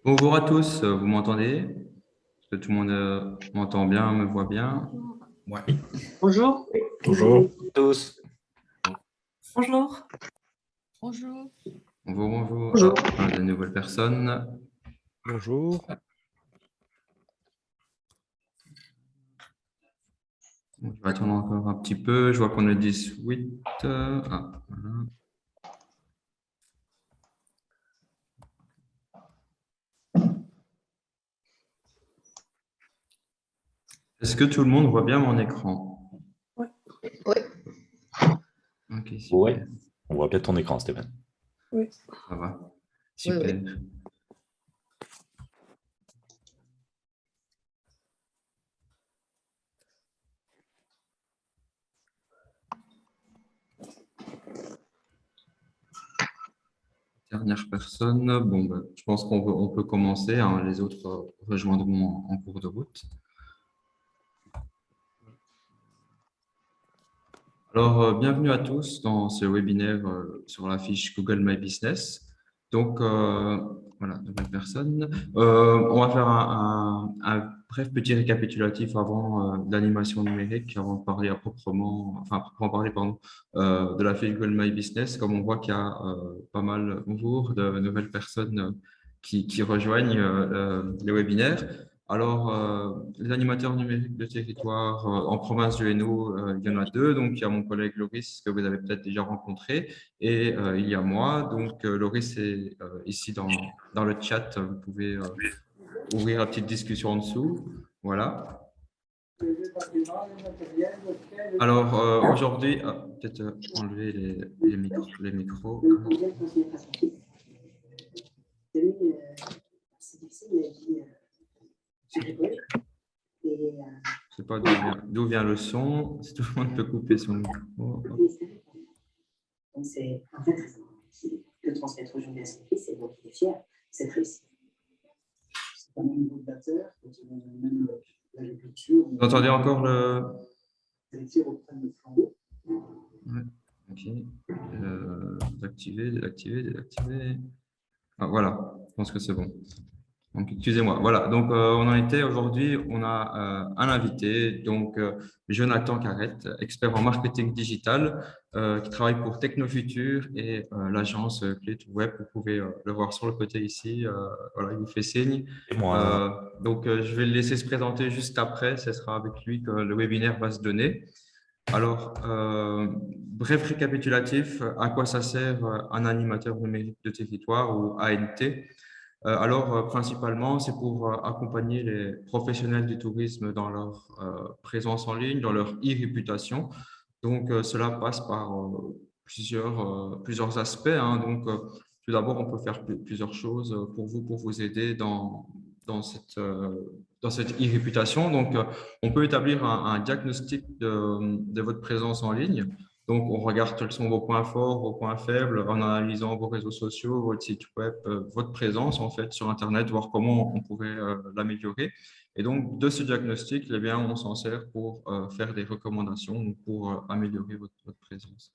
Bonjour à tous, vous m'entendez? Est-ce que tout le monde m'entend bien, me voit bien? Ouais. Bonjour. Bonjour à tous. Bonjour. Bonjour. Bonjour, bonjour. Bonjour. De nouvelles personnes. Bonjour. Bon, je vais attendre encore un petit peu. Je vois qu'on est 18. Voilà. Est-ce que tout le monde voit bien mon écran? Oui. Ok, super. Ouais. On voit bien ton écran, Stéphane. Oui. Ça va. Super. Oui. Dernière personne. Bon, je pense on peut commencer, hein. Les autres rejoindront en cours de route. Alors, bienvenue à tous dans ce webinaire sur la fiche Google My Business. Donc, voilà, nouvelle personne. On va faire un bref petit récapitulatif avant l'animation numérique, avant de parler proprement parler, pardon, de la fiche Google My Business. Comme on voit qu'il y a pas mal, bonjour, de nouvelles personnes qui rejoignent les webinaires. Alors, les animateurs numériques de territoire en province du Hainaut, il y en a deux. Donc, il y a mon collègue Loris, que vous avez peut-être déjà rencontré, et il y a moi. Donc, Loris est ici dans le chat. Vous pouvez ouvrir la petite discussion en dessous. Voilà. Alors, aujourd'hui, peut-être enlever les micros. Je ne sais pas d'où vient le son. Si tout le monde peut couper son micro. Donc, c'est en fait très difficile de transmettre aujourd'hui à son fils, et donc il est fier de cette réussite. C'est pas même le batteur, même l'agriculture. Vous entendez encore le. Les petits reprennent le flambeau. Ouais. Ok. Désactiver. Ah, voilà, je pense que c'est bon. Donc, excusez-moi. Voilà, donc on en était aujourd'hui, on a un invité, donc Jonathan Carrette, expert en marketing digital, qui travaille pour Technofuture et l'agence Clé to Web. Vous pouvez le voir sur le côté ici. Voilà, il vous fait signe. Et moi. Donc, je vais le laisser se présenter juste après. Ce sera avec lui que le webinaire va se donner. Alors, bref récapitulatif, à quoi ça sert un animateur numérique de territoire ou ANT? Alors, principalement, c'est pour accompagner les professionnels du tourisme dans leur présence en ligne, dans leur e-réputation. Donc, cela passe par plusieurs aspects, hein. Donc, tout d'abord, on peut faire plusieurs choses pour vous aider dans cette e-réputation. Donc, on peut établir un diagnostic de votre présence en ligne. Donc, on regarde quels sont vos points forts, vos points faibles, en analysant vos réseaux sociaux, votre site web, votre présence en fait sur Internet, voir comment on pourrait l'améliorer. Et donc, de ce diagnostic, eh bien, on s'en sert pour faire des recommandations pour améliorer votre présence.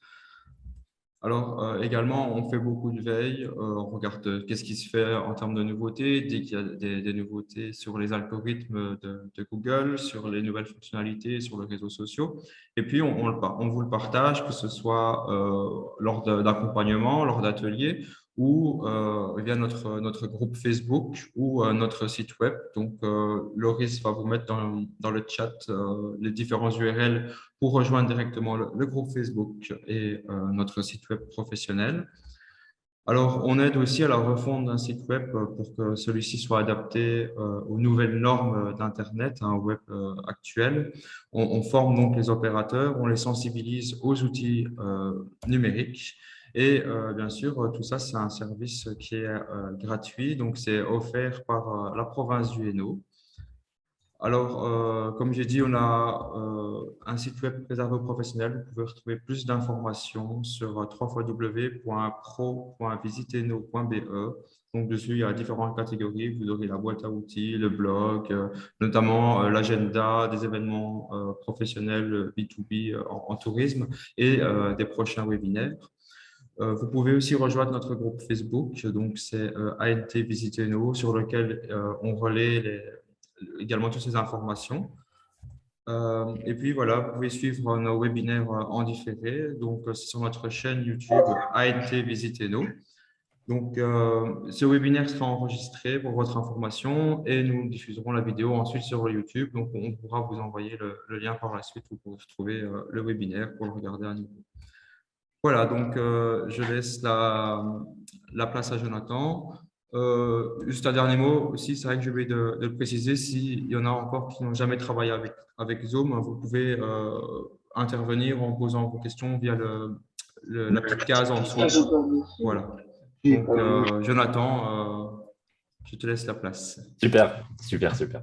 Alors, également, on fait beaucoup de veille, on regarde qu'est-ce qui se fait en termes de nouveautés, dès qu'il y a des nouveautés sur les algorithmes de Google, sur les nouvelles fonctionnalités, sur les réseaux sociaux. Et puis, on vous le partage, que ce soit lors d'accompagnement, lors d'ateliers ou via notre groupe Facebook ou notre site web. Donc, Loris va vous mettre dans le chat les différents URL pour rejoindre directement le groupe Facebook et notre site web professionnel. Alors, on aide aussi à la refonte d'un site web pour que celui-ci soit adapté aux nouvelles normes d'Internet, un web actuel. On forme donc les opérateurs, on les sensibilise aux outils numériques. Et bien sûr, tout ça, c'est un service qui est gratuit, donc c'est offert par la province du Hainaut. Alors, comme j'ai dit, on a un site web réservé aux professionnels. Vous pouvez retrouver plus d'informations sur www.pro.visiteno.be. Donc, dessus, il y a différentes catégories. Vous aurez la boîte à outils, le blog, notamment l'agenda des événements professionnels B2B en tourisme et des prochains webinaires. Vous pouvez aussi rejoindre notre groupe Facebook, donc c'est ANT Visitez Nous, sur lequel on relaie également toutes ces informations. Et puis voilà, vous pouvez suivre nos webinaires en différé. Donc, c'est sur notre chaîne YouTube ANT Visitez Nous. Donc, ce webinaire sera enregistré pour votre information et nous diffuserons la vidéo ensuite sur YouTube. Donc, on pourra vous envoyer le lien par la suite pour trouver le webinaire pour le regarder à nouveau. Voilà, donc je laisse la place à Jonathan. Juste un dernier mot aussi, c'est vrai que je vais de le préciser, s'il y en a encore qui n'ont jamais travaillé avec Zoom, vous pouvez intervenir en posant vos questions via la petite case en dessous. Voilà. Donc, Jonathan, je te laisse la place. Super, super, super.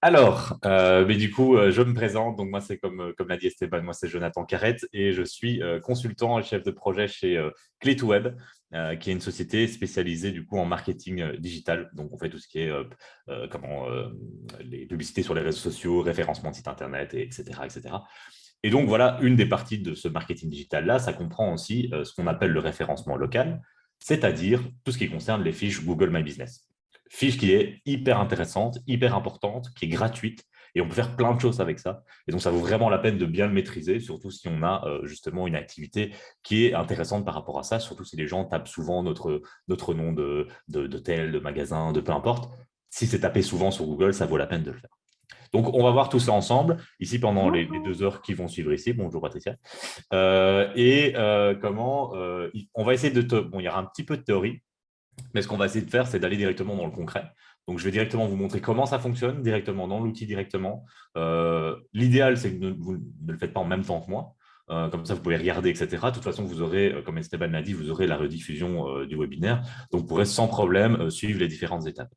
Alors, mais du coup, je me présente. Donc, moi, c'est comme l'a dit Esteban, moi, c'est Jonathan Carrette et je suis consultant et chef de projet chez Clé2Web, qui est une société spécialisée du coup en marketing digital. Donc, on fait tout ce qui est les publicités sur les réseaux sociaux, référencement de site internet, etc., etc. Et donc, voilà, une des parties de ce marketing digital-là, ça comprend aussi ce qu'on appelle le référencement local, c'est-à-dire tout ce qui concerne les fiches Google My Business. Fiche qui est hyper intéressante, hyper importante, qui est gratuite, et on peut faire plein de choses avec ça. Et donc, ça vaut vraiment la peine de bien le maîtriser, surtout si on a justement une activité qui est intéressante par rapport à ça, surtout si les gens tapent souvent notre nom d'hôtel, de magasin, de peu importe. Si c'est tapé souvent sur Google, ça vaut la peine de le faire. Donc, on va voir tout ça ensemble, ici, pendant les 2 heures qui vont suivre ici. Bonjour, Patricia. On va essayer Bon, il y aura un petit peu de théorie, mais ce qu'on va essayer de faire, c'est d'aller directement dans le concret. Donc, je vais directement vous montrer comment ça fonctionne, directement dans l'outil directement. L'idéal, c'est que vous ne le faites pas en même temps que moi. Comme ça, vous pouvez regarder, etc. De toute façon, vous aurez, comme Esteban l'a dit, vous aurez la rediffusion du webinaire. Donc, vous pourrez sans problème suivre les différentes étapes.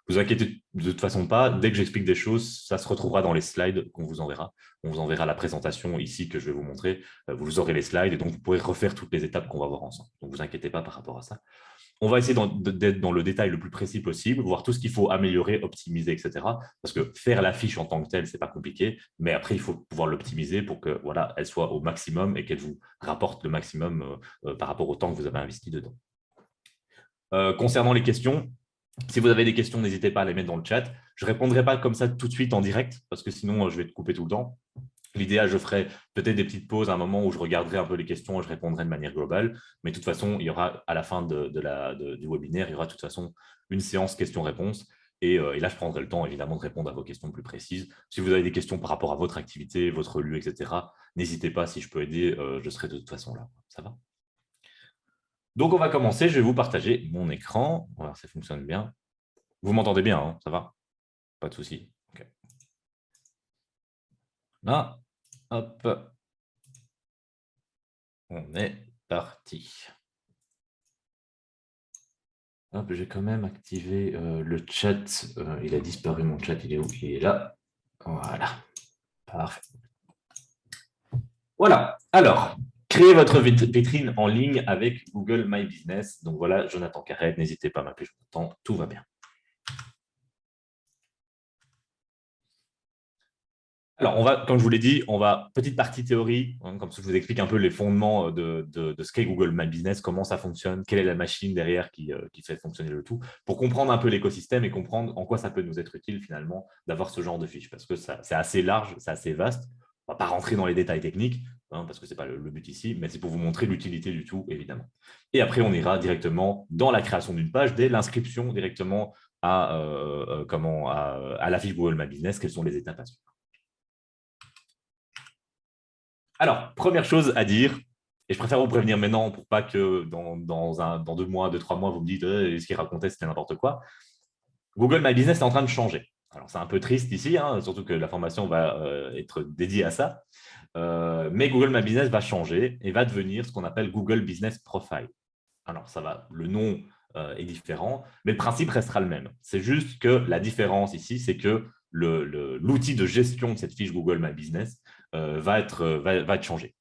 Ne vous inquiétez de toute façon pas. Dès que j'explique des choses, ça se retrouvera dans les slides qu'on vous enverra. On vous enverra la présentation ici que je vais vous montrer. Vous aurez les slides et donc vous pourrez refaire toutes les étapes qu'on va voir ensemble. Donc, ne vous inquiétez pas par rapport à ça. On va essayer d'être dans le détail le plus précis possible, voir tout ce qu'il faut améliorer, optimiser, etc. Parce que faire la fiche en tant que telle, ce n'est pas compliqué, mais après, il faut pouvoir l'optimiser pour que voilà, elle soit au maximum et qu'elle vous rapporte le maximum par rapport au temps que vous avez investi dedans. Concernant les questions, si vous avez des questions, n'hésitez pas à les mettre dans le chat. Je ne répondrai pas comme ça tout de suite en direct, parce que sinon, je vais te couper tout le temps. L'idéal, je ferai peut-être des petites pauses à un moment où je regarderai un peu les questions et je répondrai de manière globale. Mais de toute façon, il y aura à la fin du webinaire, il y aura de toute façon une séance questions-réponses. Et là, je prendrai le temps, évidemment, de répondre à vos questions plus précises. Si vous avez des questions par rapport à votre activité, votre lieu, etc., n'hésitez pas. Si je peux aider, je serai de toute façon là. Ça va? Donc, on va commencer. Je vais vous partager mon écran. On va voir si ça fonctionne bien. Vous m'entendez bien, hein? Ça va? Pas de souci. Okay. Là, hop, on est parti. Hop, j'ai quand même activé le chat. Il a disparu, mon chat, il est où? Il est là. Voilà, parfait. Voilà, alors, créez votre vitrine en ligne avec Google My Business. Donc voilà, Jonathan Carrette, n'hésitez pas à m'appeler, je m'entends, tout va bien. Alors, on va, comme je vous l'ai dit, on va petite partie théorie, hein, comme ça je vous explique un peu les fondements de ce qu'est Google My Business, comment ça fonctionne, quelle est la machine derrière qui fait fonctionner le tout, pour comprendre un peu l'écosystème et comprendre en quoi ça peut nous être utile finalement d'avoir ce genre de fiche, parce que c'est assez large, c'est assez vaste. On ne va pas rentrer dans les détails techniques, hein, parce que ce n'est pas le but ici, mais c'est pour vous montrer l'utilité du tout, évidemment. Et après, on ira directement dans la création d'une page, dès l'inscription directement à la fiche Google My Business, quelles sont les étapes à suivre. Alors, première chose à dire, et je préfère vous prévenir maintenant pour pas que dans 2 mois, 2-3 mois, vous me dites ce qu'il racontait, c'était n'importe quoi. Google My Business est en train de changer. Alors, c'est un peu triste ici, hein, surtout que la formation va être dédiée à ça. Mais Google My Business va changer et va devenir ce qu'on appelle Google Business Profile. Alors, le nom est différent, mais le principe restera le même. C'est juste que la différence ici, c'est que l'outil de gestion de cette fiche Google My Business va être changé.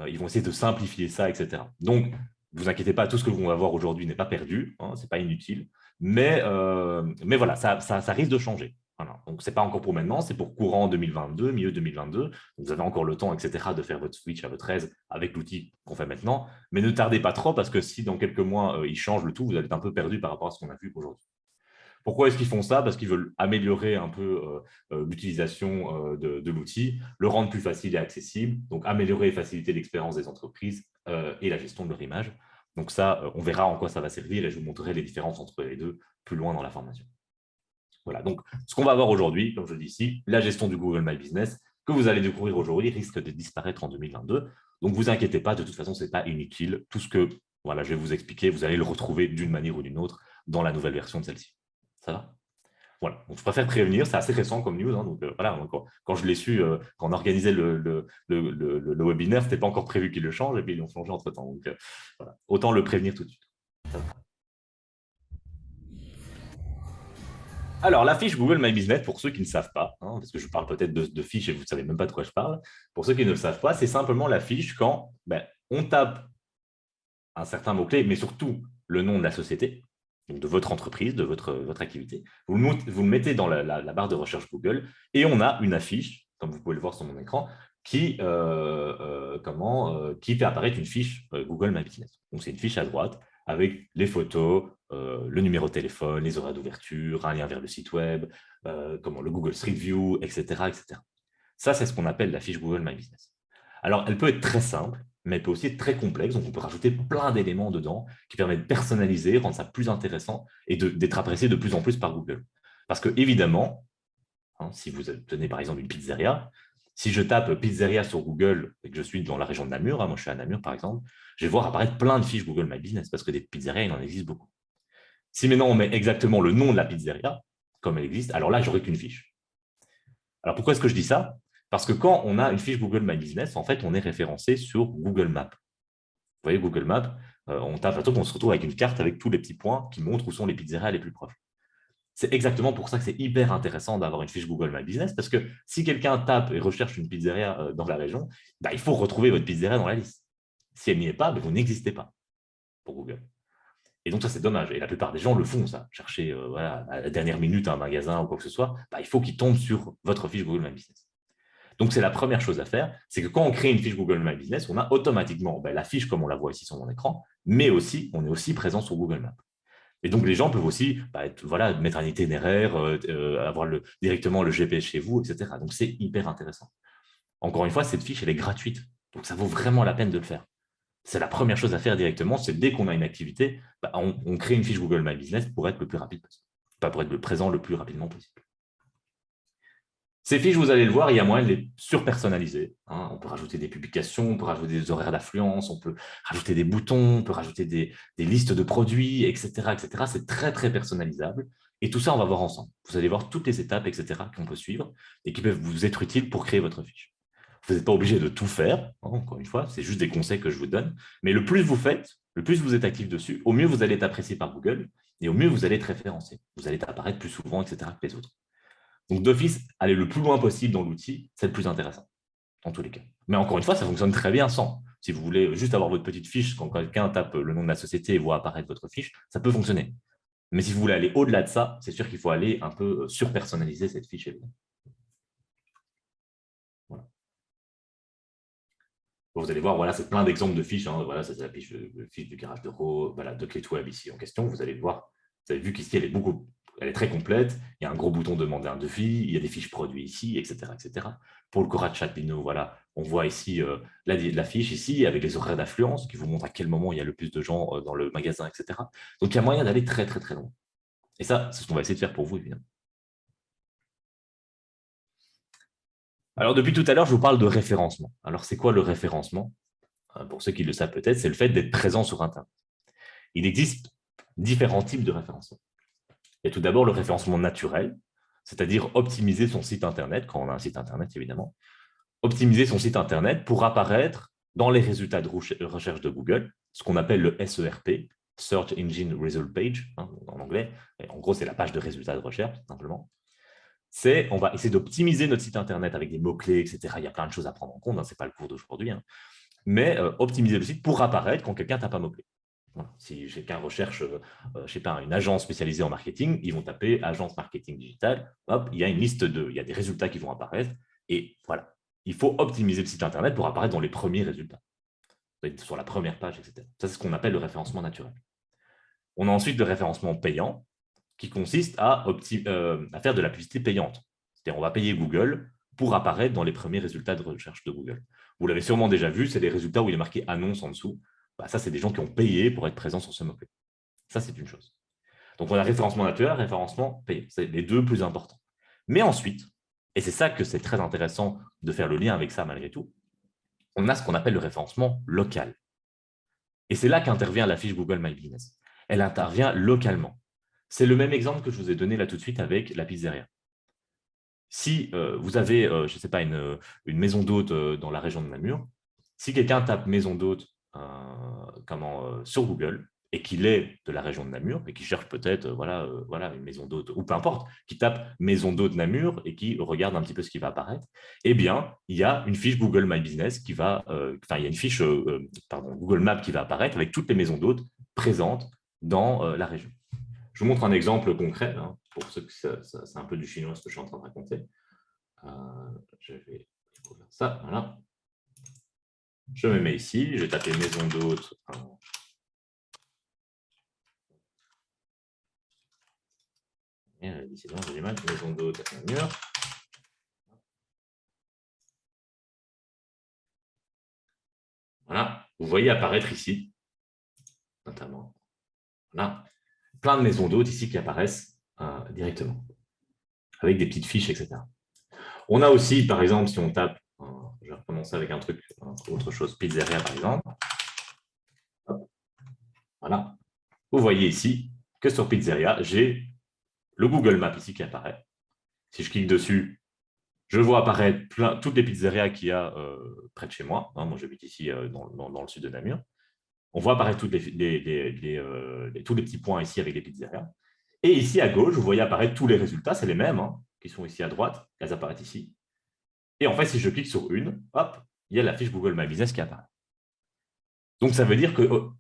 Ils vont essayer de simplifier ça, etc. Donc, ne vous inquiétez pas, tout ce que l'on va voir aujourd'hui n'est pas perdu, hein, ce n'est pas inutile, mais voilà, ça risque de changer. Voilà. Donc, ce n'est pas encore pour maintenant, c'est pour courant 2022, milieu 2022. Donc, vous avez encore le temps, etc., de faire votre switch à votre aise avec l'outil qu'on fait maintenant. Mais ne tardez pas trop parce que si dans quelques mois, il change le tout, vous allez être un peu perdu par rapport à ce qu'on a vu aujourd'hui. Pourquoi est-ce qu'ils font ça? Parce qu'ils veulent améliorer un peu l'utilisation de l'outil, le rendre plus facile et accessible, donc améliorer et faciliter l'expérience des entreprises et la gestion de leur image. Donc ça, on verra en quoi ça va servir et je vous montrerai les différences entre les deux plus loin dans la formation. Voilà, donc ce qu'on va voir aujourd'hui, comme je le dis ici, la gestion du Google My Business que vous allez découvrir aujourd'hui risque de disparaître en 2022. Donc, ne vous inquiétez pas, de toute façon, ce n'est pas inutile. Tout ce que voilà, je vais vous expliquer, vous allez le retrouver d'une manière ou d'une autre dans la nouvelle version de celle-ci. Ça va? Voilà, donc je préfère prévenir, c'est assez récent comme news. Hein, donc voilà, quand je l'ai su, quand on organisait le webinaire, ce n'était pas encore prévu qu'ils le changent et puis ils l'ont changé entre-temps. Donc voilà, autant le prévenir tout de suite. Alors, la fiche Google My Business, pour ceux qui ne savent pas, hein, parce que je parle peut-être de fiches et vous ne savez même pas de quoi je parle, pour ceux qui ne le savent pas, c'est simplement la fiche quand on tape un certain mot-clé, mais surtout le nom de la société, donc de votre entreprise, de votre activité. Vous le mettez dans la barre de recherche Google et on a une affiche, comme vous pouvez le voir sur mon écran, qui fait apparaître une fiche Google My Business. Donc, c'est une fiche à droite avec les photos, le numéro de téléphone, les horaires d'ouverture, un lien vers le site web, le Google Street View, etc., etc. Ça, c'est ce qu'on appelle la fiche Google My Business. Alors, elle peut être très simple, mais elle peut aussi être très complexe. Donc, on peut rajouter plein d'éléments dedans qui permettent de personnaliser, rendre ça plus intéressant et d'être apprécié de plus en plus par Google. Parce que, évidemment, si vous tenez par exemple une pizzeria, si je tape pizzeria sur Google et que je suis dans la région de Namur, moi je suis à Namur par exemple, je vais voir apparaître plein de fiches Google My Business parce que des pizzerias, il en existe beaucoup. Si maintenant on met exactement le nom de la pizzeria, comme elle existe, alors là, j'aurai qu'une fiche. Alors pourquoi est-ce que je dis ça? Parce que quand on a une fiche Google My Business, en fait, on est référencé sur Google Maps. Vous voyez, Google Maps, on tape un truc, on se retrouve avec une carte avec tous les petits points qui montrent où sont les pizzerias les plus proches. C'est exactement pour ça que c'est hyper intéressant d'avoir une fiche Google My Business, parce que si quelqu'un tape et recherche une pizzeria dans la région, il faut retrouver votre pizzeria dans la liste. Si elle n'y est pas, vous n'existez pas pour Google. Et donc, ça, c'est dommage. Et la plupart des gens le font, ça. Chercher à la dernière minute un magasin ou quoi que ce soit, il faut qu'il tombe sur votre fiche Google My Business. Donc, c'est la première chose à faire, c'est que quand on crée une fiche Google My Business, on a automatiquement la fiche comme on la voit ici sur mon écran, mais aussi, on est aussi présent sur Google Maps. Et donc, les gens peuvent aussi mettre un itinéraire, avoir directement le GPS chez vous, etc. Donc, c'est hyper intéressant. Encore une fois, cette fiche, elle est gratuite. Donc, ça vaut vraiment la peine de le faire. C'est la première chose à faire directement, c'est dès qu'on a une activité, on crée une fiche Google My Business pour être le plus rapide possible, pour être présent le plus rapidement possible. Ces fiches, vous allez le voir, il y a moyen de les surpersonnaliser. On peut rajouter des publications, on peut rajouter des horaires d'affluence, on peut rajouter des boutons, on peut rajouter des listes de produits, etc. etc. C'est très, très personnalisable. Et tout ça, on va voir ensemble. Vous allez voir toutes les étapes, etc. qu'on peut suivre et qui peuvent vous être utiles pour créer votre fiche. Vous n'êtes pas obligé de tout faire, encore une fois, c'est juste des conseils que je vous donne. Mais le plus vous faites, le plus vous êtes actif dessus, au mieux vous allez être apprécié par Google et au mieux vous allez être référencé. Vous allez apparaître plus souvent, etc. que les autres. Donc, d'office, aller le plus loin possible dans l'outil, c'est le plus intéressant, en tous les cas. Mais encore une fois, ça fonctionne très bien sans. Si vous voulez juste avoir votre petite fiche, quand quelqu'un tape le nom de la société et voit apparaître votre fiche, ça peut fonctionner. Mais si vous voulez aller au-delà de ça, c'est sûr qu'il faut aller un peu surpersonnaliser cette fiche. Voilà. Vous allez voir, voilà, c'est plein d'exemples de fiches. Voilà, c'est la fiche du garage d'Euro, de clé web ici en question. Vous allez voir, vous avez vu qu'ici, elle est très complète. Il y a un gros bouton demander un devis. Il y a des fiches produits ici, etc. etc. Pour le Cora Chatbino, voilà, on voit ici la fiche ici avec les horaires d'affluence qui vous montrent à quel moment il y a le plus de gens dans le magasin, etc. Donc, il y a moyen d'aller très, très, très loin. Et ça, c'est ce qu'on va essayer de faire pour vous, évidemment. Alors, depuis tout à l'heure, je vous parle de référencement. Alors, c'est quoi le référencement? Pour ceux qui le savent peut-être, c'est le fait d'être présent sur Internet. Il existe différents types de référencement. Il y a tout d'abord le référencement naturel, c'est-à-dire optimiser son site Internet, quand on a un site Internet évidemment, optimiser son site Internet pour apparaître dans les résultats de recherche de Google, ce qu'on appelle le SERP, Search Engine Result Page, en anglais. Et en gros, c'est la page de résultats de recherche, simplement. On va essayer d'optimiser notre site Internet avec des mots-clés, etc. Il y a plein de choses à prendre en compte, ce n'est pas le cours d'aujourd'hui, mais optimiser le site pour apparaître quand quelqu'un tape un mot-clé. Voilà. Si quelqu'un recherche, je sais pas, une agence spécialisée en marketing, ils vont taper agence marketing digital. Hop, il y a une liste il y a des résultats qui vont apparaître. Et voilà, il faut optimiser le site Internet pour apparaître dans les premiers résultats, sur la première page, etc. Ça, c'est ce qu'on appelle le référencement naturel. On a ensuite le référencement payant qui consiste à faire de la publicité payante. C'est-à-dire, on va payer Google pour apparaître dans les premiers résultats de recherche de Google. Vous l'avez sûrement déjà vu, c'est des résultats où il est marqué annonce en dessous. Ça, c'est des gens qui ont payé pour être présents sur ce mot-clé. Ça, c'est une chose. Donc, on a référencement naturel, référencement payant. C'est les deux plus importants. Mais ensuite, et c'est ça que c'est très intéressant de faire le lien avec ça malgré tout, on a ce qu'on appelle le référencement local. Et c'est là qu'intervient la fiche Google My Business. Elle intervient localement. C'est le même exemple que je vous ai donné là tout de suite avec la pizzeria. Si vous avez, je ne sais pas, une maison d'hôte dans la région de Namur, si quelqu'un tape maison d'hôte sur Google et qu'il est de la région de Namur et qu'il cherche peut-être voilà, une maison d'hôte ou peu importe, qui tape maison d'hôte Namur et qui regarde un petit peu ce qui va apparaître, eh bien, il y a une fiche Google My Business qui va, il y a une fiche Google Maps qui va apparaître avec toutes les maisons d'hôtes présentes dans la région. Je vous montre un exemple concret, hein, pour ceux que c'est un peu du chinois ce que je suis en train de raconter. Je vais découvrir ça, voilà. Je me mets ici, je vais taper maison d'hôte. Décidément, j'ai du mal, maison d'hôte à Namur. Voilà, vous voyez apparaître ici, notamment, voilà, plein de maisons d'hôtes ici qui apparaissent directement, avec des petites fiches, etc. On a aussi, par exemple, si on tape, je vais recommencer avec un truc, autre chose, pizzeria par exemple. Hop. Voilà. Vous voyez ici que sur pizzeria, j'ai le Google Maps ici qui apparaît. Si je clique dessus, je vois apparaître toutes les pizzerias qu'il y a près de chez moi. Moi, j'habite ici dans le sud de Namur. On voit apparaître tous les petits points ici avec les pizzerias. Et ici à gauche, vous voyez apparaître tous les résultats, c'est les mêmes, hein, qui sont ici à droite, elles apparaissent ici. Et en fait, si je clique sur une, hop, il y a la fiche Google My Business qui apparaît. Donc, ça veut dire que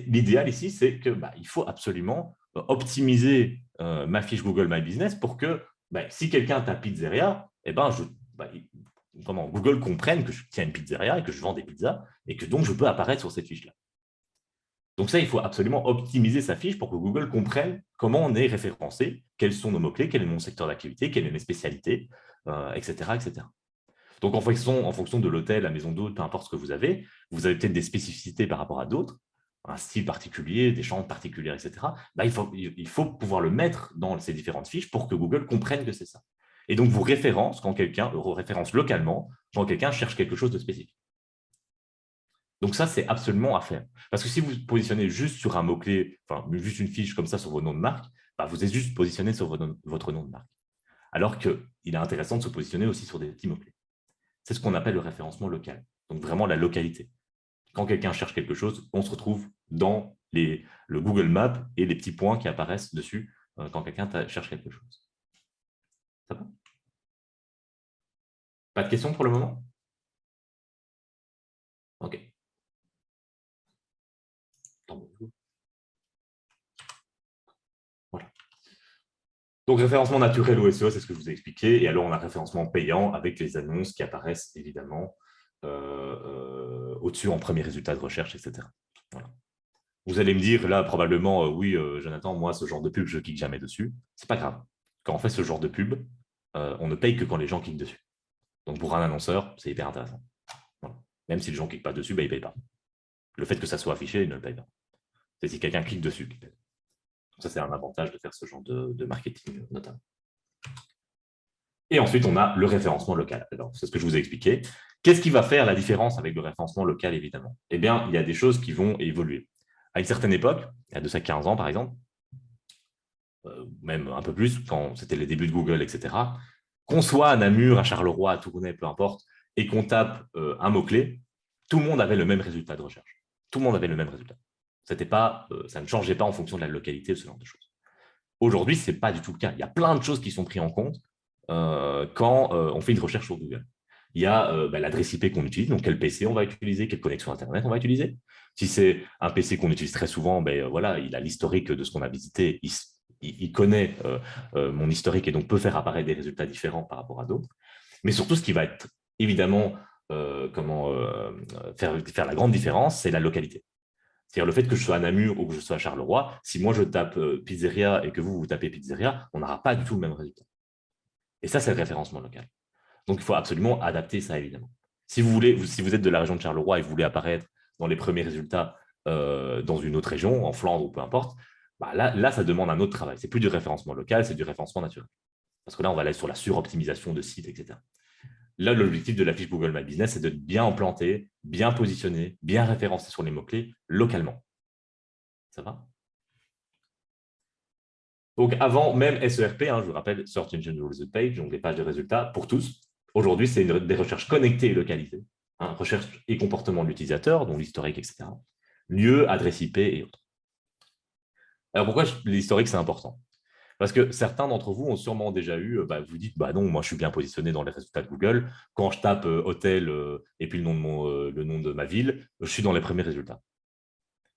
l'idéal ici, c'est que il faut absolument optimiser ma fiche Google My Business pour que si quelqu'un tape pizzeria, Google comprenne que je tiens une pizzeria et que je vends des pizzas et que donc je peux apparaître sur cette fiche-là. Donc ça, il faut absolument optimiser sa fiche pour que Google comprenne comment on est référencé, quels sont nos mots-clés, quel est mon secteur d'activité, quelles sont mes spécialités, etc., etc. Donc, en fonction de l'hôtel, la maison d'hôte, peu importe ce que vous avez peut-être des spécificités par rapport à d'autres, un style particulier, des chambres particulières, etc. Il faut pouvoir le mettre dans ces différentes fiches pour que Google comprenne que c'est ça. Et donc, vous référence localement quand quelqu'un cherche quelque chose de spécifique. Donc, ça, c'est absolument à faire. Parce que si vous positionnez juste sur un mot-clé, juste une fiche comme ça sur vos noms de marque, vous êtes juste positionné sur votre nom de marque. Alors qu'il est intéressant de se positionner aussi sur des petits mots-clés. C'est ce qu'on appelle le référencement local, donc vraiment la localité. Quand quelqu'un cherche quelque chose, on se retrouve dans le Google Maps et les petits points qui apparaissent dessus quand quelqu'un cherche quelque chose. Ça va? Pas de questions pour le moment? Ok. Voilà. Donc, référencement naturel ou SEO, c'est ce que je vous ai expliqué. Et alors, on a référencement payant avec les annonces qui apparaissent évidemment au-dessus en premier résultat de recherche, etc. Voilà. Vous allez me dire, là, probablement, oui, Jonathan, moi, ce genre de pub, je ne clique jamais dessus. Ce n'est pas grave. Quand on fait ce genre de pub, on ne paye que quand les gens cliquent dessus. Donc, pour un annonceur, c'est hyper intéressant. Voilà. Même si les gens ne cliquent pas dessus, ils ne payent pas. Le fait que ça soit affiché, ils ne le payent pas. C'est si quelqu'un clique dessus qu'il paye. Donc, ça, c'est un avantage de faire ce genre de marketing, notamment. Et ensuite, on a le référencement local. Alors, c'est ce que je vous ai expliqué. Qu'est-ce qui va faire la différence avec le référencement local, évidemment? Eh bien, il y a des choses qui vont évoluer. À une certaine époque, il y a de ça 15 ans, par exemple, même un peu plus, quand c'était les débuts de Google, etc., qu'on soit à Namur, à Charleroi, à Tournai, peu importe, et qu'on tape un mot-clé, tout le monde avait le même résultat de recherche. Tout le monde avait le même résultat. Ça ne changeait pas en fonction de la localité ou ce genre de choses. Aujourd'hui, ce n'est pas du tout le cas. Il y a plein de choses qui sont prises en compte quand on fait une recherche sur Google. il y a l'adresse IP qu'on utilise, donc quel PC on va utiliser, quelle connexion Internet on va utiliser. Si c'est un PC qu'on utilise très souvent, voilà, il a l'historique de ce qu'on a visité, il connaît mon historique et donc peut faire apparaître des résultats différents par rapport à d'autres. Mais surtout, ce qui va être évidemment faire la grande différence, c'est la localité. C'est-à-dire le fait que je sois à Namur ou que je sois à Charleroi, si moi je tape pizzeria et que vous tapez pizzeria, on n'aura pas du tout le même résultat. Et ça, c'est le référencement local. Donc, il faut absolument adapter ça, évidemment. Si vous êtes de la région de Charleroi et vous voulez apparaître dans les premiers résultats dans une autre région, en Flandre ou peu importe, là, ça demande un autre travail. C'est plus du référencement local, c'est du référencement naturel. Parce que là, on va aller sur la suroptimisation de sites, etc. Là, l'objectif de la fiche Google My Business, c'est de bien implanter, bien positionner, bien référencer sur les mots-clés localement. Ça va? Donc, avant même SERP, je vous rappelle, Search Engine Result Page, donc des pages de résultats pour tous. Aujourd'hui, c'est des recherches connectées et localisées. Recherche et comportement de l'utilisateur, dont l'historique, etc. Lieu, adresse IP et autres. Alors, pourquoi l'historique, c'est important? Parce que certains d'entre vous ont sûrement déjà eu, vous dites, non, moi je suis bien positionné dans les résultats de Google. Quand je tape hôtel et puis le nom de ma ville, je suis dans les premiers résultats.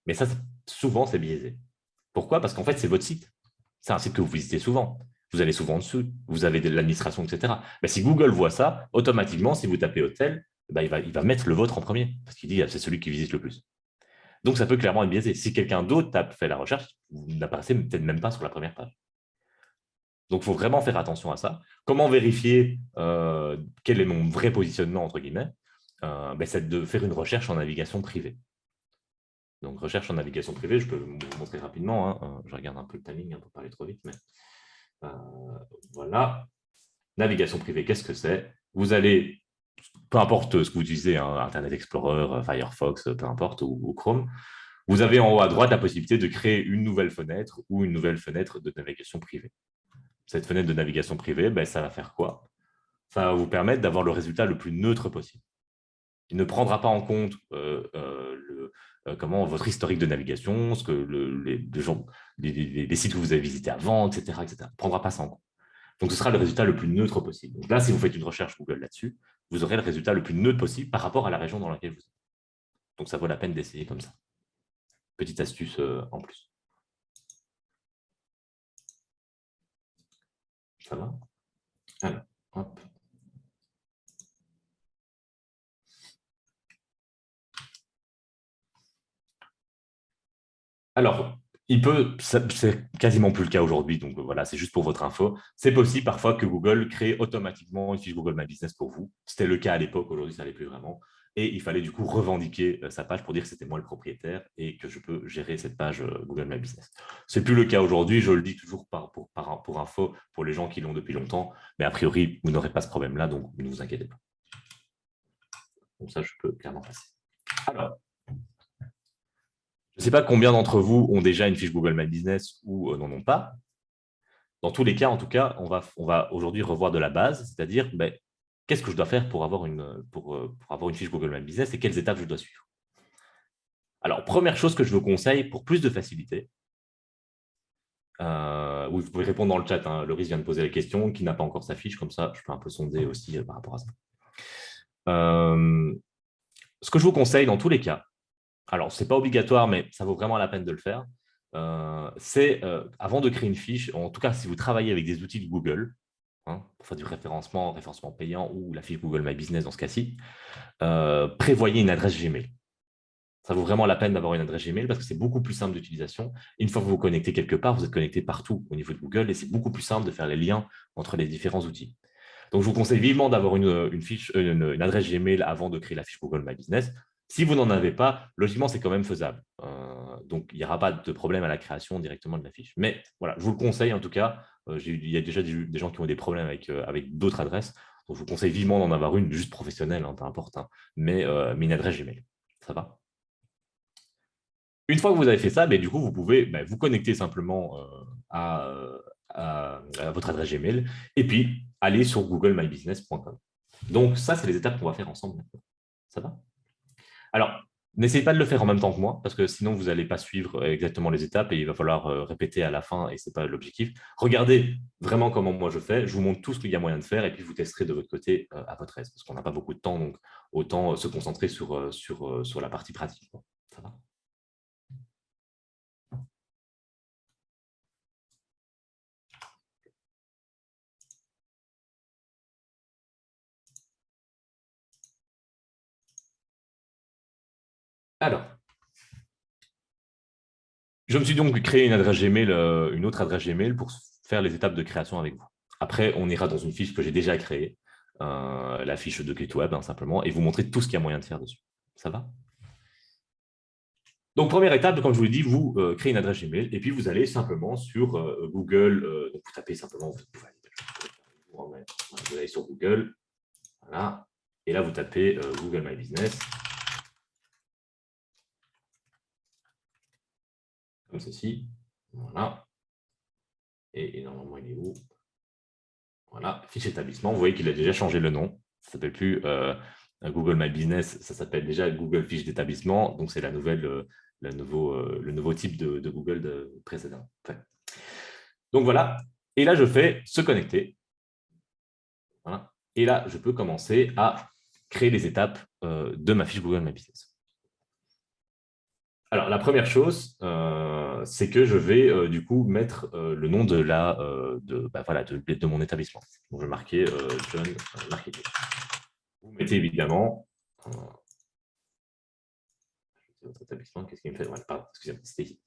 Mais ça, souvent, c'est biaisé. Pourquoi? Parce qu'en fait, c'est votre site. C'est un site que vous visitez souvent. Vous allez souvent dessus. Vous avez de l'administration, etc. Mais si Google voit ça, automatiquement, si vous tapez hôtel, il va mettre le vôtre en premier. Parce qu'il dit, c'est celui qui visite le plus. Donc, ça peut clairement être biaisé. Si quelqu'un d'autre fait la recherche, vous n'apparaissez peut-être même pas sur la première page. Donc, il faut vraiment faire attention à ça. Comment vérifier quel est mon vrai positionnement, entre guillemets? C'est de faire une recherche en navigation privée. Donc, recherche en navigation privée, je peux vous montrer rapidement. Je regarde un peu le timing pour pas aller trop vite. Mais voilà. Navigation privée, qu'est-ce que c'est? Vous allez, peu importe ce que vous utilisez, Internet Explorer, Firefox, peu importe, ou Chrome, vous avez en haut à droite la possibilité de créer une nouvelle fenêtre ou une nouvelle fenêtre de navigation privée. Cette fenêtre de navigation privée, ça va faire quoi? Ça va vous permettre d'avoir le résultat le plus neutre possible. Il ne prendra pas en compte votre historique de navigation, ce que les sites que vous avez visités avant, etc. Il ne prendra pas ça en compte. Donc, ce sera le résultat le plus neutre possible. Donc là, si vous faites une recherche Google là-dessus, vous aurez le résultat le plus neutre possible par rapport à la région dans laquelle vous êtes. Donc, ça vaut la peine d'essayer comme ça. Petite astuce en plus. Ça va? Alors, hop. Alors, c'est quasiment plus le cas aujourd'hui, donc voilà, c'est juste pour votre info. C'est possible parfois que Google crée automatiquement une fiche Google My Business pour vous. C'était le cas à l'époque, aujourd'hui ça ne l'est plus vraiment. Et il fallait du coup revendiquer sa page pour dire que c'était moi le propriétaire et que je peux gérer cette page Google My Business. Ce n'est plus le cas aujourd'hui, je le dis toujours pour info pour les gens qui l'ont depuis longtemps, mais a priori, vous n'aurez pas ce problème-là, donc ne vous inquiétez pas. Donc ça, je peux clairement passer. Alors, je ne sais pas combien d'entre vous ont déjà une fiche Google My Business ou n'en ont pas. Dans tous les cas, en tout cas, on va aujourd'hui revoir de la base, c'est-à-dire qu'est-ce que je dois faire pour avoir une fiche Google My Business et quelles étapes je dois suivre. Alors, première chose que je vous conseille pour plus de facilité, vous pouvez répondre dans le chat, Loris vient de poser la question, qui n'a pas encore sa fiche, comme ça, je peux un peu sonder aussi par rapport à ça. Ce que je vous conseille dans tous les cas, alors, ce n'est pas obligatoire, mais ça vaut vraiment la peine de le faire. C'est avant de créer une fiche, en tout cas, si vous travaillez avec des outils de Google, pour faire du référencement payant ou la fiche Google My Business dans ce cas-ci, prévoyez une adresse Gmail. Ça vaut vraiment la peine d'avoir une adresse Gmail parce que c'est beaucoup plus simple d'utilisation. Une fois que vous vous connectez quelque part, vous êtes connecté partout au niveau de Google et c'est beaucoup plus simple de faire les liens entre les différents outils. Donc, je vous conseille vivement d'avoir une adresse Gmail avant de créer la fiche Google My Business. Si vous n'en avez pas, logiquement, c'est quand même faisable. Donc, il n'y aura pas de problème à la création directement de la fiche. Mais voilà, je vous le conseille en tout cas. Il y a déjà des gens qui ont des problèmes avec d'autres adresses. Donc, je vous conseille vivement d'en avoir une juste professionnelle, peu importe, mais une adresse Gmail. Ça va? Une fois que vous avez fait ça, du coup, vous pouvez vous connecter simplement à votre adresse Gmail et puis aller sur googlemybusiness.com. Donc, ça, c'est les étapes qu'on va faire ensemble maintenant. Ça va? Alors, N'essayez pas de le faire en même temps que moi, parce que sinon, vous n'allez pas suivre exactement les étapes et il va falloir répéter à la fin et ce n'est pas l'objectif. Regardez vraiment comment moi je fais. Je vous montre tout ce qu'il y a moyen de faire et puis vous testerez de votre côté à votre aise, parce qu'on n'a pas beaucoup de temps, donc autant se concentrer sur la partie pratique. Ça va ? Alors, je me suis donc créé une adresse Gmail, une autre adresse Gmail pour faire les étapes de création avec vous. Après, on ira dans une fiche que j'ai déjà créée, la fiche de GitWeb, simplement, et vous montrer tout ce qu'il y a moyen de faire dessus. Ça va ? Donc, première étape, comme je vous l'ai dit, vous créez une adresse Gmail et puis vous allez simplement sur Google. Donc, vous tapez simplement, vous allez sur Google. Voilà. Et là, vous tapez Google My Business. Comme ceci. Voilà. Et normalement, il est où? Voilà, fiche établissement. Vous voyez qu'il a déjà changé le nom. Ça ne s'appelle plus Google My Business, ça s'appelle déjà Google Fiche d'établissement. Donc, c'est le nouveau type de Google précédent. Enfin. Donc, voilà. Et là, je fais se connecter. Voilà. Et là, je peux commencer à créer les étapes de ma fiche Google My Business. Alors, la première chose, c'est que je vais du coup mettre le nom de mon établissement. Donc, je vais marquer John Marketing. Vous mettez évidemment votre établissement. Qu'est-ce qu'il me fait? Ouais, pardon, excusez-moi, c'était ici.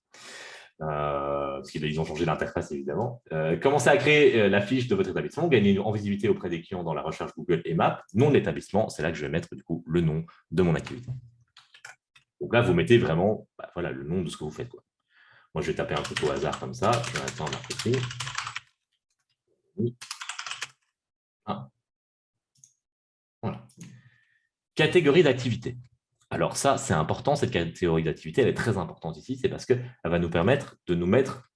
Parce qu'ils ont changé l'interface, évidemment. Commencez à créer la fiche de votre établissement, gagnez en visibilité auprès des clients dans la recherche Google et Maps. Nom de l'établissement, c'est là que je vais mettre du coup le nom de mon activité. Donc là, vous mettez vraiment le nom de ce que vous faites, quoi. Moi, je vais taper un truc au hasard comme ça. Je vais mettre en marketing. Ah. Voilà. Catégorie d'activité. Alors ça, c'est important, cette catégorie d'activité, elle est très importante ici, c'est parce qu'elle va nous permettre de nous mettre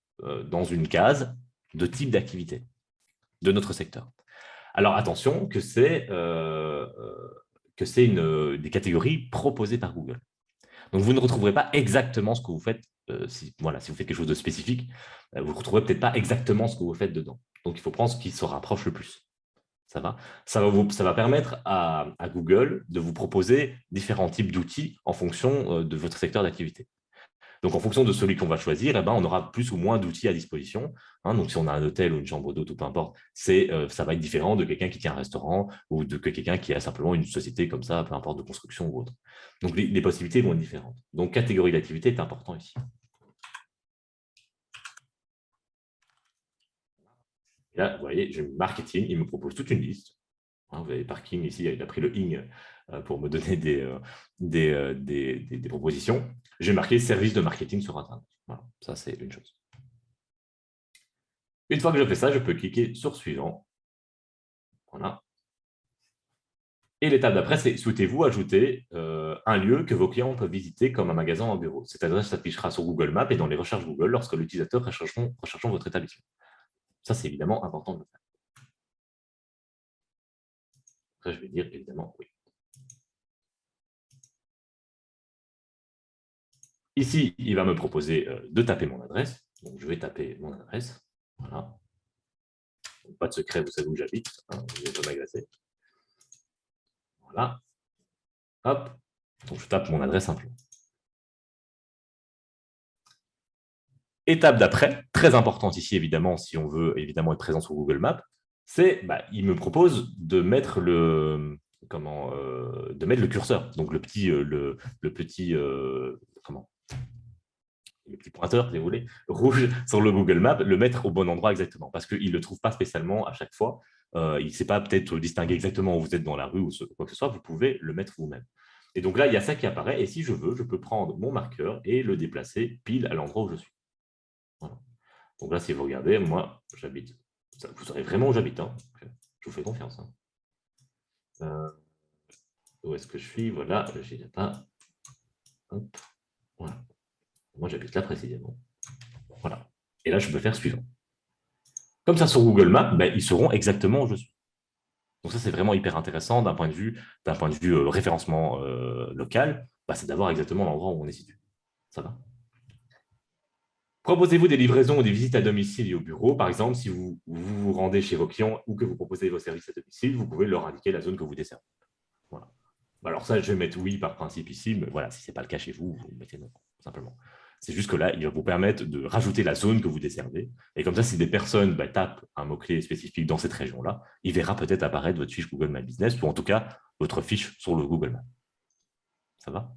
dans une case de type d'activité de notre secteur. Alors attention que c'est des catégories proposées par Google. Donc, vous ne retrouverez pas exactement ce que vous faites. Si vous faites quelque chose de spécifique, vous ne retrouverez peut-être pas exactement ce que vous faites dedans. Donc, il faut prendre ce qui se rapproche le plus. Ça va ? Ça va permettre à Google de vous proposer différents types d'outils en fonction de votre secteur d'activité. Donc, en fonction de celui qu'on va choisir, on aura plus ou moins d'outils à disposition. Donc, si on a un hôtel ou une chambre d'hôte ou peu importe, ça va être différent de quelqu'un qui tient un restaurant ou de quelqu'un qui a simplement une société comme ça, peu importe, de construction ou autre. Donc, les possibilités vont être différentes. Donc, catégorie d'activité est important ici. Et là, vous voyez, j'ai marketing, il me propose toute une liste. Vous avez parking ici, il a pris le ing pour me donner des propositions. J'ai marqué service de marketing sur Internet. Voilà, ça, c'est une chose. Une fois que je fais ça, je peux cliquer sur suivant. Voilà. Et l'étape d'après, c'est souhaitez-vous ajouter un lieu que vos clients peuvent visiter comme un magasin ou un bureau. Cette adresse s'affichera sur Google Maps et dans les recherches Google lorsque l'utilisateur rechercheront votre établissement. Ça, c'est évidemment important de le faire. Après, je vais dire évidemment oui. Ici, il va me proposer de taper mon adresse. Donc, je vais taper mon adresse. Voilà. Donc, pas de secret, vous savez où j'habite. Vous n'allez pas m'agacer. Voilà. Hop. Donc, je tape mon adresse simplement. Étape d'après, très importante ici, évidemment, si on veut évidemment être présent sur Google Maps, c'est il me propose de mettre le curseur, donc le petit pointeur, si vous voulez, rouge sur le Google Maps, le mettre au bon endroit exactement, parce qu'il ne le trouve pas spécialement à chaque fois. Il ne sait pas peut-être distinguer exactement où vous êtes dans la rue ou quoi que ce soit, vous pouvez le mettre vous-même. Et donc là, il y a ça qui apparaît, et si je veux, je peux prendre mon marqueur et le déplacer pile à l'endroit où je suis. Voilà. Donc là, si vous regardez, moi, j'habite. Vous saurez vraiment où j'habite. Hein. Je vous fais confiance. Hein. Où est-ce que je suis? Voilà, j'ai pas. Hop. Voilà. Moi, j'habite là précisément. Voilà. Et là, je peux faire suivant. Comme ça, sur Google Maps, ils sauront exactement où je suis. Donc ça, c'est vraiment hyper intéressant d'un point de vue référencement local, c'est d'avoir exactement l'endroit où on est situé. Ça va? Proposez-vous des livraisons ou des visites à domicile et au bureau. Par exemple, si vous vous rendez chez vos clients ou que vous proposez vos services à domicile, vous pouvez leur indiquer la zone que vous desservez. Voilà. Alors ça, je vais mettre oui par principe ici, mais voilà, si ce n'est pas le cas chez vous, vous mettez non, simplement. C'est juste que là, il va vous permettre de rajouter la zone que vous desservez. Et comme ça, si des personnes tapent un mot-clé spécifique dans cette région-là, il verra peut-être apparaître votre fiche Google My Business ou en tout cas votre fiche sur le Google Maps. Ça va?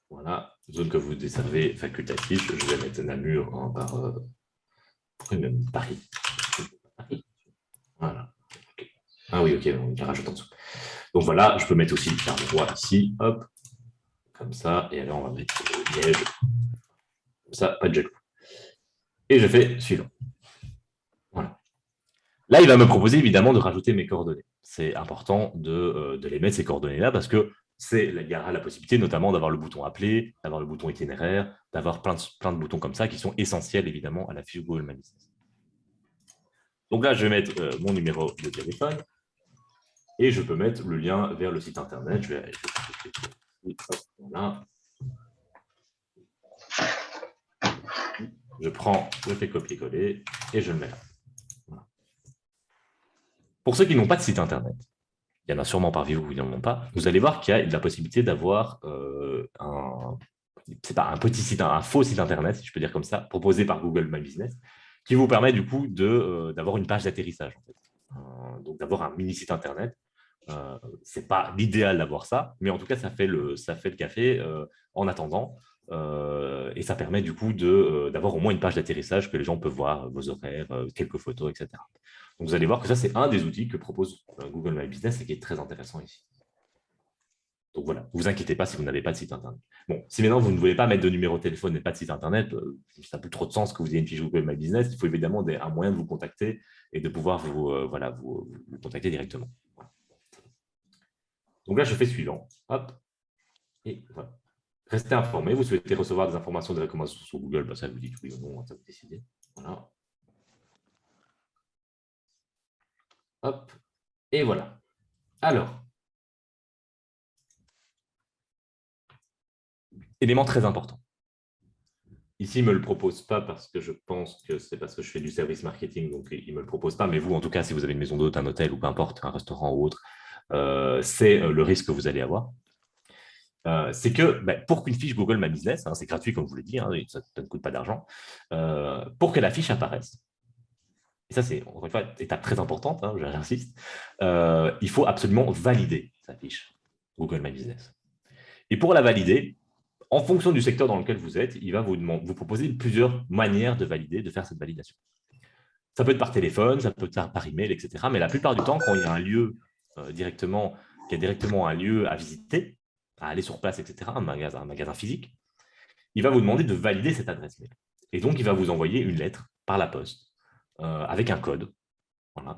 Voilà, zone que vous desservez facultative. Je vais mettre Namur par Paris. Voilà. Okay. Ah oui, ok, on la rajoute en dessous. Donc voilà, je peux mettre aussi le quart droit ici, hop, comme ça, et alors on va mettre Liège, comme ça, pas de jaloux. Et je fais suivant. Voilà. Là, il va me proposer évidemment de rajouter mes coordonnées. C'est important de les mettre, ces coordonnées-là, parce que il y aura la possibilité notamment d'avoir le bouton appeler, d'avoir le bouton itinéraire, d'avoir plein de boutons comme ça qui sont essentiels évidemment à la fiche Google My Business. Donc là, je vais mettre mon numéro de téléphone et je peux mettre le lien vers le site internet. Voilà. Je fais copier-coller et je le mets là. Voilà. Pour ceux qui n'ont pas de site internet, il y en a sûrement parmi vous qui n'en ont pas, vous allez voir qu'il y a la possibilité d'avoir un petit site, un faux site internet, si je peux dire comme ça, proposé par Google My Business, qui vous permet du coup d'avoir une page d'atterrissage, en fait. Donc d'avoir un mini site internet. Ce n'est pas l'idéal d'avoir ça, mais en tout cas, ça fait le café en attendant. Et ça permet du coup d'avoir au moins une page d'atterrissage que les gens peuvent voir, vos horaires, quelques photos, etc. Donc vous allez voir que ça, c'est un des outils que propose Google My Business et qui est très intéressant ici. Donc voilà, ne vous inquiétez pas si vous n'avez pas de site internet. Bon, si maintenant vous ne voulez pas mettre de numéro de téléphone et pas de site internet, ça n'a plus trop de sens que vous ayez une fiche Google My Business. Il faut évidemment un moyen de vous contacter et de pouvoir vous contacter directement. Donc là, je fais suivant. Hop. Et voilà. Restez informé. Vous souhaitez recevoir des informations, des recommandations sur Google, ça vous dit oui ou non, ça vous décidez. Voilà. Hop. Et voilà. Alors, élément très important. Ici, il ne me le propose pas parce que je pense que c'est parce que je fais du service marketing, donc il ne me le propose pas. Mais vous, en tout cas, si vous avez une maison d'hôte, un hôtel ou peu importe, un restaurant ou autre, c'est le risque que vous allez avoir. C'est que pour qu'une fiche Google My Business, c'est gratuit comme je vous l'ai dit, ça ne coûte pas d'argent, pour que la fiche apparaisse, et ça c'est encore une fois une étape très importante, j'insiste, il faut absolument valider sa fiche Google My Business. Et pour la valider, en fonction du secteur dans lequel vous êtes, il va vous proposer plusieurs manières de valider, de faire cette validation. Ça peut être par téléphone, ça peut être par email, etc. Mais la plupart du temps, quand il y a un lieu directement un lieu à visiter, à aller sur place, etc., un magasin physique, il va vous demander de valider cette adresse mail. Et donc, il va vous envoyer une lettre par la poste avec un code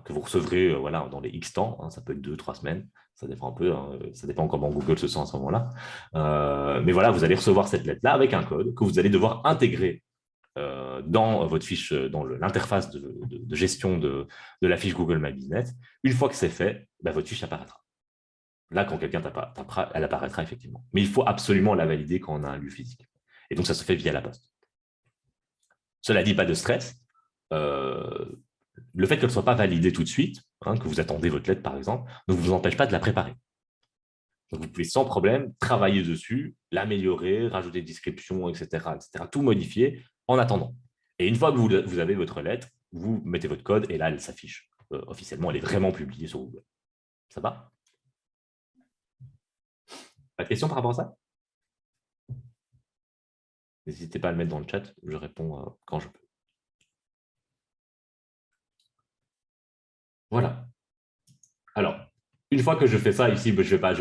que vous recevrez dans les X temps. Ça peut être 2-3 semaines. Ça dépend un peu. Ça dépend comment Google se sent à ce moment-là. Mais voilà, vous allez recevoir cette lettre-là avec un code que vous allez devoir intégrer dans votre fiche, dans l'interface de gestion de la fiche Google My Business. Une fois que c'est fait, votre fiche apparaîtra. Là, quand quelqu'un tapera, elle apparaîtra effectivement. Mais il faut absolument la valider quand on a un lieu physique. Et donc, ça se fait via la poste. Cela dit, pas de stress. Le fait qu'elle ne soit pas validée tout de suite, que vous attendez votre lettre par exemple, ne vous empêche pas de la préparer. Donc, vous pouvez sans problème travailler dessus, l'améliorer, rajouter des descriptions, etc., tout modifier en attendant. Et une fois que vous avez votre lettre, vous mettez votre code et là, elle s'affiche. Officiellement, elle est vraiment publiée sur Google. Ça va? Pas de questions par rapport à ça? N'hésitez pas à le mettre dans le chat, je réponds quand je peux. Voilà. Alors, une fois que je fais ça, ici, je ne vais pas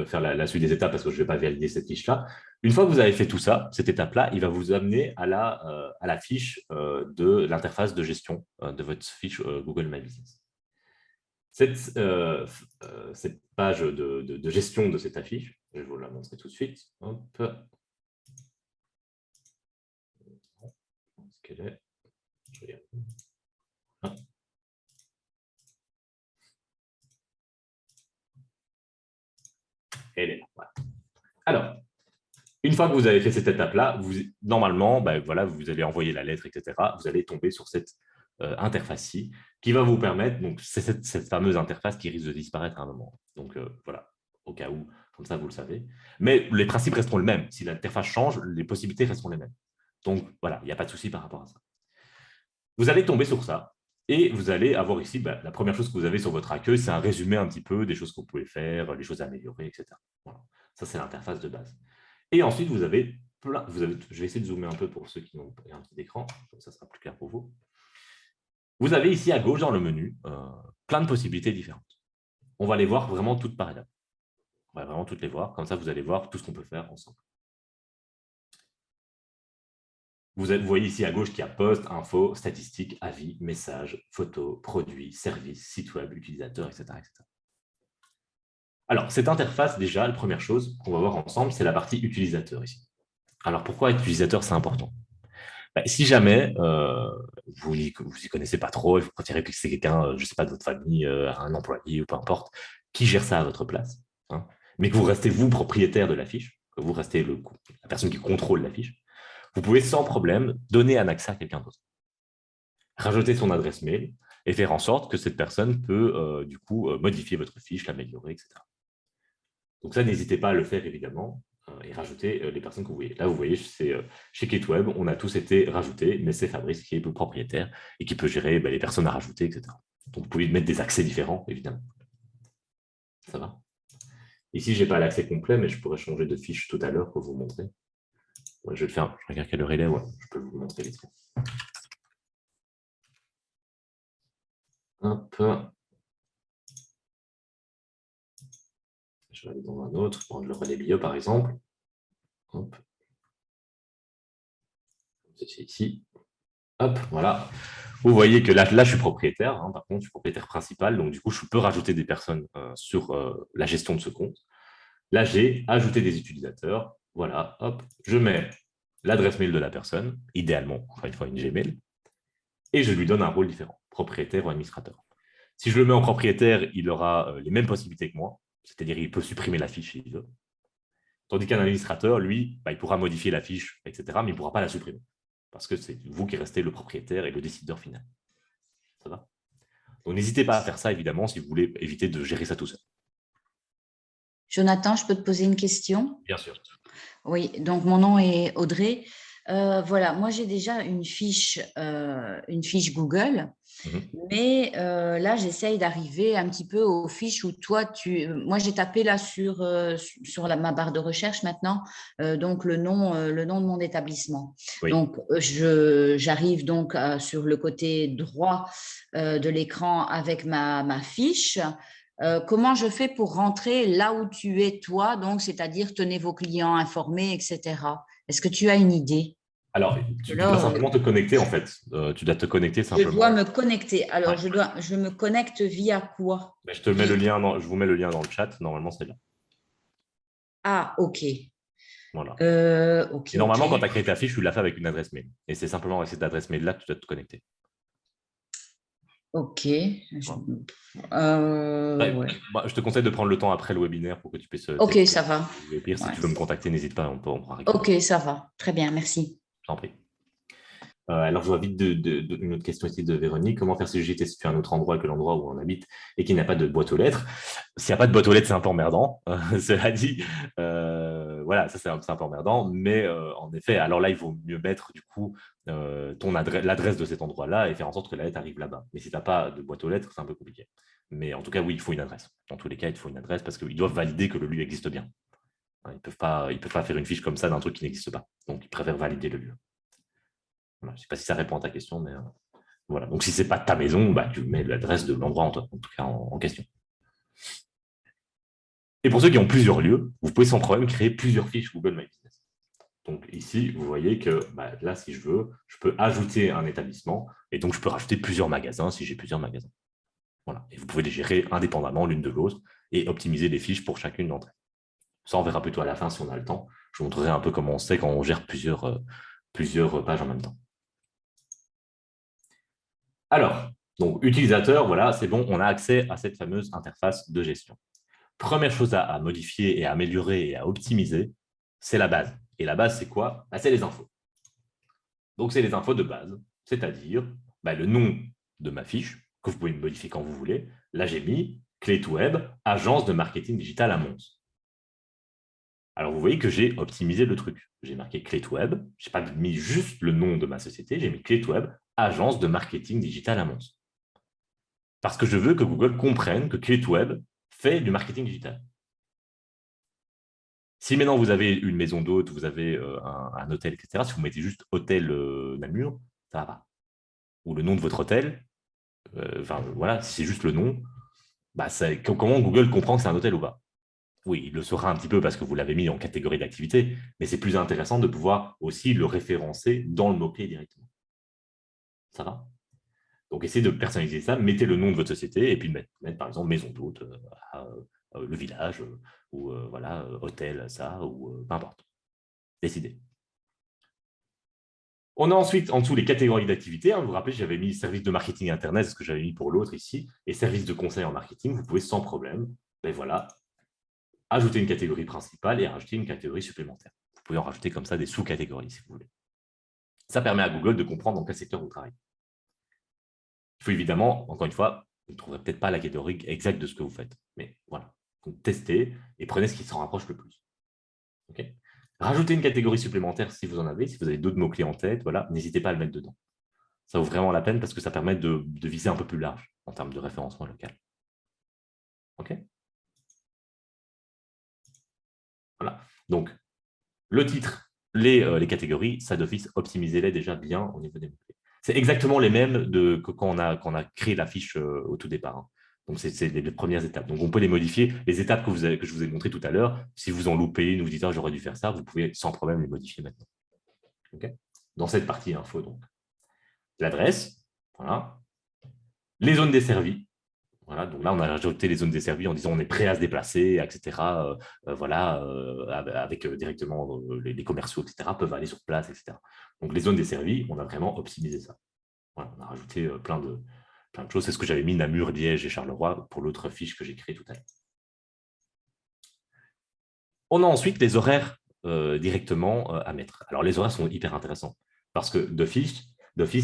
faire la suite des étapes parce que je ne vais pas valider cette fiche-là. Une fois que vous avez fait tout ça, cette étape-là, il va vous amener à la fiche de l'interface de gestion de votre fiche Google My Business. Cette page de gestion de cette affiche, je vais vous la montrer tout de suite. Hop. qu'elle est? Je regarde. Ah. Elle est là. Voilà. Alors, une fois que vous avez fait cette étape-là, normalement, voilà, vous allez envoyer la lettre, etc. Vous allez tomber sur cette interface-ci qui va vous permettre, donc c'est cette fameuse interface qui risque de disparaître à un moment. Donc voilà, au cas où, comme ça vous le savez. Mais les principes resteront les mêmes. Si l'interface change, les possibilités resteront les mêmes. Donc voilà, il n'y a pas de souci par rapport à ça. Vous allez tomber sur ça et vous allez avoir ici, la première chose que vous avez sur votre accueil, c'est un résumé un petit peu des choses que vous pouvez faire, les choses à améliorer, etc. Voilà. Ça, c'est l'interface de base. Et ensuite, je vais essayer de zoomer un peu pour ceux qui n'ont pas un petit écran, comme ça sera plus clair pour vous. Vous avez ici à gauche dans le menu plein de possibilités différentes. On va les voir vraiment toutes par étapes. On va vraiment toutes les voir, comme ça vous allez voir tout ce qu'on peut faire ensemble. Vous voyez ici à gauche qu'il y a post, info, statistiques, avis, messages, photos, produits, services, site web, utilisateurs, etc., etc. Alors, cette interface, déjà, la première chose qu'on va voir ensemble, c'est la partie utilisateur ici. Alors, pourquoi utilisateur, c'est important? Si jamais vous n'y connaissez pas trop et vous préférez que c'est quelqu'un, je ne sais pas, de votre famille, un employé ou peu importe, qui gère ça à votre place, hein, mais que vous restez vous propriétaire de la fiche, que vous restez la personne qui contrôle la fiche, vous pouvez sans problème donner un accès à quelqu'un d'autre. Rajouter son adresse mail et faire en sorte que cette personne peut du coup modifier votre fiche, l'améliorer, etc. Donc ça, n'hésitez pas à le faire évidemment et rajouter les personnes que vous voyez. Là, vous voyez, c'est chez Kiteweb, on a tous été rajoutés, mais c'est Fabrice qui est le propriétaire et qui peut gérer les personnes à rajouter, etc. Donc vous pouvez mettre des accès différents, évidemment. Ça va? Ici, je n'ai pas l'accès complet, mais je pourrais changer de fiche tout à l'heure pour vous montrer. Ouais, je vais le faire. Je regarde quelle heure il est. Ouais, je peux vous montrer les trucs. Hop. Je vais aller dans un autre, prendre le relais bio par exemple. Hop. C'est ici. Hop, voilà. Vous voyez que là je suis propriétaire. Hein, par contre, je suis propriétaire principal. Donc, du coup, je peux rajouter des personnes sur la gestion de ce compte. Là, j'ai ajouté des utilisateurs. Voilà, hop. Je mets l'adresse mail de la personne, idéalement, encore une fois, une Gmail. Et je lui donne un rôle différent, propriétaire ou administrateur. Si je le mets en propriétaire, il aura les mêmes possibilités que moi. C'est-à-dire qu'il peut supprimer la fiche s'il veut. Tandis qu'un administrateur, lui, il pourra modifier la fiche, etc., mais il ne pourra pas la supprimer. Parce que c'est vous qui restez le propriétaire et le décideur final. Ça va? Donc, n'hésitez pas à faire ça, évidemment, si vous voulez éviter de gérer ça tout seul. Jonathan, je peux te poser une question? Bien sûr. Oui, donc mon nom est Audrey. Voilà, moi j'ai déjà une fiche Google, mais là j'essaye d'arriver un petit peu aux fiches où toi moi j'ai tapé là sur ma barre de recherche maintenant, donc le nom de mon établissement. Oui. Donc j'arrive donc sur le côté droit de l'écran avec ma fiche. Comment je fais pour rentrer là où tu es toi, donc c'est-à-dire tenez vos clients informés, etc. Est-ce que tu as une idée? Alors, tu dois simplement te connecter, en fait. Tu dois te connecter simplement. Je dois me connecter. Alors, je me connecte via quoi? Je te mets le lien, je vous mets le lien dans le chat. Normalement, c'est là. Ah, OK. Voilà. OK. Et normalement, quand tu as créé ta fiche, tu l'as fait avec une adresse mail. Et c'est simplement avec cette adresse mail-là que tu dois te connecter. OK. Ouais. Je te conseille de prendre le temps après le webinaire pour que tu puisses… OK, ça va. Et pire, si tu veux me contacter, n'hésite pas, on pourra régler. OK, ça va. Très bien, merci. J'en prie. Alors, je vois vite une autre question ici de Véronique. Comment faire si le gîte est situé à un autre endroit que l'endroit où on habite et qu'il n'y a pas de boîte aux lettres? S'il n'y a pas de boîte aux lettres, c'est un peu emmerdant. Cela dit, voilà, ça c'est un peu emmerdant. Mais en effet, alors là, il vaut mieux mettre du coup l'adresse de cet endroit-là et faire en sorte que la lettre arrive là-bas. Mais si tu n'as pas de boîte aux lettres, c'est un peu compliqué. Mais en tout cas, oui, il faut une adresse. Dans tous les cas, il faut une adresse parce qu'ils doivent valider que le lieu existe bien. Ils ne peuvent pas faire une fiche comme ça d'un truc qui n'existe pas. Donc, ils préfèrent valider le lieu. Voilà, je ne sais pas si ça répond à ta question, mais voilà. Donc, si ce n'est pas ta maison, tu mets l'adresse de l'endroit en tout cas en question. Et pour ceux qui ont plusieurs lieux, vous pouvez sans problème créer plusieurs fiches Google My Business. Donc ici, vous voyez que là, si je veux, je peux ajouter un établissement et donc je peux rajouter plusieurs magasins si j'ai plusieurs magasins. Voilà. Et vous pouvez les gérer indépendamment l'une de l'autre et optimiser les fiches pour chacune d'entre elles. Ça, on verra plutôt à la fin si on a le temps. Je vous montrerai un peu comment on sait quand on gère plusieurs pages en même temps. Alors, donc, utilisateur, voilà, c'est bon, on a accès à cette fameuse interface de gestion. Première chose à modifier et à améliorer et à optimiser, c'est la base. Et la base, c'est quoi? C'est les infos. Donc, c'est les infos de base, c'est-à-dire le nom de ma fiche, que vous pouvez modifier quand vous voulez. Là, j'ai mis Clé2Web, agence de marketing digital à Mons. Alors, vous voyez que j'ai optimisé le truc. J'ai marqué Clé2Web, je n'ai pas mis juste le nom de ma société, j'ai mis Clé2Web, agence de marketing digital à Mons. Parce que je veux que Google comprenne que Clé2Web fait du marketing digital. Si maintenant vous avez une maison d'hôte, vous avez un hôtel, etc., si vous mettez juste hôtel Namur, ça ne va pas. Ou le nom de votre hôtel, voilà, si c'est juste le nom, comment Google comprend que c'est un hôtel ou pas? Oui, il le saura un petit peu parce que vous l'avez mis en catégorie d'activité, mais c'est plus intéressant de pouvoir aussi le référencer dans le mot-clé directement. Ça va? Donc, essayez de personnaliser ça, mettez le nom de votre société et puis mettre par exemple, maison d'hôte, le village, ou voilà, hôtel, ça, ou peu importe. Décidez. On a ensuite en dessous les catégories d'activité. Vous vous rappelez, j'avais mis service de marketing Internet, ce que j'avais mis pour l'autre ici, et service de conseil en marketing. Vous pouvez sans problème, voilà, ajouter une catégorie principale et rajouter une catégorie supplémentaire. Vous pouvez en rajouter comme ça des sous-catégories si vous voulez. Ça permet à Google de comprendre dans quel secteur vous travaillez. Il faut évidemment, encore une fois, vous ne trouverez peut-être pas la catégorie exacte de ce que vous faites, mais voilà. Donc, testez et prenez ce qui s'en rapproche le plus. Okay. Rajoutez une catégorie supplémentaire si vous en avez, si vous avez d'autres mots-clés en tête, voilà, n'hésitez pas à le mettre dedans. Ça vaut vraiment la peine parce que ça permet de viser un peu plus large en termes de référencement local. OK. Voilà. Donc, le titre, les catégories, ça d'office, optimisez-les déjà bien au niveau des mots-clés. C'est exactement les mêmes que quand on a créé la fiche au tout départ. Hein. Donc, c'est les premières étapes. Donc, on peut les modifier. Les étapes que je vous ai montrées tout à l'heure, si vous en loupez une ou vous dites « j'aurais dû faire ça », vous pouvez sans problème les modifier maintenant. Okay. Dans cette partie info, donc. L'adresse, voilà. Les zones desservies. Voilà, donc là, on a rajouté les zones desservies en disant on est prêt à se déplacer, etc. Voilà, avec directement les commerciaux, etc., peuvent aller sur place, etc. Donc, les zones desservies, on a vraiment optimisé ça. Voilà, on a rajouté plein de choses. C'est ce que j'avais mis Namur, Liège et Charleroi pour l'autre fiche que j'ai créée tout à l'heure. On a ensuite les horaires directement à mettre. Alors, les horaires sont hyper intéressants parce que d'office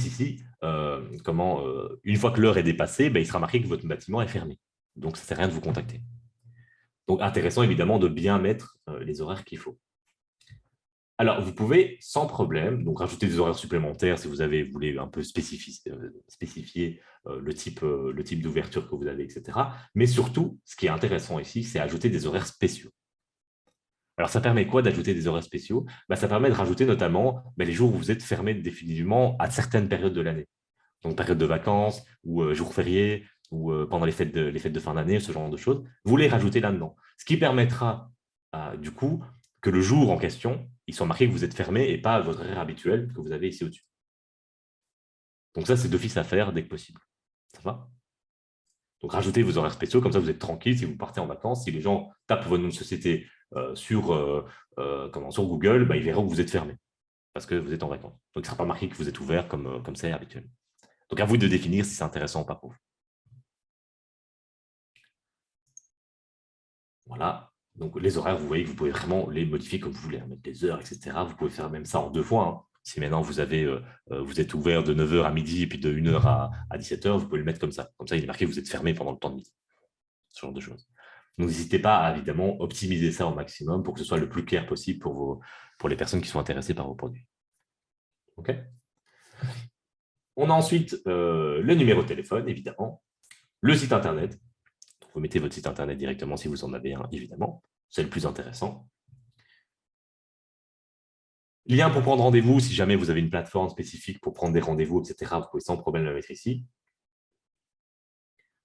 ici, une fois que l'heure est dépassée, il sera marqué que votre bâtiment est fermé. Donc, ça ne sert à rien de vous contacter. Donc, intéressant évidemment de bien mettre les horaires qu'il faut. Alors, vous pouvez sans problème donc rajouter des horaires supplémentaires si vous voulez un peu spécifier le type d'ouverture que vous avez, etc. Mais surtout, ce qui est intéressant ici, c'est ajouter des horaires spéciaux. Alors, ça permet quoi d'ajouter des horaires spéciaux? Ça permet de rajouter notamment les jours où vous êtes fermé définitivement à certaines périodes de l'année. Donc, période de vacances ou jours fériés ou pendant les fêtes de fin d'année, ce genre de choses. Vous les rajoutez là-dedans. Ce qui permettra, du coup, que le jour en question, il soit marqué que vous êtes fermé et pas votre horaire habituel que vous avez ici au-dessus. Donc, ça, c'est d'office à faire dès que possible. Ça va? Donc, rajoutez vos horaires spéciaux, comme ça, vous êtes tranquille si vous partez en vacances. Si les gens tapent votre nom de société sur Google, ils verront que vous êtes fermé parce que vous êtes en vacances. Donc, il ne sera pas marqué que vous êtes ouvert comme c'est habituel. Donc, à vous de définir si c'est intéressant ou pas pour vous. Voilà. Donc, les horaires, vous voyez que vous pouvez vraiment les modifier comme vous voulez, mettre des heures, etc. Vous pouvez faire même ça en 2 fois. Hein. Si maintenant vous êtes ouvert de 9h à midi et puis de 1h à 17h, vous pouvez le mettre comme ça. Comme ça, il est marqué que vous êtes fermé pendant le temps de midi. Ce genre de choses. Donc, n'hésitez pas à évidemment optimiser ça au maximum pour que ce soit le plus clair possible pour les personnes qui sont intéressées par vos produits. OK. On a ensuite le numéro de téléphone, évidemment, le site Internet. Donc, vous mettez votre site Internet directement si vous en avez un, évidemment. C'est le plus intéressant. Lien pour prendre rendez-vous, si jamais vous avez une plateforme spécifique pour prendre des rendez-vous, etc., vous pouvez sans problème le mettre ici.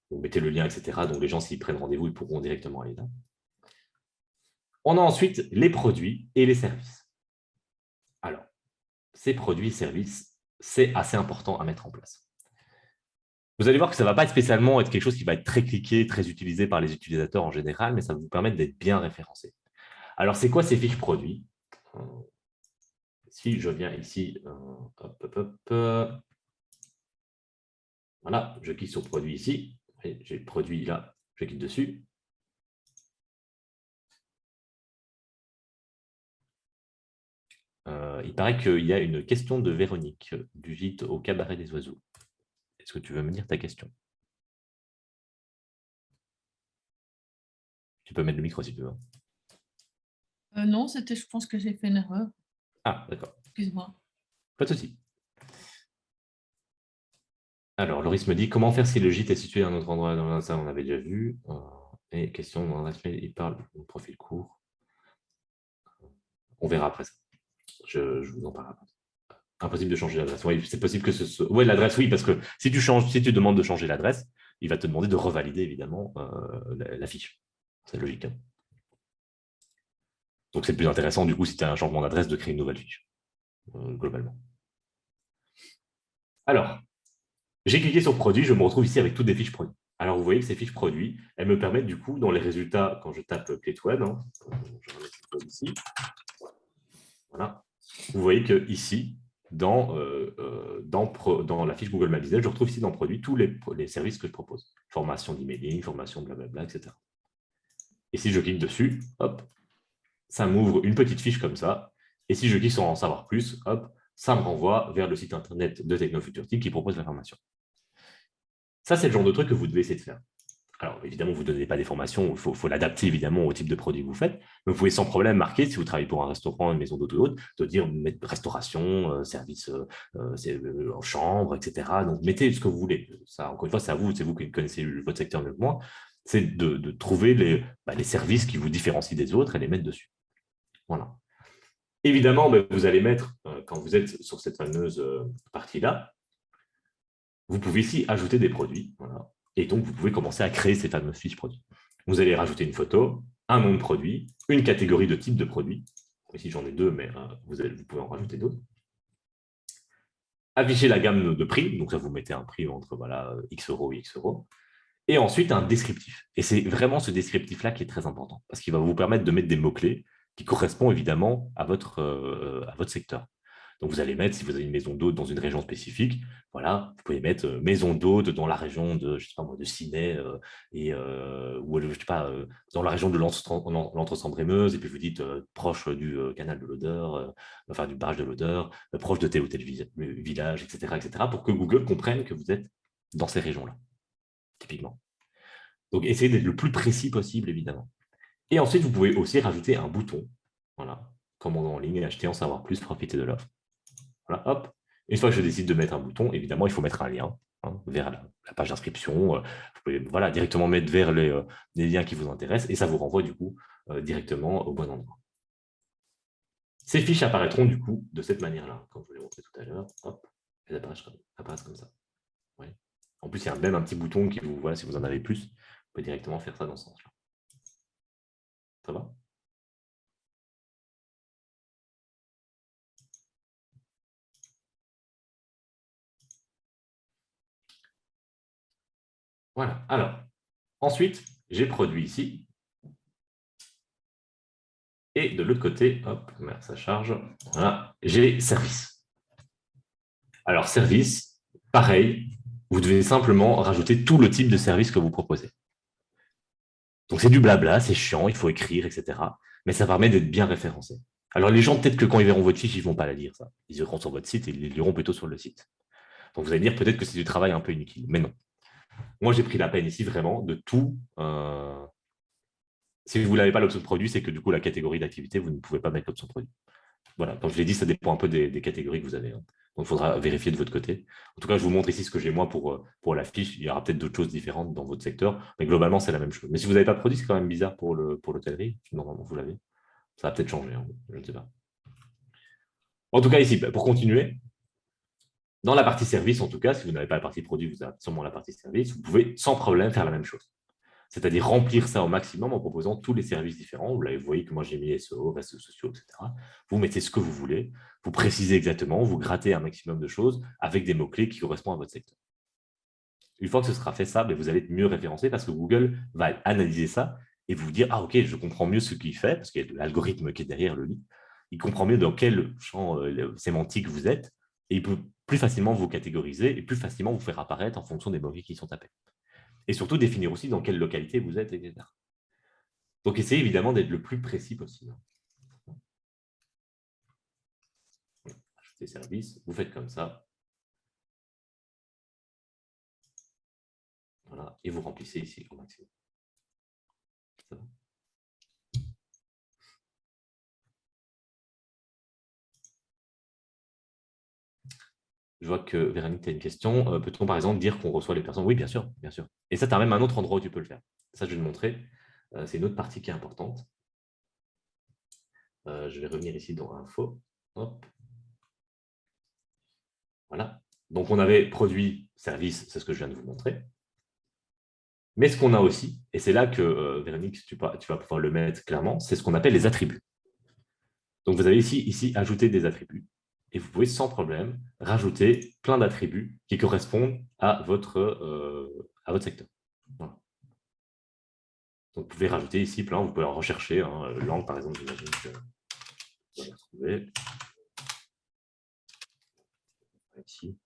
Vous mettez le lien, etc. Donc, les gens, s'ils prennent rendez-vous, ils pourront directement aller là. On a ensuite les produits et les services. Alors, ces produits et services, c'est assez important à mettre en place. Vous allez voir que ça ne va pas spécialement être quelque chose qui va être très cliqué, très utilisé par les utilisateurs en général, mais ça va vous permettre d'être bien référencé. Alors, c'est quoi ces fiches produits? Si je viens ici, Voilà, je clique sur produit ici. J'ai le produit là, je clique dessus. Il paraît qu'il y a une question de Véronique du gîte au cabaret des oiseaux. Est-ce que tu veux me dire ta question? Tu peux mettre le micro si tu veux. Non, je pense que j'ai fait une erreur. Ah, d'accord. Excuse-moi. Pas de souci. Alors, Loris me dit, comment faire si le gîte est situé à un autre endroit? Dans ça, on avait déjà vu. Et question, dans l'adresse mail, il parle de profil court. On verra après ça. Je vous en parle après. Impossible de changer l'adresse. Oui, c'est possible que ce soit… Oui, l'adresse, oui, parce que si tu demandes de changer l'adresse, il va te demander de revalider, évidemment, la fiche. C'est logique. Hein. Donc, c'est plus intéressant, du coup, si tu as un changement d'adresse, de créer une nouvelle fiche, globalement. Alors, j'ai cliqué sur produit, je me retrouve ici avec toutes des fiches produits. Alors, vous voyez que ces fiches produits, elles me permettent, du coup, dans les résultats, quand je tape Plate-Web, hein, je vais remettre le code ici, voilà, vous voyez que ici, dans la fiche Google My Business, je retrouve ici dans produit tous les services que je propose. Formation d'emailing, formation blablabla, etc. Et si je clique dessus, hop, ça m'ouvre une petite fiche comme ça. Et si je clique sur en savoir plus, hop, ça me renvoie vers le site internet de TechnoFuture Team qui propose la formation. Ça, c'est le genre de truc que vous devez essayer de faire. Alors, évidemment, vous ne donnez pas des formations, il faut l'adapter évidemment au type de produit que vous faites, mais vous pouvez sans problème marquer, si vous travaillez pour un restaurant, une maison d'hôte ou autre, de dire restauration, service en chambre, etc. Donc, mettez ce que vous voulez. Ça, encore une fois, c'est à vous, c'est vous qui connaissez votre secteur mieux que moi. C'est de trouver les services qui vous différencient des autres et les mettre dessus. Voilà. Évidemment, vous allez mettre, quand vous êtes sur cette fameuse partie-là, vous pouvez ici ajouter des produits. Voilà. Et donc, vous pouvez commencer à créer ces fameuses fiches produits. Vous allez rajouter une photo, un nom de produit, une catégorie de type de produit. Ici, j'en ai deux, mais vous pouvez en rajouter d'autres. Afficher la gamme de prix. Donc, ça, vous mettez un prix entre X euros et X euros. Et ensuite, un descriptif. Et c'est vraiment ce descriptif-là qui est très important parce qu'il va vous permettre de mettre des mots-clés qui correspondent évidemment à votre secteur. Donc, vous allez mettre, si vous avez une maison d'hôte dans une région spécifique, voilà, vous pouvez mettre maison d'hôte dans la région de, je sais pas moi, de Ciney ou je sais pas, dans la région de l'Entre-Sambre-et-Meuse, et puis vous dites proche du canal de l'Odeur, enfin du barrage de l'Odeur, proche de tel ou tel village, etc., pour que Google comprenne que vous êtes dans ces régions-là, typiquement. Donc, essayez d'être le plus précis possible, évidemment. Et ensuite, vous pouvez aussi rajouter un bouton, voilà, commander en ligne, acheter, en savoir plus, profiter de l'offre. Voilà, hop. Une fois que je décide de mettre un bouton, évidemment, il faut mettre un lien vers la page d'inscription. Vous pouvez directement mettre vers les liens qui vous intéressent et ça vous renvoie du coup directement au bon endroit. Ces fiches apparaîtront du coup de cette manière-là, comme je vous l'ai montré tout à l'heure. Hop, elles apparaissent comme ça. Ouais. En plus, il y a même un petit bouton qui vous voit si vous en avez plus. Vous pouvez directement faire ça dans ce sens-là. Ça va ? Voilà. Alors, ensuite, j'ai produit ici. Et de l'autre côté, hop, ça charge. Voilà, j'ai service. Alors, service, pareil, vous devez simplement rajouter tout le type de service que vous proposez. Donc, c'est du blabla, c'est chiant, il faut écrire, etc. Mais ça permet d'être bien référencé. Alors, les gens, peut-être que quand ils verront votre fiche, ils ne vont pas la lire, ça. Ils iront sur votre site et ils les liront plutôt sur le site. Donc, vous allez dire peut-être que c'est du travail un peu inutile. Mais non. Moi, j'ai pris la peine ici vraiment de tout… Si vous n'avez pas l'option de produit, c'est que du coup, la catégorie d'activité, vous ne pouvez pas mettre l'option de produit. Voilà, comme je l'ai dit, ça dépend un peu des catégories que vous avez. Hein. Donc, il faudra vérifier de votre côté. En tout cas, je vous montre ici ce que j'ai moi pour la fiche. Il y aura peut-être d'autres choses différentes dans votre secteur, mais globalement, c'est la même chose. Mais si vous n'avez pas de produit, c'est quand même bizarre pour l'hôtellerie. Normalement, vous l'avez. Ça va peut-être changer, hein. Je ne sais pas. En tout cas, ici, pour continuer, dans la partie service, en tout cas, si vous n'avez pas la partie produit, vous avez sûrement la partie service, vous pouvez sans problème faire la même chose. C'est-à-dire remplir ça au maximum en proposant tous les services différents. Vous voyez que moi, j'ai mis SEO, réseaux sociaux, etc. Vous mettez ce que vous voulez, vous précisez exactement, vous grattez un maximum de choses avec des mots-clés qui correspondent à votre secteur. Une fois que ce sera fait ça, vous allez être mieux référencé parce que Google va analyser ça et vous dire « Ah, ok, je comprends mieux ce qu'il fait » parce qu'il y a l'algorithme qui est derrière le lit. Il comprend mieux dans quel champ sémantique vous êtes et il peut plus facilement vous catégoriser et plus facilement vous faire apparaître en fonction des mots-clés qui sont tapés. Et surtout, définir aussi dans quelle localité vous êtes, etc. Donc, essayez évidemment d'être le plus précis possible. Ajouter service, vous faites comme ça. Voilà, et vous remplissez ici au maximum. Ça va ? Je vois que Véronique, tu as une question. Peut-on par exemple dire qu'on reçoit les personnes? Oui, bien sûr, bien sûr. Et ça, tu as même un autre endroit où tu peux le faire. Ça, je vais te montrer. C'est une autre partie qui est importante. Je vais revenir ici dans Info. Hop. Voilà. Donc, on avait produit, service, c'est ce que je viens de vous montrer. Mais ce qu'on a aussi, et c'est là que, Véronique, tu vas pouvoir le mettre clairement, c'est ce qu'on appelle les attributs. Donc, vous avez ici ajouter des attributs. Et vous pouvez sans problème rajouter plein d'attributs qui correspondent à votre secteur. Voilà. Donc, vous pouvez rajouter ici plein, vous pouvez en rechercher. Langue, par exemple, j'imagine que vous allez retrouver. Ici.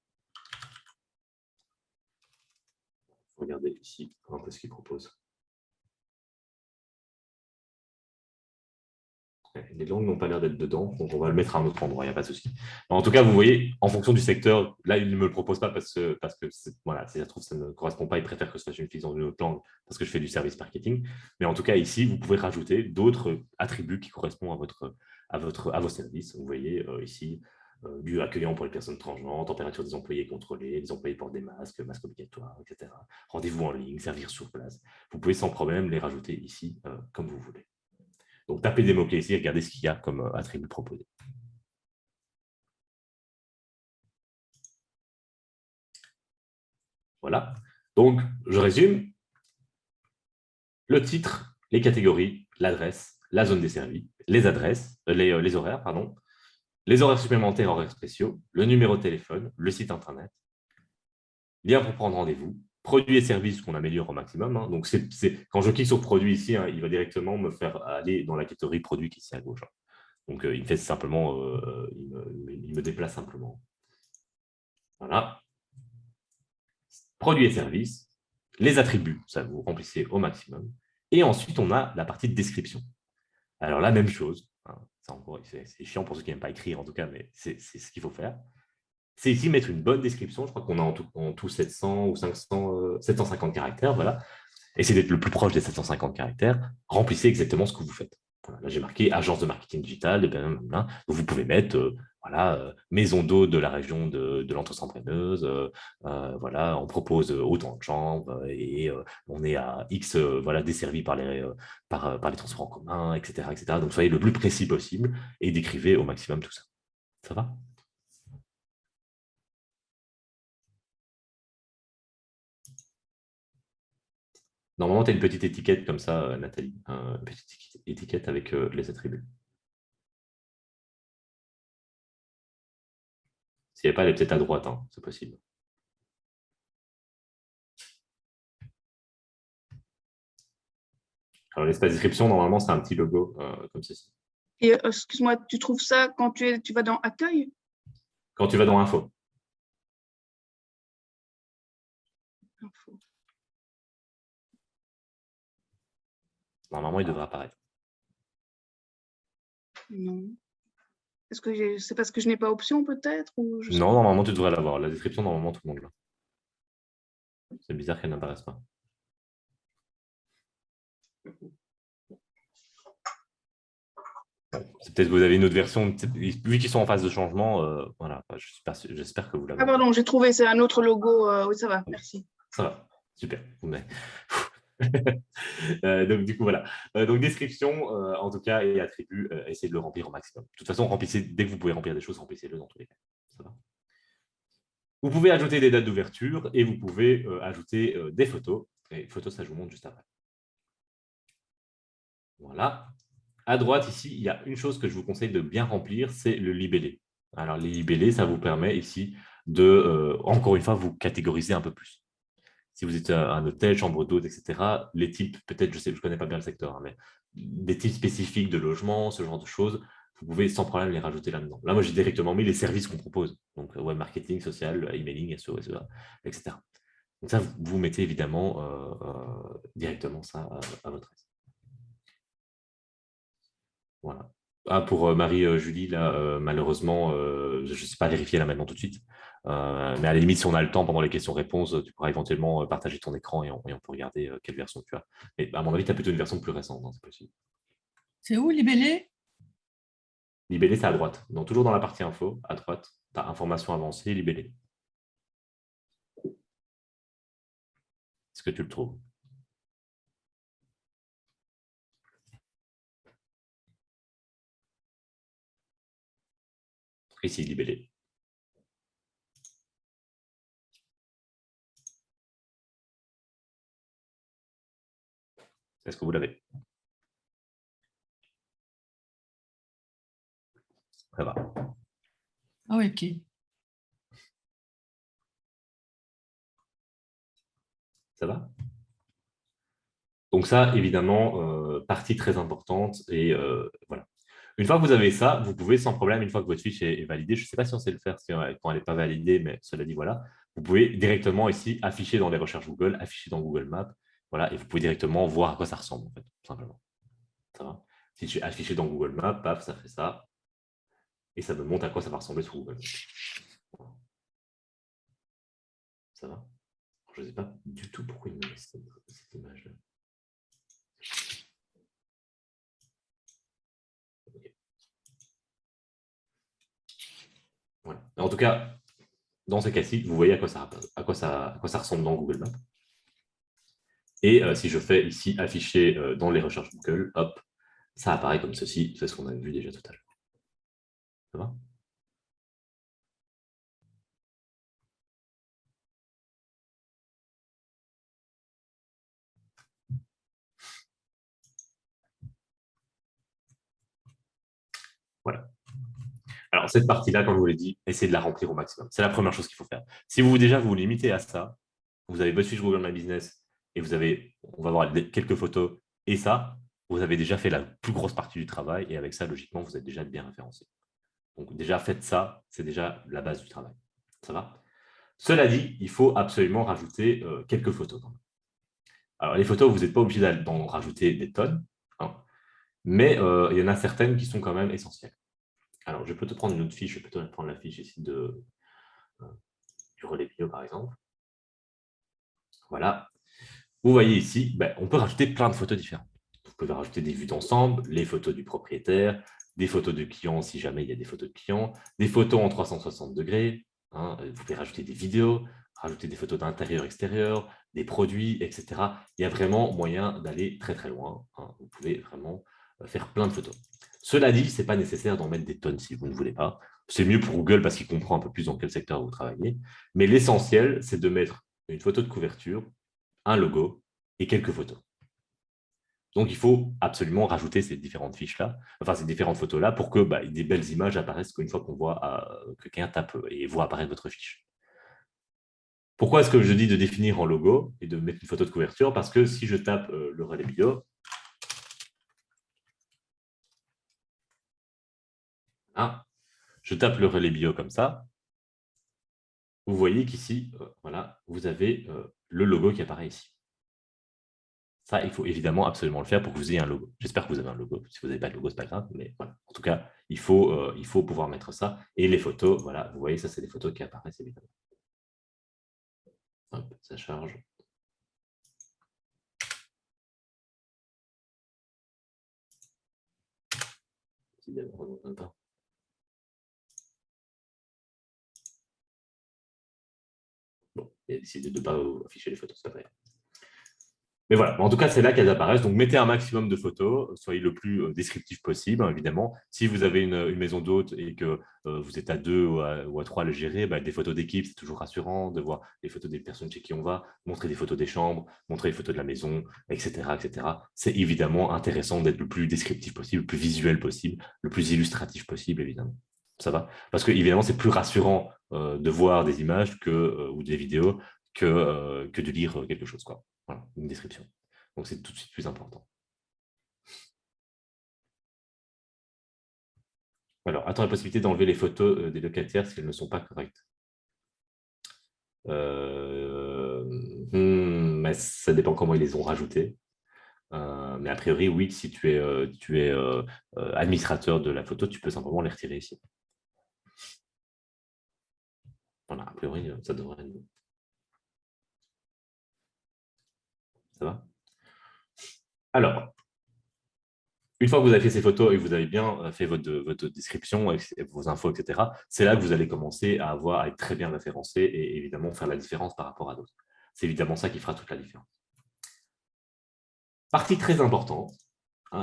Regardez ici un peu ce qu'il propose. Les langues n'ont pas l'air d'être dedans, donc on va le mettre à un autre endroit, il n'y a pas de souci. En tout cas, vous voyez, en fonction du secteur, là, il ne me le propose pas parce que voilà, si ça se trouve, ça ne correspond pas, il préfère que ce soit une fixe dans une autre langue parce que je fais du service marketing. Mais en tout cas, ici, vous pouvez rajouter d'autres attributs qui correspondent à vos services. Vous voyez ici, lieu accueillant pour les personnes transgenres, température des employés contrôlée, les employés portent des masques, masques obligatoires, etc. Rendez-vous en ligne, servir sur place. Vous pouvez sans problème les rajouter ici comme vous voulez. Donc, tapez des mots-clés ici et regardez ce qu'il y a comme attribut proposé. Voilà. Donc, je résume. Le titre, les catégories, l'adresse, la zone desservie, les adresses, les horaires, pardon, les horaires supplémentaires, horaires spéciaux, le numéro de téléphone, le site internet, lien pour prendre rendez-vous, produits et services qu'on améliore au maximum. Donc, quand je clique sur produit ici, il va directement me faire aller dans la catégorie produit qui est ici à gauche. Donc, il fait simplement, il me déplace simplement. Voilà. Produits et services, les attributs, ça vous remplissez au maximum. Et ensuite, on a la partie de description. Alors, la même chose. C'est chiant pour ceux qui n'aiment pas écrire, en tout cas, mais c'est ce qu'il faut faire. C'est ici mettre une bonne description. Je crois qu'on a en tout 700 ou 750 caractères. Voilà. Essayez d'être le plus proche des 750 caractères. Remplissez exactement ce que vous faites. Voilà, là, j'ai marqué agence de marketing digital. Et donc, vous pouvez mettre maison d'hôte de la région de l'Entre-Sainte-Brenneuse. Voilà, on propose autant de chambres et on est à X desservis par les transports en commun, etc., etc. Donc, soyez le plus précis possible et décrivez au maximum tout ça. Ça va ? Normalement, tu as une petite étiquette comme ça, Nathalie. Une petite étiquette avec les attributs. S'il n'y a pas, elle est peut-être à droite, c'est possible. Alors, l'espace description, normalement, c'est un petit logo comme ceci. Et excuse-moi, tu trouves ça quand tu vas dans Accueil? Quand tu vas dans Info. Info. Normalement, il devrait apparaître. Non. Est-ce que c'est parce que je n'ai pas option peut-être ou non, normalement, tu devrais l'avoir. La description, normalement, tout le monde l'a. C'est bizarre qu'elle n'apparaisse pas. C'est peut-être que vous avez une autre version. Vu qu'ils sont en phase de changement, voilà, j'espère que vous l'avez. Ah pardon, j'ai trouvé, c'est un autre logo. Oui, ça va, merci. Ça va, super. Donc, du coup, voilà. Donc, description, en tout cas, et attributs, essayez de le remplir au maximum. De toute façon, remplissez, dès que vous pouvez remplir des choses, remplissez-le dans tous les cas. Ça va. Vous pouvez ajouter des dates d'ouverture et vous pouvez ajouter des photos. Et photos, ça, je vous montre juste après. Voilà. À droite, ici, il y a une chose que je vous conseille de bien remplir, c'est le libellé. Alors, les libellés, ça vous permet ici de, encore une fois, vous catégoriser un peu plus. Si vous êtes un hôtel, chambre d'hôte, etc., les types, peut-être, je ne connais pas bien le secteur, mais des types spécifiques de logement, ce genre de choses, vous pouvez sans problème les rajouter là-dedans. Là, moi, j'ai directement mis les services qu'on propose. Donc, web marketing, social, emailing, SEO, SEA, etc. Donc ça, vous mettez évidemment directement ça à votre aise. Voilà. Ah, pour Marie-Julie, là, malheureusement, je ne sais pas vérifier là maintenant tout de suite. Mais à la limite, si on a le temps pendant les questions-réponses, tu pourras éventuellement partager ton écran et on peut regarder quelle version tu as. Mais à mon avis, tu as plutôt une version plus récente, hein, c'est possible. C'est où, Libellé? Libellé, c'est à droite. Donc, toujours dans la partie info, à droite, tu as information avancée, libellé. Est-ce que tu le trouves? Ici, libellé. Est-ce que vous l'avez? Ça va. Ah oui, ok. Ça va? Donc ça, évidemment, partie très importante. Et voilà. Une fois que vous avez ça, vous pouvez sans problème, une fois que votre fiche est validée, je ne sais pas si on sait le faire quand elle n'est pas validée, mais cela dit, voilà, vous pouvez directement ici afficher dans les recherches Google, afficher dans Google Maps, voilà, et vous pouvez directement voir à quoi ça ressemble, en fait, tout simplement. Ça va? Si je suis affiché dans Google Maps, paf, ça fait ça, et ça me montre à quoi ça va ressembler sur Google Maps. Ça va? Je ne sais pas du tout pourquoi il me laisse cette image-là. Voilà. En tout cas, dans ce cas-ci, vous voyez à quoi ça ressemble dans Google Maps. Et si je fais ici afficher dans les recherches Google, hop, ça apparaît comme ceci. C'est ce qu'on a vu déjà tout à l'heure. Ça va? Voilà. Alors, cette partie-là, comme je vous l'ai dit, essayez de la remplir au maximum. C'est la première chose qu'il faut faire. Si vous déjà vous limitez à ça, vous avez votre fiche Google My Business et vous avez, on va voir quelques photos et ça, vous avez déjà fait la plus grosse partie du travail et avec ça, logiquement, vous êtes déjà bien référencé. Donc, déjà, faites ça, c'est déjà la base du travail. Ça va? Cela dit, il faut absolument rajouter quelques photos. Alors, les photos, vous n'êtes pas obligé d'en rajouter des tonnes, hein, mais il y en a certaines qui sont quand même essentielles. Alors, je peux te prendre une autre fiche, je peux te prendre la fiche ici du relais bio, par exemple. Voilà. Vous voyez ici, on peut rajouter plein de photos différentes. Vous pouvez rajouter des vues d'ensemble, les photos du propriétaire, des photos de clients si jamais il y a des photos de clients, des photos en 360 degrés. Hein, vous pouvez rajouter des vidéos, rajouter des photos d'intérieur, extérieur, des produits, etc. Il y a vraiment moyen d'aller très très loin. Hein. Vous pouvez vraiment faire plein de photos. Cela dit, ce n'est pas nécessaire d'en mettre des tonnes si vous ne voulez pas. C'est mieux pour Google parce qu'il comprend un peu plus dans quel secteur vous travaillez. Mais l'essentiel, c'est de mettre une photo de couverture, un logo et quelques photos. Donc, il faut absolument rajouter ces différentes fiches-là, enfin ces différentes photos-là, pour que des belles images apparaissent une fois qu'on voit que quelqu'un tape et voit apparaître votre fiche. Pourquoi est-ce que je dis de définir en logo et de mettre une photo de couverture? Parce que si je tape le relais bio, je tape le relais bio comme ça, vous voyez qu'ici, voilà, vous avez le logo qui apparaît ici. Ça, il faut évidemment absolument le faire pour que vous ayez un logo. J'espère que vous avez un logo. Si vous n'avez pas de logo, ce n'est pas grave, mais voilà. En tout cas, il faut pouvoir mettre ça. Et les photos, voilà, vous voyez, ça, c'est des photos qui apparaissent évidemment. Hop, ça charge. Bon, il a décidé de ne pas afficher les photos, c'est pas vrai. Mais voilà, en tout cas, c'est là qu'elles apparaissent. Donc, mettez un maximum de photos, soyez le plus descriptif possible, hein, évidemment. Si vous avez une maison d'hôtes et que vous êtes à 2 ou à 3 à le gérer, des photos d'équipe, c'est toujours rassurant de voir les photos des personnes chez qui on va, montrer des photos des chambres, montrer les photos de la maison, etc. etc. C'est évidemment intéressant d'être le plus descriptif possible, le plus visuel possible, le plus illustratif possible, évidemment. Ça va? Parce que, évidemment, c'est plus rassurant de voir des images ou des vidéos que de lire quelque chose, quoi. Voilà, une description. Donc, c'est tout de suite plus important. Alors, attends la possibilité d'enlever les photos des locataires si elles ne sont pas correctes. Mais ça dépend comment ils les ont rajoutées. Mais a priori, oui, si tu es administrateur de la photo, tu peux simplement les retirer ici. Voilà, a priori, ça devrait être bon. Ça va? Alors, une fois que vous avez fait ces photos et que vous avez bien fait votre description, vos infos, etc., c'est là que vous allez commencer à être très bien référencé et évidemment faire la différence par rapport à d'autres. C'est évidemment ça qui fera toute la différence. Partie très importante,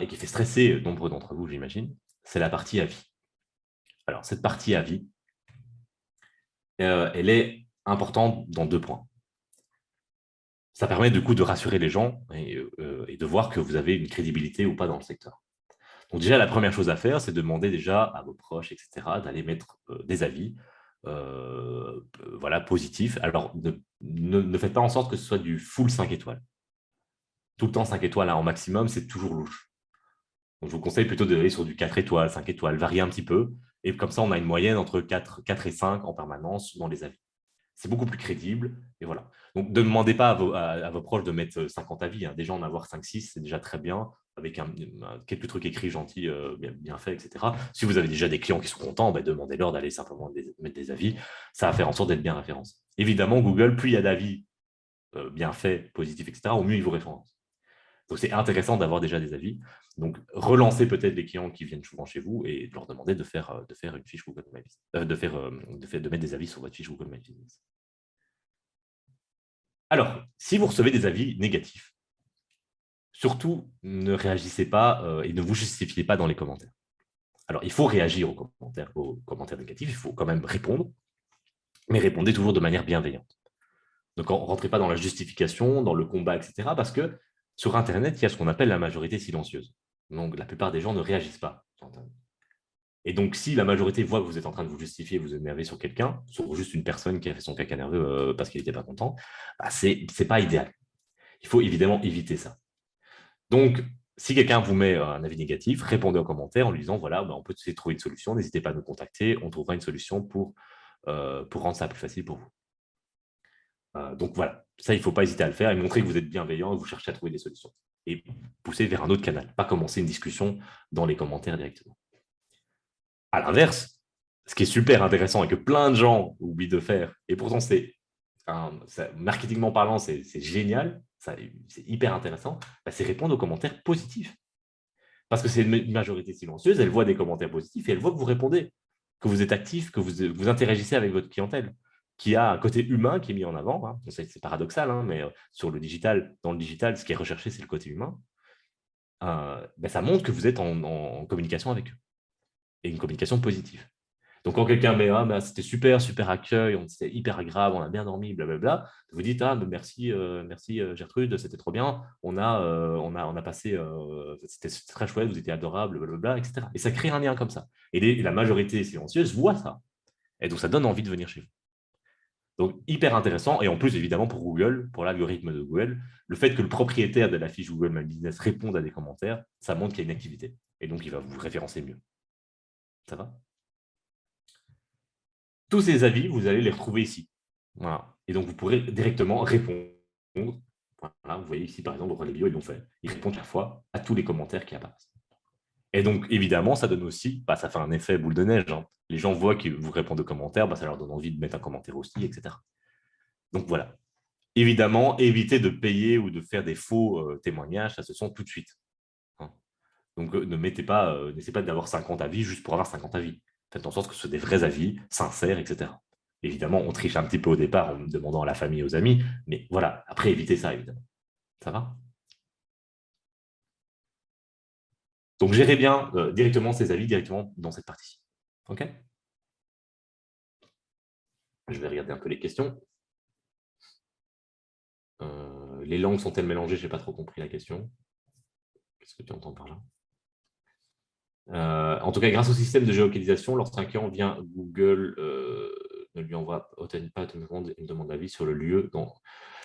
et qui fait stresser nombreux d'entre vous, j'imagine, c'est la partie avis. Alors, cette partie avis, elle est importante dans 2 points. Ça permet du coup de rassurer les gens et de voir que vous avez une crédibilité ou pas dans le secteur. Donc déjà, la première chose à faire, c'est de demander déjà à vos proches, etc., d'aller mettre des avis voilà, positifs. Alors, ne faites pas en sorte que ce soit du full 5 étoiles. Tout le temps 5 étoiles en maximum, c'est toujours louche. Donc, je vous conseille plutôt d'aller sur du 4 étoiles, 5 étoiles, varier un petit peu. Et comme ça, on a une moyenne entre 4 et 5 en permanence dans les avis. C'est beaucoup plus crédible. Et voilà. Donc, ne demandez pas à vos proches de mettre 50 avis. Déjà, en avoir 5-6, c'est déjà très bien, avec quelques trucs écrits gentils, bien faits, etc. Si vous avez déjà des clients qui sont contents, demandez-leur d'aller simplement mettre des avis. Ça va faire en sorte d'être bien référencé. Évidemment, Google, plus il y a d'avis bien faits, positifs, etc., au mieux il vous référence. Donc, c'est intéressant d'avoir déjà des avis. Donc, relancez peut-être les clients qui viennent souvent chez vous et leur demander de faire une fiche Google My Business, de mettre des avis sur votre fiche Google My Business. Alors, si vous recevez des avis négatifs, surtout ne réagissez pas et ne vous justifiez pas dans les commentaires. Alors, il faut réagir aux commentaires négatifs, il faut quand même répondre, mais répondez toujours de manière bienveillante. Donc, ne rentrez pas dans la justification, dans le combat, etc. Parce que sur Internet, il y a ce qu'on appelle la majorité silencieuse. Donc, la plupart des gens ne réagissent pas sur Internet. Et donc, si la majorité voit que vous êtes en train de vous justifier, vous énerver sur quelqu'un, sur juste une personne qui a fait son caca nerveux parce qu'il n'était pas content, ce n'est pas idéal. Il faut évidemment éviter ça. Donc, si quelqu'un vous met un avis négatif, répondez aux commentaires en lui disant, voilà, on peut essayer de trouver une solution, n'hésitez pas à nous contacter, on trouvera une solution pour rendre ça plus facile pour vous. Donc voilà, ça, il ne faut pas hésiter à le faire et montrer que vous êtes bienveillant et que vous cherchez à trouver des solutions. Et pousser vers un autre canal, pas commencer une discussion dans les commentaires directement. À l'inverse, ce qui est super intéressant et que plein de gens oublient de faire, et pourtant, marketingment parlant, c'est génial, c'est hyper intéressant, c'est répondre aux commentaires positifs. Parce que c'est une majorité silencieuse, elle voit des commentaires positifs et elle voit que vous répondez, que vous êtes actif, que vous interagissez avec votre clientèle, qui a un côté humain qui est mis en avant. C'est paradoxal, mais dans le digital, ce qui est recherché, c'est le côté humain. Ça montre que vous êtes en communication avec eux et une communication positive. Donc, quand quelqu'un met c'était super, super accueil, c'était hyper agréable, on a bien dormi, blablabla, vous dites merci Gertrude, c'était trop bien, on a passé, c'était très chouette, vous étiez adorable, blablabla, etc. Et ça crée un lien comme ça. Et la majorité silencieuse voit ça. Et donc, ça donne envie de venir chez vous. Donc, hyper intéressant. Et en plus, évidemment, pour Google, pour l'algorithme de Google, le fait que le propriétaire de la fiche Google My Business réponde à des commentaires, ça montre qu'il y a une activité. Et donc, il va vous référencer mieux. Ça va? Tous ces avis, vous allez les retrouver ici. Voilà. Et donc, vous pourrez directement répondre. Voilà, vous voyez ici, par exemple, dans les bio, ils l'ont fait. Ils répondent chaque fois à tous les commentaires qui apparaissent. Et donc, évidemment, ça donne aussi, ça fait un effet boule de neige. Les gens voient que vous répondez aux commentaires, ça leur donne envie de mettre un commentaire aussi, etc. Donc, voilà. Évidemment, évitez de payer ou de faire des faux témoignages, ça se sent tout de suite. Donc, n'essayez pas d'avoir 50 avis juste pour avoir 50 avis. Faites en sorte que ce soit des vrais avis, sincères, etc. Évidemment, on triche un petit peu au départ en demandant à la famille et aux amis, mais voilà, après, évitez ça, évidemment. Ça va? Donc, gérez bien directement ces avis directement dans cette partie. OK? Je vais regarder un peu les questions. Les langues sont-elles mélangées? Je n'ai pas trop compris la question. Qu'est-ce que tu entends par là? En tout cas, grâce au système de géolocalisation, lorsqu'un client vient, Google ne lui envoie pas une demande d'avis sur le lieu dans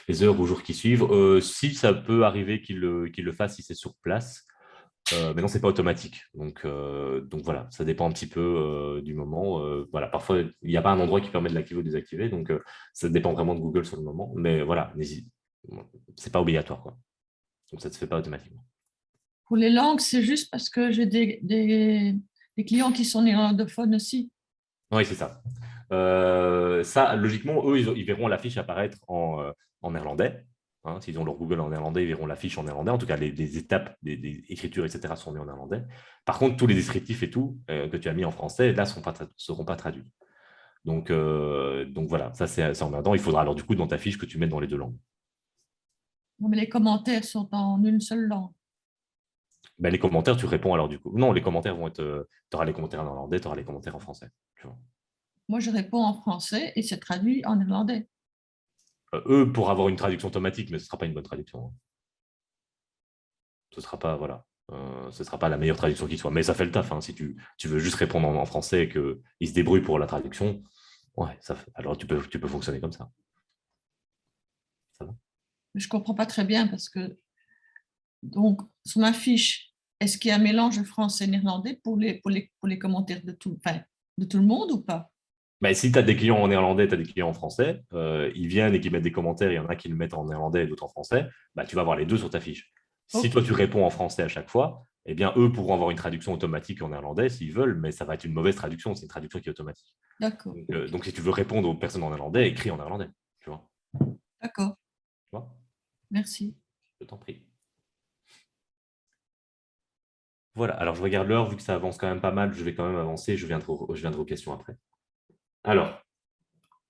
les heures ou jours qui suivent. Si, ça peut arriver qu'il le fasse si c'est sur place. Mais non, ce n'est pas automatique. Donc voilà, ça dépend un petit peu du moment. Voilà, parfois, il n'y a pas un endroit qui permet de l'activer ou de désactiver. Donc ça dépend vraiment de Google sur le moment. Mais voilà, c'est pas obligatoire, quoi. Donc ça ne se fait pas automatiquement. Pour les langues, c'est juste parce que j'ai des clients qui sont néerlandophones aussi. Oui, c'est ça. Ça, logiquement, eux, ils verront la fiche apparaître en néerlandais. Hein. S'ils ont leur Google en néerlandais, ils verront la fiche en néerlandais. En tout cas, les étapes des écritures, etc., sont mises en néerlandais. Par contre, tous les descriptifs et tout que tu as mis en français, là, ne seront pas traduits. Donc voilà, ça, c'est emmerdant. Il faudra alors, du coup, dans ta fiche, que tu mettes dans les deux langues. Non, mais les commentaires sont en une seule langue. Ben, les commentaires, tu réponds alors, du coup. Non, les commentaires vont être. Tu auras les commentaires en néerlandais, tu auras les commentaires en français. Tu vois. Moi, je réponds en français et c'est traduit en néerlandais. Eux, pour avoir une traduction automatique, mais ce ne sera pas une bonne traduction. Hein. Ce sera pas, voilà. Ce sera pas la meilleure traduction qui soit. Mais ça fait le taf. Hein. Si tu veux juste répondre en français et qu'ils se débrouillent pour la traduction, ouais, alors tu peux fonctionner comme ça. Ça va. Je ne comprends pas très bien parce que, donc, sur ma fiche, est-ce qu'il y a un mélange français et néerlandais pour les commentaires de tout, enfin, de tout le monde ou pas? Mais si tu as des clients en néerlandais, tu as des clients en français, ils viennent et qu'ils mettent des commentaires, il y en a qui le mettent en néerlandais et d'autres en français, bah, tu vas avoir les deux sur ta fiche. Si Ok, toi, tu réponds en français à chaque fois, eh bien, eux pourront avoir une traduction automatique en néerlandais s'ils veulent, mais ça va être une mauvaise traduction, c'est une traduction qui est automatique. d'accord, Donc, si tu veux répondre aux personnes en néerlandais, écris en néerlandais. Tu vois, d'accord, tu vois. merci. Je t'en prie. Voilà, alors je regarde l'heure, vu que ça avance quand même pas mal, je vais quand même avancer, je viendrai aux questions après. Alors,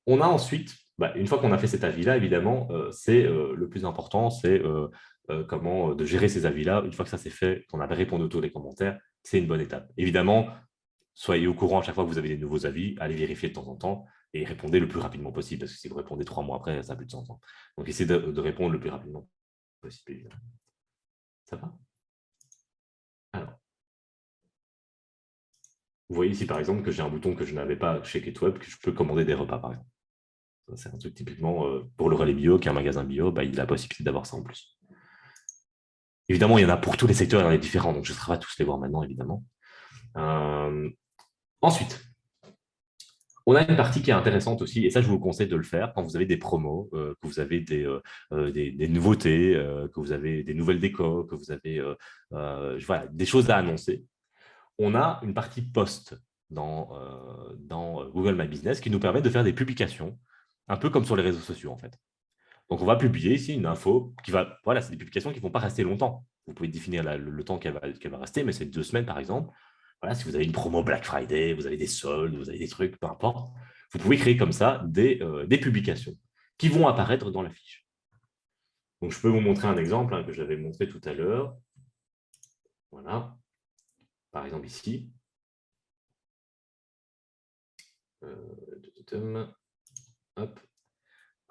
on a ensuite, bah, une fois qu'on a fait cet avis-là, évidemment, c'est le plus important, c'est comment de gérer ces avis-là. Une fois que ça c'est fait, qu'on a répondu à tous les commentaires, c'est une bonne étape. Évidemment, soyez au courant à chaque fois que vous avez des nouveaux avis, allez vérifier de temps en temps et répondez le plus rapidement possible, parce que si vous répondez 3 mois après, ça n'a plus de sens. Hein. Donc, essayez de répondre le plus rapidement possible, évidemment. Ça va? Alors, vous voyez ici, par exemple, que j'ai un bouton que je n'avais pas chez GetWeb, que je peux commander des repas, par exemple. C'est un truc typiquement pour le relais bio, qui est un magasin bio, bah, il a la possibilité d'avoir ça en plus. Évidemment, il y en a pour tous les secteurs, il y en a différents, donc je ne serai pas tous les voir maintenant, évidemment. Ensuite, on a une partie qui est intéressante aussi, et ça, je vous conseille de le faire quand vous avez des promos, que vous avez des nouveautés, que vous avez des nouvelles décos, que vous avez voilà, des choses à annoncer. On a une partie post dans Google My Business qui nous permet de faire des publications, un peu comme sur les réseaux sociaux, en fait. Donc, on va publier ici une info qui va. Voilà, c'est des publications qui ne vont pas rester longtemps. Vous pouvez définir le temps qu'elle va rester, mais c'est 2 semaines, par exemple. Voilà, si vous avez une promo Black Friday, vous avez des soldes, vous avez des trucs, peu importe, vous pouvez créer comme ça des publications qui vont apparaître dans la fiche. Donc, je peux vous montrer un exemple hein, que j'avais montré tout à l'heure. Voilà. Par exemple, ici. Hop.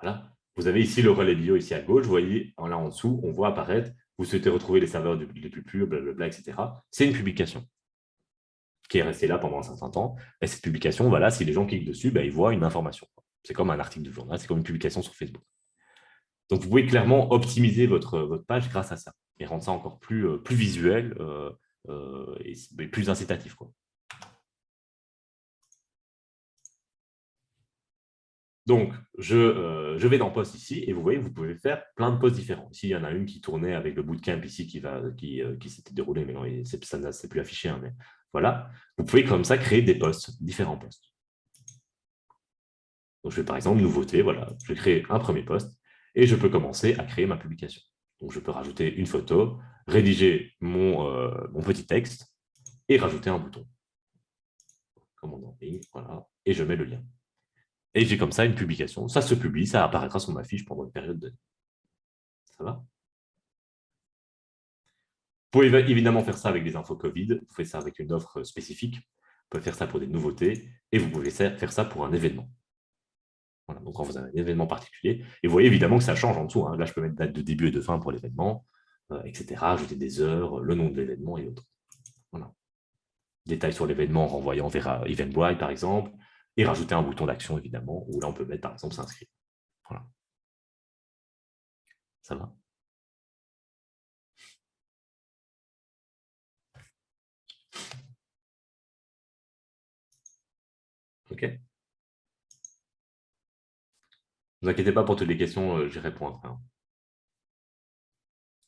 Voilà. Vous avez ici le relais bio ici à gauche. Vous voyez, là en dessous, on voit apparaître vous souhaitez retrouver les serveurs les plus purs, blablabla, etc. C'est une publication qui est restée là pendant un certain temps. Et cette publication, voilà, si les gens cliquent dessus, bah, ils voient une information. C'est comme un article de journal, c'est comme une publication sur Facebook. Donc, vous pouvez clairement optimiser votre page grâce à ça et rendre ça encore plus visuel et plus incitatif, quoi. Donc, je vais dans Post ici et vous voyez, vous pouvez faire plein de posts différents. Ici, il y en a une qui tournait avec le bootcamp ici qui s'était déroulé, mais non, ça ne s'est plus affiché. Hein, mais voilà, vous pouvez comme ça créer des posts, différents posts. Donc, je vais par exemple, nouveauté, voilà, je vais créer un premier post et je peux commencer à créer ma publication. Donc, je peux rajouter une photo, rédiger mon petit texte et rajouter un bouton. Commande en ligne, voilà, et je mets le lien. Et j'ai comme ça une publication. Ça se publie, ça apparaîtra sur ma fiche pendant une période de... Ça va? Vous pouvez évidemment faire ça avec des infos Covid. Vous faites ça avec une offre spécifique. Vous pouvez faire ça pour des nouveautés. Et vous pouvez faire ça pour un événement. Voilà, donc quand vous avez un événement particulier. Et vous voyez évidemment que ça change en dessous. Hein. Là, je peux mettre date de début et de fin pour l'événement, etc. Ajouter des heures, le nom de l'événement et autres. Voilà. Détails sur l'événement en renvoyant vers Eventbrite, par exemple. Et rajouter un bouton d'action, évidemment, où là, on peut mettre, par exemple, s'inscrire. Voilà. Ça va? OK. Ne vous inquiétez pas pour toutes les questions, j'y réponds après. Hein.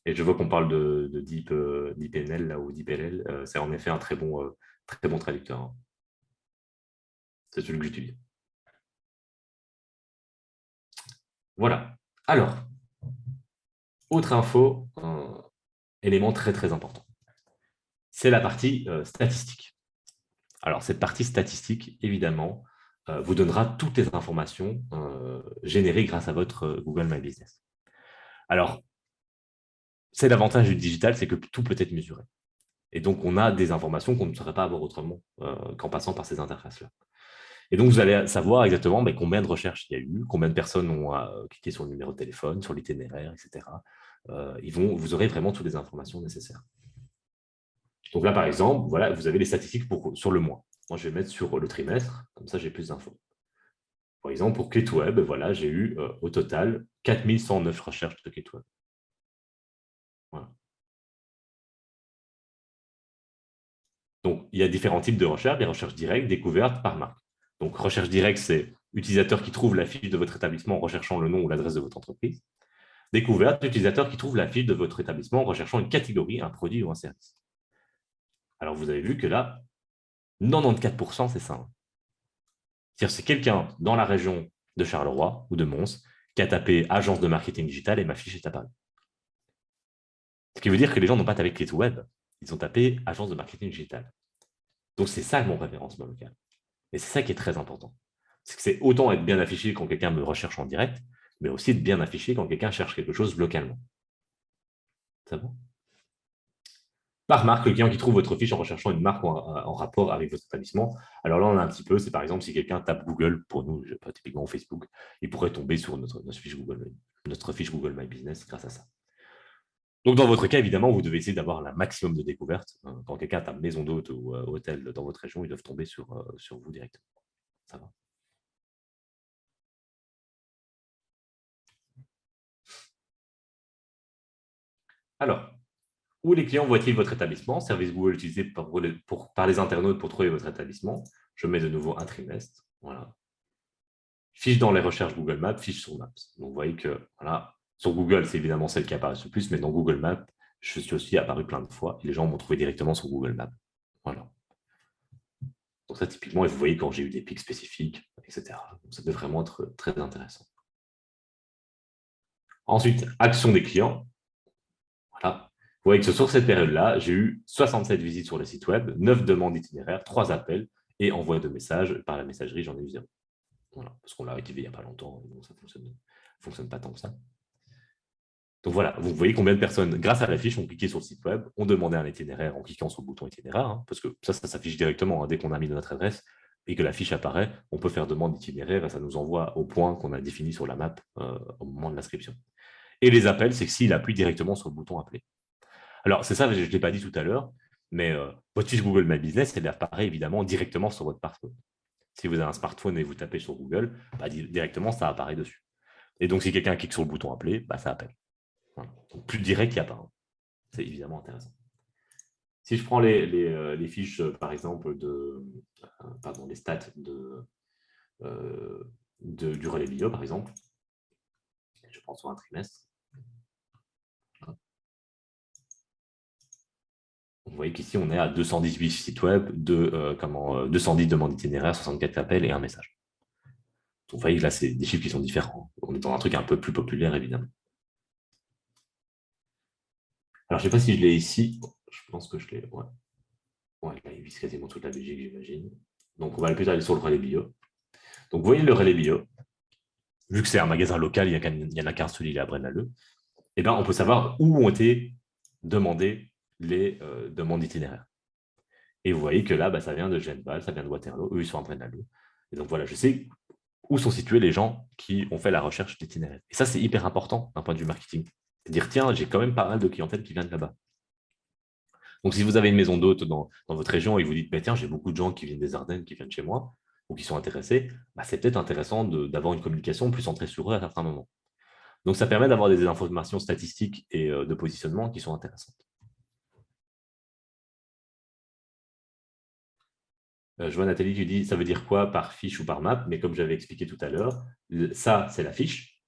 Et je vois qu'on parle de DeepNL là, ou DeepLL. C'est en effet un très bon traducteur. Hein. C'est celui que j'utilise. Voilà. Alors, autre info, élément très très important. C'est la partie statistique. Alors, cette partie statistique, évidemment, vous donnera toutes les informations générées grâce à votre Google My Business. Alors, c'est l'avantage du digital, c'est que tout peut être mesuré. Et donc, on a des informations qu'on ne saurait pas avoir autrement qu'en passant par ces interfaces-là. Et donc, vous allez savoir exactement combien de recherches il y a eu, combien de personnes ont cliqué sur le numéro de téléphone, sur l'itinéraire, etc. Vous aurez vraiment toutes les informations nécessaires. Donc là, par exemple, voilà, vous avez les statistiques sur le mois. Moi, je vais mettre sur le trimestre, comme ça, j'ai plus d'infos. Par exemple, pour Kitweb, voilà, j'ai eu au total 4109 recherches de Kitweb. Voilà. Donc, il y a différents types de recherches, les recherches directes, découvertes par marque. Donc, recherche directe, c'est utilisateur qui trouve la fiche de votre établissement en recherchant le nom ou l'adresse de votre entreprise. Découverte, utilisateur qui trouve la fiche de votre établissement en recherchant une catégorie, un produit ou un service. Alors, vous avez vu que là, 94%, c'est ça. C'est-à-dire c'est quelqu'un dans la région de Charleroi ou de Mons qui a tapé agence de marketing digital et ma fiche est apparue. Ce qui veut dire que les gens n'ont pas tapé Clé Web, ils ont tapé agence de marketing digital. Donc, c'est ça mon référencement local. Et c'est ça qui est très important. C'est que c'est autant être bien affiché quand quelqu'un me recherche en direct, mais aussi être bien affiché quand quelqu'un cherche quelque chose localement. C'est bon ? Par marque, le client qui trouve votre fiche en recherchant une marque en rapport avec votre établissement. Alors là, on a un petit peu, c'est par exemple si quelqu'un tape Google, pour nous, typiquement Facebook, il pourrait tomber sur notre fiche Google My Business grâce à ça. Donc, dans votre cas, évidemment, vous devez essayer d'avoir un maximum de découvertes. Quand quelqu'un tape maison d'hôte ou hôtel dans votre région, ils doivent tomber sur vous directement. Ça va. Alors, où les clients voient-ils votre établissement? Service Google utilisé par les internautes pour trouver votre établissement. Je mets de nouveau un trimestre. Voilà. Fiche dans les recherches Google Maps, fiche sur Maps. Donc, vous voyez que voilà, sur Google, c'est évidemment celle qui apparaît le plus, mais dans Google Maps, je suis aussi apparu plein de fois et les gens m'ont trouvé directement sur Google Maps. Voilà. Donc, ça, typiquement, et vous voyez quand j'ai eu des pics spécifiques, etc. Donc, ça peut vraiment être très intéressant. Ensuite, action des clients. Voilà. Vous voyez que sur cette période-là, j'ai eu 67 visites sur le site web, 9 demandes itinéraires, 3 appels et envoi de messages par la messagerie, j'en ai eu 0. Voilà, parce qu'on l'a activé il n'y a pas longtemps, donc ça ne fonctionne pas tant que ça. Donc voilà, vous voyez combien de personnes, grâce à la fiche, ont cliqué sur le site web, ont demandé un itinéraire en cliquant sur le bouton itinéraire, hein, parce que ça s'affiche directement dès qu'on a mis notre adresse et que la fiche apparaît, on peut faire demande d'itinéraire et ça nous envoie au point qu'on a défini sur la map au moment de l'inscription. Et les appels, c'est que s'il appuie directement sur le bouton appeler. Alors, c'est ça, je ne l'ai pas dit tout à l'heure, mais votre fiche Google My Business, elle apparaît évidemment directement sur votre smartphone. Si vous avez un smartphone et vous tapez sur Google, directement, ça apparaît dessus. Et donc, si quelqu'un clique sur le bouton appeler, ça appelle. Voilà. Donc, plus direct, il n'y a pas. C'est évidemment intéressant. Si je prends les fiches, par exemple, les stats du relais bio, par exemple, je prends sur un trimestre. Vous voyez qu'ici, on est à 218 sites web, 210 demandes itinéraires, 64 appels et un message. Donc, vous voyez que là, c'est des chiffres qui sont différents. On est dans un truc un peu plus populaire, évidemment. Alors, je ne sais pas si je l'ai ici. Je pense que je l'ai. Ouais. Ouais, là, il vise quasiment toute la Belgique, j'imagine. Donc, on va plutôt aller sur le relais bio. Donc, vous voyez le relais bio. Vu que c'est un magasin local, il n'y en a qu'un seul, il est à Braine-l'Alleud. Eh bien, on peut savoir où ont été demandées les demandes itinéraires. Et vous voyez que là, ça vient de Genval, ça vient de Waterloo. Eux, ils sont en Braine-l'Alleud. Et donc, voilà, je sais où sont situés les gens qui ont fait la recherche d'itinéraire. Et ça, c'est hyper important d'un point de vue marketing. C'est-à-dire, tiens, j'ai quand même pas mal de clientèle qui vient de là-bas. Donc, si vous avez une maison d'hôte dans votre région et vous dites, tiens, j'ai beaucoup de gens qui viennent des Ardennes, qui viennent chez moi, ou qui sont intéressés, c'est peut-être intéressant d'avoir une communication plus centrée sur eux à certains moments. Donc, ça permet d'avoir des informations statistiques et de positionnement qui sont intéressantes. Je vois Nathalie qui dit, ça veut dire quoi par fiche ou par map? Mais comme j'avais expliqué tout à l'heure, ça, c'est la fiche.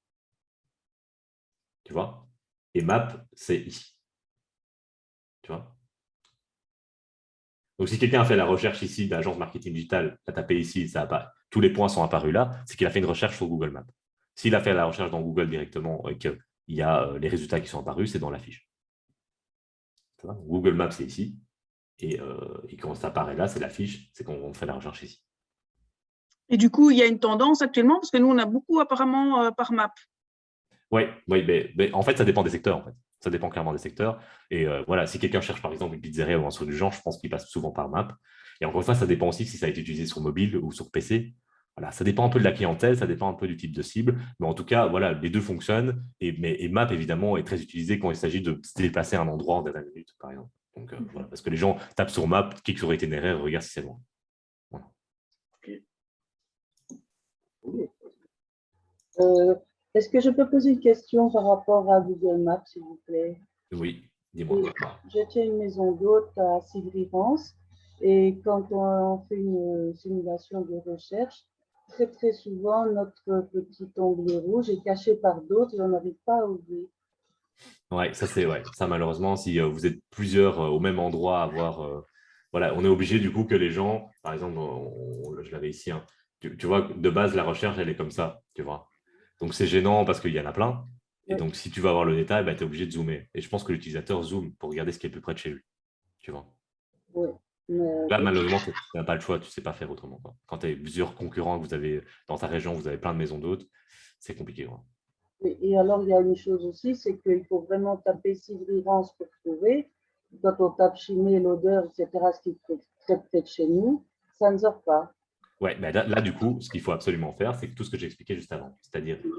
Tu vois? Et map, c'est ici. Tu vois? Donc, si quelqu'un a fait la recherche ici d'agence marketing digital, a tapé ici, ça a pas, tous les points sont apparus là, c'est qu'il a fait une recherche sur Google Maps. S'il a fait la recherche dans Google directement et qu'il y a les résultats qui sont apparus, c'est dans la fiche. Google Maps, c'est ici. Et quand ça apparaît là, c'est la fiche, c'est qu'on fait la recherche ici. Et du coup, il y a une tendance actuellement, parce que nous, on a beaucoup apparemment par map. Oui, mais en fait, ça dépend des secteurs. En fait. Ça dépend clairement des secteurs. Et voilà, si quelqu'un cherche par exemple une pizzeria ou un truc du genre, je pense qu'il passe souvent par map. Et encore une fois, ça dépend aussi si ça a été utilisé sur mobile ou sur PC. Voilà, ça dépend un peu de la clientèle, ça dépend un peu du type de cible. Mais en tout cas, voilà, les deux fonctionnent. Et Map, évidemment, est très utilisé quand il s'agit de se déplacer à un endroit en dernière minute, par exemple. Donc, voilà, parce que les gens tapent sur Map, cliquent sur itinéraire, regardent si c'est loin. Voilà. Est-ce que je peux poser une question par rapport à Google Maps, s'il vous plaît? Oui, dis-moi. Je tiens une maison d'hôte à Sivry-Vence et quand on fait une simulation de recherche, très souvent, notre petit onglet rouge est caché par d'autres et on n'arrive pas à ouvrir. Ouais, ça malheureusement, si vous êtes plusieurs au même endroit à avoir, voilà, on est obligé du coup que les gens, par exemple, je l'avais ici, hein, tu vois, de base, la recherche, elle est comme ça, tu vois. Donc, c'est gênant parce qu'il y en a plein. Et Ouais. donc, si tu veux avoir le détail, bah, tu es obligé de zoomer. Et je pense que l'utilisateur zoome pour regarder ce qui est le plus près de chez lui, tu vois. Oui, mais Là, malheureusement, tu n'as pas le choix, tu ne sais pas faire autrement, quoi. Quand tu as plusieurs concurrents, que vous avez dans ta région, vous avez plein de maisons d'hôtes, c'est compliqué, quoi. et alors, il y a une chose aussi, c'est qu'il faut vraiment taper Sivry-Vence pour trouver. Quand on tape Chimay, l'odeur, etc., ce qui est très près de chez nous, ça ne sort pas. Ouais, mais là, du coup, ce qu'il faut absolument faire, c'est tout ce que j'ai expliqué juste avant. C'est-à-dire, tu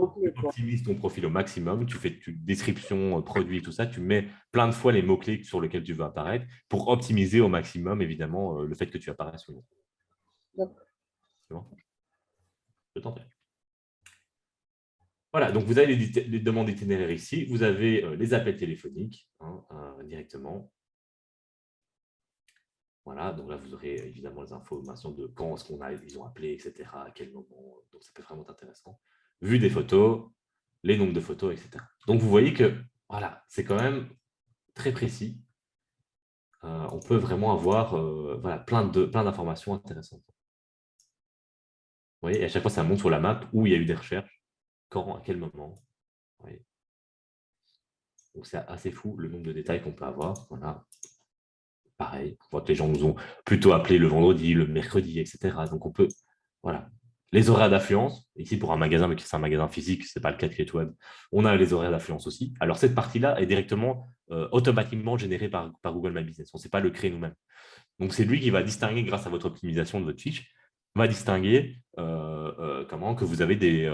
optimises ton profil au maximum, tu fais une description, produit, tout ça, tu mets plein de fois les mots-clés sur lesquels tu veux apparaître pour optimiser au maximum, évidemment, le fait que tu apparaisses sur le nom. D'accord. C'est bon? Je t'en prie. Voilà, donc vous avez les demandes d'itinéraire ici, vous avez les appels téléphoniques directement. Voilà, donc là, vous aurez évidemment les informations de quand est-ce ils ont appelé, etc., à quel moment. Donc, ça peut vraiment être intéressant. Vue des photos, les nombres de photos, etc. Donc, vous voyez que voilà, c'est quand même très précis. On peut vraiment avoir voilà, plein d'informations intéressantes. Vous voyez, et à chaque fois, ça montre sur la map où il y a eu des recherches, quand, à quel moment. Vous voyez. Donc, c'est assez fou le nombre de détails qu'on peut avoir. Voilà. Pareil, on voit que les gens nous ont plutôt appelé le vendredi, le mercredi, etc. Donc, on peut, voilà. Les horaires d'affluence, ici pour un magasin, mais c'est un magasin physique, ce n'est pas le cas de Critweb, on a les horaires d'affluence aussi. Alors, cette partie-là est directement, automatiquement générée par Google My Business. On ne sait pas le créer nous-mêmes. Donc, c'est lui qui va distinguer, grâce à votre optimisation de votre fiche, va distinguer comment que vous avez des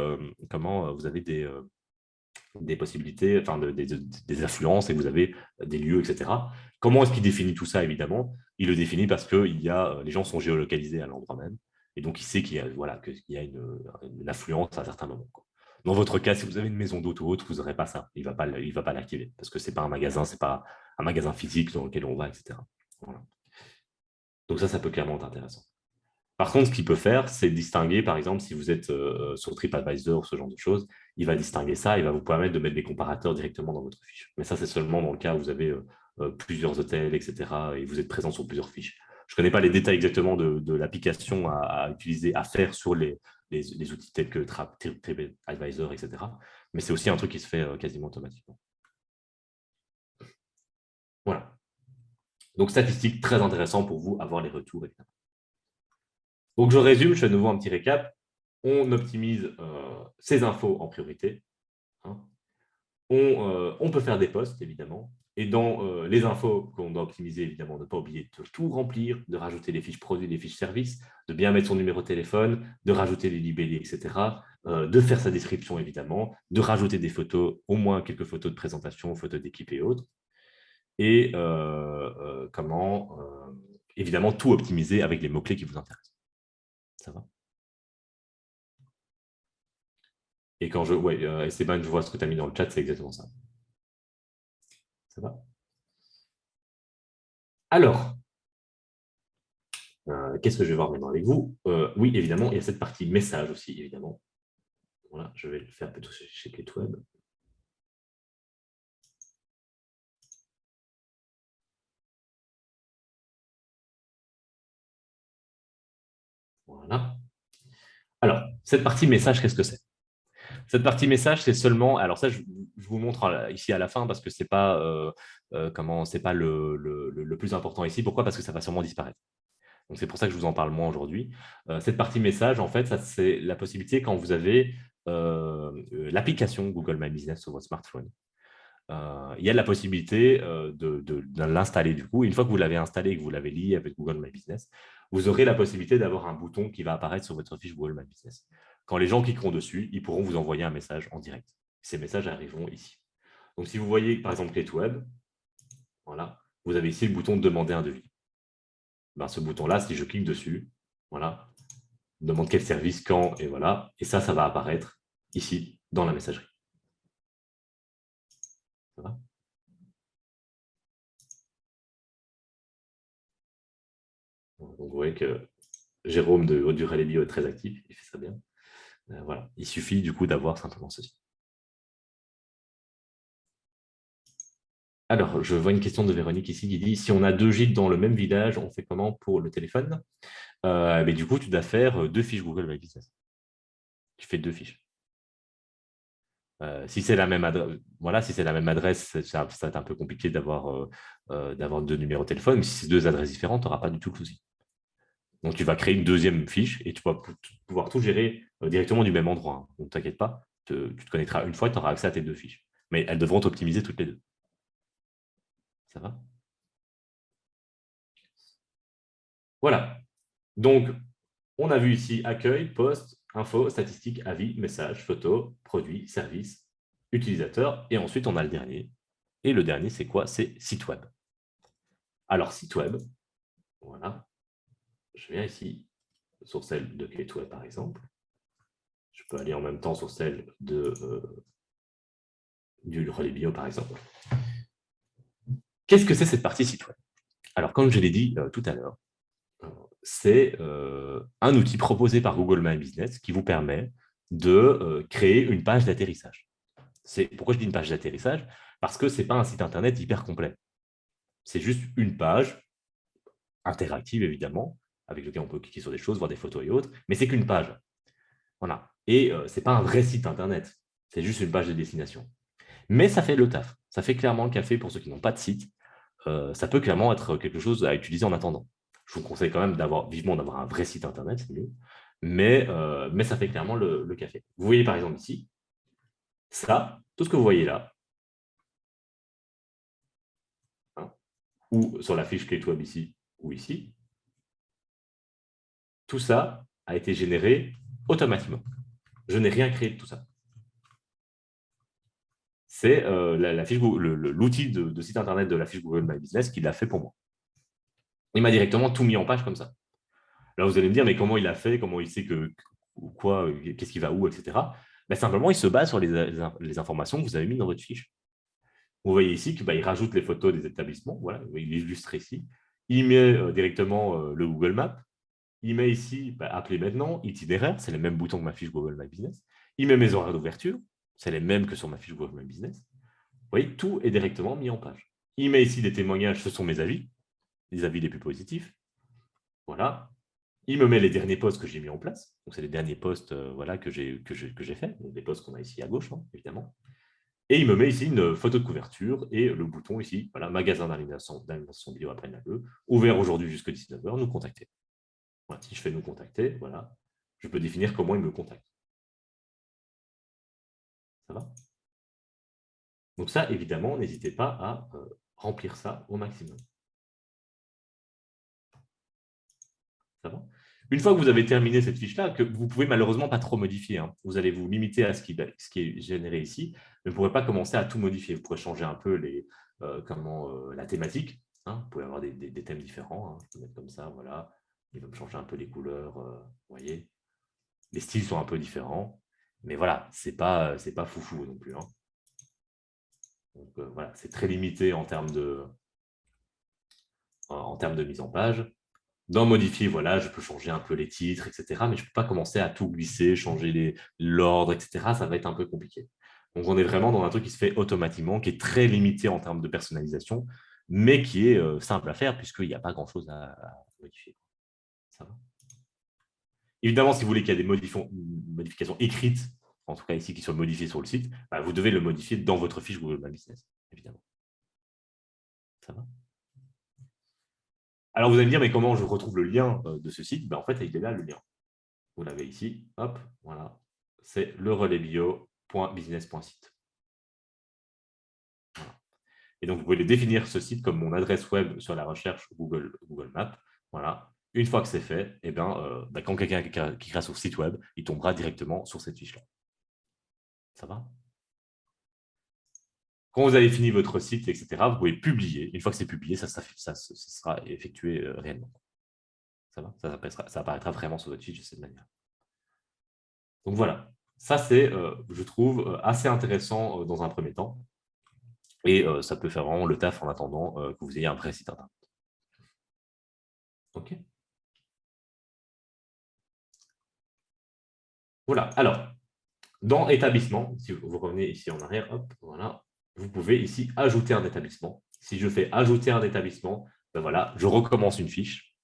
possibilités, enfin des affluences et vous avez des lieux, etc. Comment est-ce qu'il définit tout ça, évidemment? Il le définit parce que les gens sont géolocalisés à l'endroit même. Et donc, il sait qu'il y a, voilà, une affluence à certains moments, quoi. Dans votre cas, si vous avez une maison d'hôte ou autre, vous n'aurez pas ça. Il ne va pas l'activer parce que ce n'est pas un magasin, ce n'est pas un magasin physique dans lequel on va, etc. Voilà. Donc ça peut clairement être intéressant. Par contre, ce qu'il peut faire, c'est distinguer, par exemple, si vous êtes sur TripAdvisor ou ce genre de choses, il va distinguer ça, il va vous permettre de mettre des comparateurs directement dans votre fiche. Mais ça, c'est seulement dans le cas où vous avez plusieurs hôtels, etc. et vous êtes présent sur plusieurs fiches. Je ne connais pas les détails exactement de l'application à utiliser, à faire sur les outils tels que TripAdvisor, etc. Mais c'est aussi un truc qui se fait quasiment automatiquement. Voilà. Donc, statistique très intéressant pour vous, avoir les retours, etc. Donc, je résume, je fais de nouveau un petit récap. On optimise ces infos en priorité. Hein. On peut faire des posts, évidemment. Et dans les infos qu'on doit optimiser, évidemment, ne pas oublier de tout remplir, de rajouter les fiches produits, les fiches services, de bien mettre son numéro de téléphone, de rajouter les libellés, etc. De faire sa description, évidemment, de rajouter des photos, au moins quelques photos de présentation, photos d'équipe et autres. Et évidemment, tout optimiser avec les mots-clés qui vous intéressent. Ça va? Et quand Esteban, je vois ce que tu as mis dans le chat, c'est exactement ça. Ça va? Alors, Qu'est-ce que je vais voir maintenant avec vous? Oui, évidemment, il y a cette partie message aussi, évidemment. Voilà, je vais le faire plutôt chez Gateweb. Voilà. Alors, cette partie message, qu'est-ce que c'est? Cette partie message, c'est seulement… Alors ça, je vous montre ici à la fin parce que ce n'est pas, c'est pas le plus important ici. Pourquoi? Parce que ça va sûrement disparaître. Donc, c'est pour ça que je vous en parle moins aujourd'hui. Cette partie message, en fait, c'est la possibilité quand vous avez l'application Google My Business sur votre smartphone. Il y a la possibilité de l'installer du coup. Une fois que vous l'avez installé et que vous l'avez lié avec Google My Business, vous aurez la possibilité d'avoir un bouton qui va apparaître sur votre fiche Google My Business. Quand les gens cliqueront dessus, ils pourront vous envoyer un message en direct. Ces messages arriveront ici. Donc, si vous voyez, par exemple, Gateweb, voilà, vous avez ici le bouton de demander un devis. Ben, ce bouton-là, si je clique dessus, voilà, demande quel service, quand, et voilà. Et ça va apparaître ici dans la messagerie. Ça va? Donc, vous voyez que Jérôme du Relais Bio est très actif, il fait ça bien. Voilà. Il suffit du coup d'avoir simplement ceci. Alors, je vois une question de Véronique ici qui dit « Si on a 2 gîtes dans le même village, on fait comment pour le téléphone ?» Mais du coup, tu dois faire 2 fiches Google My Business. Tu fais 2 fiches. Si c'est la même adresse, voilà, si c'est la même adresse, ça va être un peu compliqué d'avoir 2 numéros de téléphone, mais si c'est 2 adresses différentes, tu n'auras pas du tout le souci. Donc, tu vas créer une deuxième fiche et tu vas pouvoir tout gérer directement du même endroit. Hein. Donc, ne t'inquiète pas, tu te connecteras une fois et tu auras accès à tes 2 fiches. Mais elles devront t'optimiser toutes les 2. Ça va? Voilà. Donc, on a vu ici accueil, poste, info, statistiques, avis, messages, photos, produits, services, utilisateurs. Et ensuite, on a le dernier. Et le dernier, c'est quoi? C'est site web. Alors, site web, voilà. Je viens ici sur celle de Gateweb, par exemple. Je peux aller en même temps sur celle du Relais Bio, par exemple. Qu'est-ce que c'est cette partie site web? Alors, comme je l'ai dit tout à l'heure, c'est un outil proposé par Google My Business qui vous permet de créer une page d'atterrissage. Pourquoi je dis une page d'atterrissage? Parce que ce n'est pas un site Internet hyper complet. C'est juste une page interactive, évidemment, avec lequel on peut cliquer sur des choses, voir des photos et autres, mais c'est qu'une page. Voilà. Et ce n'est pas un vrai site Internet, c'est juste une page de destination. Mais ça fait le taf. Ça fait clairement le café pour ceux qui n'ont pas de site. Ça peut clairement être quelque chose à utiliser en attendant. Je vous conseille quand même vivement d'avoir un vrai site Internet, c'est mieux. Mais ça fait clairement le café. Vous voyez par exemple ici, ça, tout ce que vous voyez là, hein, ou sur la fiche Gateweb ici, ou ici, tout ça a été généré automatiquement. Je n'ai rien créé de tout ça. C'est l'outil de site Internet de la fiche Google My Business qui l'a fait pour moi. Il m'a directement tout mis en page comme ça. Là, vous allez me dire, mais comment il a fait? Comment il sait qu'est-ce qui va où, etc. Ben, simplement, il se base sur les informations que vous avez mises dans votre fiche. Vous voyez ici qu'il rajoute les photos des établissements. Voilà, il illustre ici. Il met directement le Google Maps. Il met ici, appelez maintenant, itinéraire, c'est le même bouton que ma fiche Google My Business. Il met mes horaires d'ouverture, c'est les mêmes que sur ma fiche Google My Business. Vous voyez, tout est directement mis en page. Il met ici des témoignages, ce sont mes avis, les avis les plus positifs. Voilà. Il me met les derniers posts que j'ai mis en place. Donc, c'est les derniers posts voilà, que j'ai fait. Donc, des posts qu'on a ici à gauche, hein, évidemment. Et il me met ici une photo de couverture et le bouton ici, voilà, magasin d'alimentation bio après Nageux, ouvert aujourd'hui jusqu'à 19h, nous contacter. Voilà, si je fais nous contacter, voilà, je peux définir comment il me contacte. Ça va? Donc ça, évidemment, n'hésitez pas à remplir ça au maximum. Ça va? Une fois que vous avez terminé cette fiche-là, que vous ne pouvez malheureusement pas trop modifier, hein. Vous allez vous limiter à ce qui est généré ici, mais vous ne pourrez pas commencer à tout modifier. Vous pourrez changer un peu la thématique. Hein. Vous pouvez avoir des thèmes différents. Hein. Je peux mettre comme ça, voilà. Il va me changer un peu les couleurs, vous voyez. Les styles sont un peu différents, mais voilà, c'est pas foufou non plus. Hein. Donc voilà, c'est très limité en termes de mise en page. Dans modifier, voilà, je peux changer un peu les titres, etc. Mais je ne peux pas commencer à tout glisser, changer l'ordre, etc. Ça va être un peu compliqué. Donc, on est vraiment dans un truc qui se fait automatiquement, qui est très limité en termes de personnalisation, mais qui est simple à faire puisqu'il n'y a pas grand-chose à modifier. Ça va. Évidemment, si vous voulez qu'il y ait des modifications écrites, en tout cas ici, qui soient modifiées sur le site, bah, vous devez le modifier dans votre fiche Google My Business, évidemment. Ça va. Alors, vous allez me dire, mais comment je retrouve le lien de ce site? Ben, en fait, il est là, le lien. Vous l'avez ici. Hop, voilà. C'est le relaisbio.business.site. Voilà. Et donc, vous pouvez définir ce site comme mon adresse web sur la recherche Google Maps. Voilà. Une fois que c'est fait, eh ben, quand quelqu'un cliquera sur le site web, il tombera directement sur cette fiche-là. Ça va? Quand vous avez fini votre site, etc., vous pouvez publier. Une fois que c'est publié, ça sera effectué réellement. Ça va? Ça apparaîtra vraiment sur votre fiche de cette manière. Donc voilà, ça c'est, je trouve, assez intéressant dans un premier temps. Et ça peut faire vraiment le taf en attendant que vous ayez un vrai site internet. OK. Voilà, alors, dans établissement, si vous revenez ici en arrière, hop, voilà, vous pouvez ici ajouter un établissement. Si je fais ajouter un établissement, ben voilà, je recommence une fiche.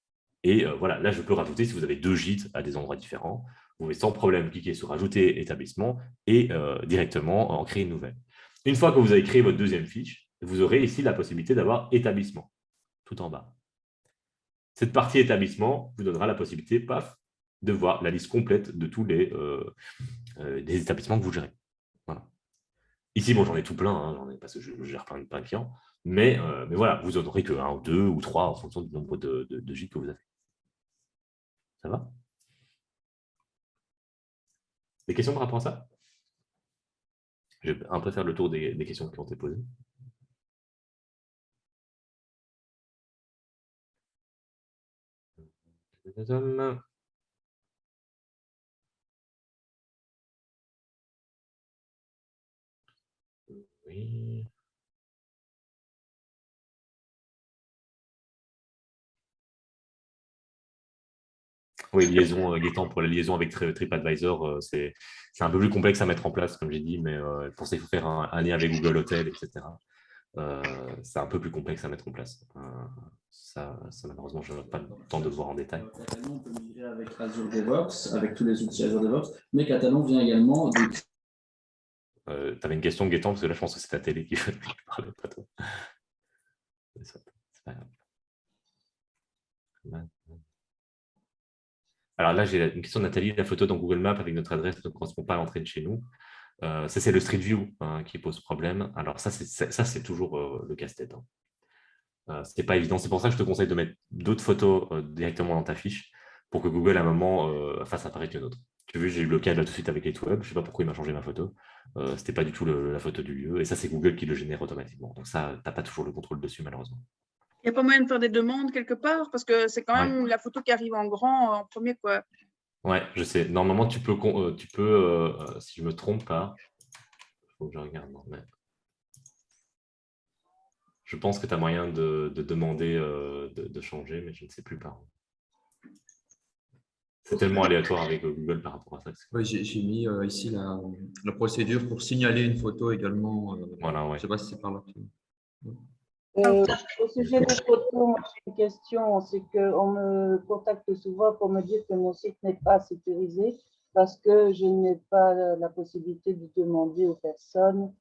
Et voilà, là, je peux rajouter, si vous avez 2 gîtes à des endroits différents, vous pouvez sans problème cliquer sur ajouter établissement et directement en créer une nouvelle. Une fois que vous avez créé votre deuxième fiche, vous aurez ici la possibilité d'avoir établissement, tout en bas. Cette partie établissement vous donnera la possibilité, paf, de voir la liste complète de tous les établissements que vous gérez. Voilà. Ici, bon, j'en ai tout plein, hein, parce que je gère plein de clients, mais voilà, vous n'en aurez que 1 ou 2 ou 3 en fonction du nombre de gîtes que vous avez. Ça va? Des questions par rapport à ça? Je vais un peu faire le tour des questions qui ont été posées. Oui. Oui, liaison, Gaëtan, pour la liaison avec TripAdvisor, c'est un peu plus complexe à mettre en place, comme j'ai dit, mais pour ça, il faut faire un lien avec Google Hotel, etc. C'est un peu plus complexe à mettre en place. Ça, malheureusement, je n'ai pas le temps de le voir en détail. Catalan, on peut migrer avec Azure DevOps, avec tous les outils Azure DevOps, mais Catalan vient également de... Tu avais une question, Gaëtan, parce que là, je pense que c'est ta télé qui parlait, pas toi. C'est pas grave. Alors là, j'ai une question de Nathalie. La photo dans Google Maps avec notre adresse ne correspond pas à l'entrée de chez nous. Ça, c'est le Street View qui pose problème. Alors ça, c'est toujours le casse-tête. Ce n'est pas évident. C'est pour ça que je te conseille de mettre d'autres photos directement dans ta fiche pour que Google, à un moment, fasse apparaître une autre. Tu as vu, j'ai eu le cas là tout de suite avec les web. Je ne sais pas pourquoi il m'a changé ma photo. Ce n'était pas du tout la photo du lieu. Et ça, c'est Google qui le génère automatiquement. Donc ça, tu n'as pas toujours le contrôle dessus, malheureusement. Il n'y a pas moyen de faire des demandes quelque part parce que c'est quand même la photo qui arrive en grand en premier, quoi. Ouais, je sais. Normalement, tu peux si je ne me trompe pas, il faut que je regarde. Non, mais... Je pense que tu as moyen de demander de changer, mais je ne sais plus par où. C'est tellement aléatoire avec Google par rapport à ça. Oui, j'ai mis ici la procédure pour signaler une photo également. Voilà, ouais. Je ne sais pas si c'est par là. Au sujet des photos, moi j'ai une question, c'est qu'on me contacte souvent pour me dire que mon site n'est pas sécurisé parce que je n'ai pas la possibilité de demander aux personnes,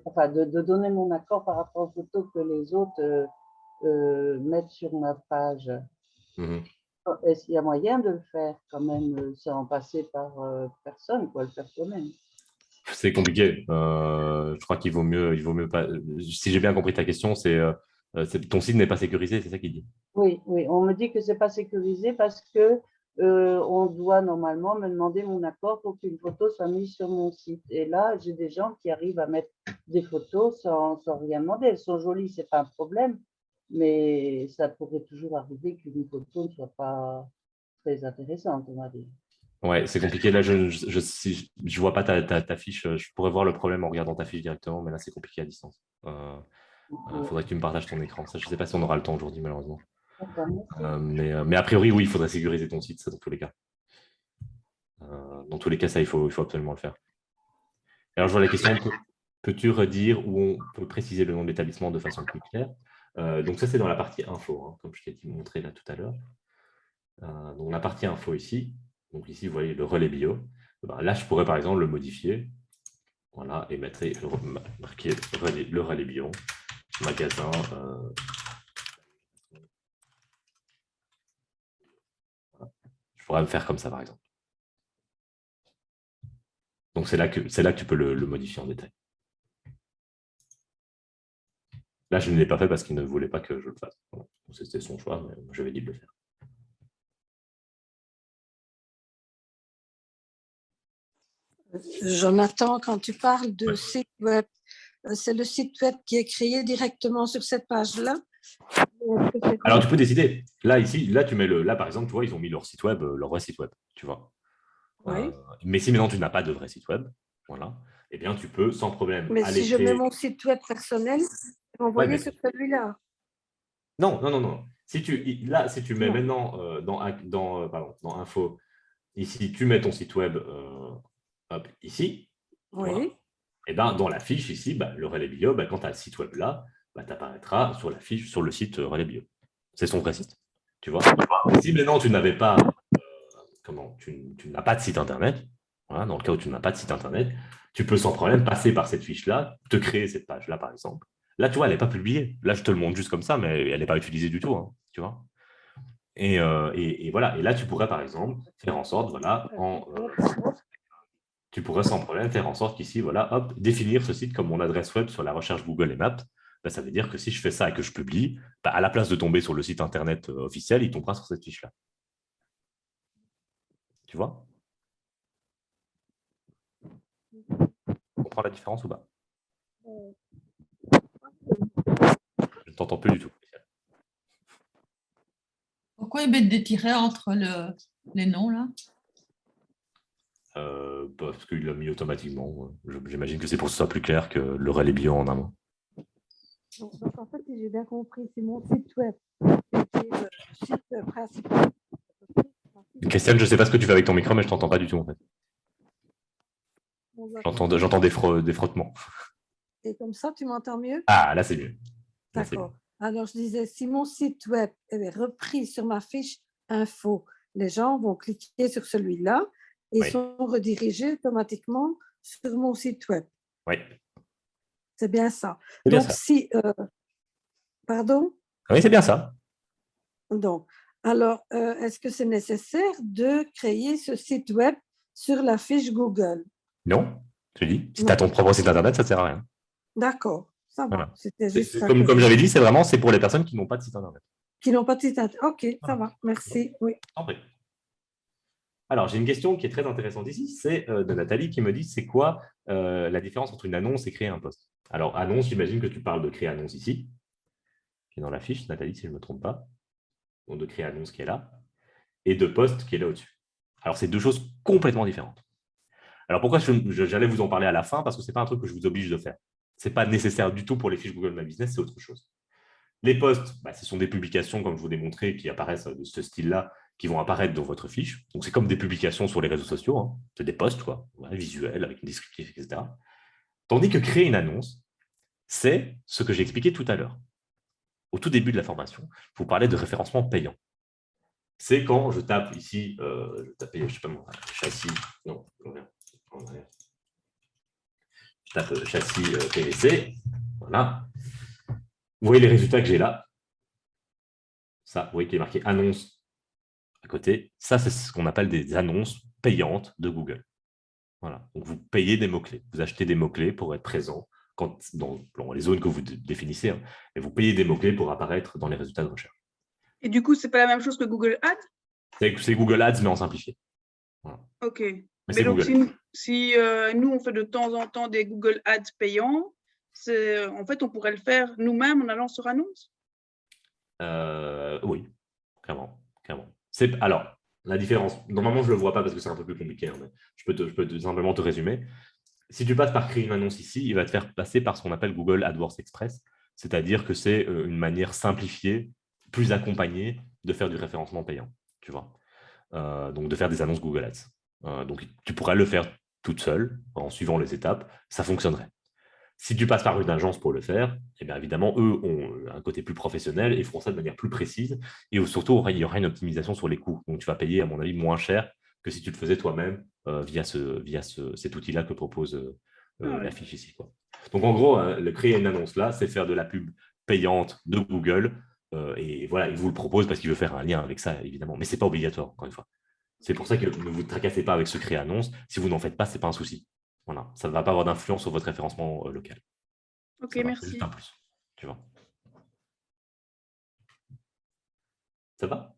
enfin de donner mon accord par rapport aux photos que les autres mettent sur ma page. Est-ce qu'il y a moyen de le faire quand même sans passer par personne, quoi, le faire soi-même? C'est compliqué. Je crois qu'il vaut mieux pas. Si j'ai bien compris ta question, c'est ton site n'est pas sécurisé, c'est ça qu'il dit. Oui, on me dit que c'est pas sécurisé parce que on doit normalement me demander mon accord pour qu'une photo soit mise sur mon site. Et là, j'ai des gens qui arrivent à mettre des photos sans rien demander. Elles sont jolies, c'est pas un problème, mais ça pourrait toujours arriver qu'une photo ne soit pas très intéressante, on va dire. Ouais, c'est compliqué. Là, je vois pas ta fiche. Je pourrais voir le problème en regardant ta fiche directement, mais là, c'est compliqué à distance. Faudrait que tu me partages ton écran. Ça, je ne sais pas si on aura le temps aujourd'hui, malheureusement. D'accord, merci. Mais a priori, oui, il faudrait sécuriser ton site, ça, dans tous les cas. Dans tous les cas, ça, il faut absolument le faire. Alors, je vois la question, peux-tu redire où on peut préciser le nom de l'établissement de façon plus claire? Donc, ça, c'est dans la partie info, hein, comme je t'ai montré là tout à l'heure. Donc, la partie info ici, donc ici, vous voyez le relais bio. Ben, là, je pourrais, par exemple, le modifier. Voilà, et marquer le relais bio, magasin. Je pourrais me faire comme ça, par exemple. Donc, c'est là que tu peux le modifier en détail. Là, je ne l'ai pas fait parce qu'il ne voulait pas que je le fasse. Voilà. C'était son choix, mais j'avais dit de le faire. Jonathan, quand tu parles de Ouais. site web, c'est le site web qui est créé directement sur cette page-là? Alors, tu peux décider. Là, ici, là, tu mets là, par exemple, tu vois, ils ont mis leur site web, leur vrai site web, tu vois. Oui. Mais si maintenant tu n'as pas de vrai site web, voilà, eh bien, tu peux sans problème Mais aller si je mets créer. mon site web personnel, envoyer mais- sur celui-là. Non, non, non, non. Si tu mets Non. maintenant dans Info, ici, tu mets ton site web hop, ici. Oui. Voilà. Et ben, dans la fiche ici, le relais bio, quand tu as le site web là, tu apparaîtra sur la fiche, sur le site relais bio. C'est son vrai site. Tu vois. Si maintenant tu n'avais pas, tu n'as pas de site internet, voilà, dans le cas où tu n'as pas de site internet, tu peux sans problème passer par cette fiche-là, te créer cette page-là, par exemple. Là, tu vois, elle n'est pas publiée. Là, je te le montre juste comme ça, mais elle n'est pas utilisée du tout, hein, tu vois. Et voilà. Et là, tu pourrais, par exemple, faire en sorte, voilà, tu pourrais sans problème faire en sorte qu'ici, voilà, hop, définir ce site comme mon adresse web sur la recherche Google et Maps. Ça veut dire que si je fais ça et que je publie, à la place de tomber sur le site internet officiel, il tombera sur cette fiche-là. Tu vois? Tu comprends la différence ou pas? Je ne t'entends plus du tout. Pourquoi ils mettent des tirets entre les noms, là? Parce qu'il l'a mis automatiquement. J'imagine que c'est pour que ce soit plus clair que le relais bio en amont. Donc, en fait, si j'ai bien compris, c'est mon site web qui est le site principal. Christiane, je ne sais pas ce que tu fais avec ton micro, mais je ne t'entends pas du tout, en fait. J'entends des frottements. Et comme ça, tu m'entends mieux? Ah, là, c'est mieux. Là, c'est D'accord. Alors, je disais, si mon site web est repris sur ma fiche info, les gens vont cliquer sur celui-là et Oui. sont redirigés automatiquement sur mon site web. Oui. C'est bien ça. C'est bien Donc, ça. si... pardon? Oui, c'est bien ça. Donc, alors, est-ce que c'est nécessaire de créer ce site web sur la fiche Google? Non, je dis. Si tu Non. as ton propre site internet, ça ne sert à rien. D'accord, ça va. Voilà. C'était juste ça Comme que j'avais dit, c'est pour les personnes qui n'ont pas de site internet. qui n'ont pas de site internet. OK, ça Voilà. va. Merci. Oui. En vrai. Alors, j'ai une question qui est très intéressante ici. C'est de Nathalie qui me dit, c'est quoi la différence entre une annonce et créer un post? Alors, annonce, j'imagine que tu parles de créer annonce ici, qui est dans la fiche, Nathalie, si je ne me trompe pas. Donc, de créer annonce qui est là, et de post qui est là au-dessus. Alors, c'est deux choses complètement différentes. Alors, pourquoi j'allais vous en parler à la fin? Parce que ce n'est pas un truc que je vous oblige de faire. Ce n'est pas nécessaire du tout pour les fiches Google My Business, c'est autre chose. Les posts, ce sont des publications, comme je vous ai montré, qui apparaissent de ce style-là, qui vont apparaître dans votre fiche. Donc, c'est comme des publications sur les réseaux sociaux. Hein. C'est des posts, quoi, visuels, avec une descriptif, etc. Tandis que créer une annonce, c'est ce que j'ai expliqué tout à l'heure. Au tout début de la formation, je vous parlais de référencement payant. C'est quand je tape ici, je tapais, je ne sais pas moi, châssis, non, je tape châssis PVC, voilà. Vous voyez les résultats que j'ai là. Ça, vous voyez qu'il est marqué annonce à côté. Ça, c'est ce qu'on appelle des annonces payantes de Google. Voilà. Donc, vous payez des mots-clés. Vous achetez des mots-clés pour être présent dans les zones que vous définissez. Hein, et vous payez des mots-clés pour apparaître dans les résultats de recherche. Et du coup, ce n'est pas la même chose que Google Ads? C'est Google Ads, mais en simplifié. Voilà. OK. Mais donc, Google. si nous, on fait de temps en temps des Google Ads payants, en fait, on pourrait le faire nous-mêmes en allant sur annonce? Oui, clairement. Alors, la différence, normalement, je ne le vois pas parce que c'est un peu plus compliqué, hein, mais je peux simplement te résumer. Si tu passes par créer une annonce ici, il va te faire passer par ce qu'on appelle Google AdWords Express, c'est-à-dire que c'est une manière simplifiée plus accompagné de faire du référencement payant, tu vois. Donc, de faire des annonces Google Ads. Donc, tu pourrais le faire toute seule, en suivant les étapes, ça fonctionnerait. Si tu passes par une agence pour le faire, eh bien évidemment, eux ont un côté plus professionnel et feront ça de manière plus précise. Et surtout, il y aura une optimisation sur les coûts. Donc, tu vas payer, à mon avis, moins cher que si tu le faisais toi-même via cet outil-là que propose la fiche ici, quoi. Donc, en gros, créer une annonce là, c'est faire de la pub payante de Google. Et voilà, il vous le propose parce qu'il veut faire un lien avec ça, évidemment. Mais ce n'est pas obligatoire, encore une fois. C'est pour ça que ne vous tracassez pas avec ce créer annonce. Si vous n'en faites pas, ce n'est pas un souci. Voilà, ça ne va pas avoir d'influence sur votre référencement local. Ok, C'est merci. juste un plus, tu vois. Ça va?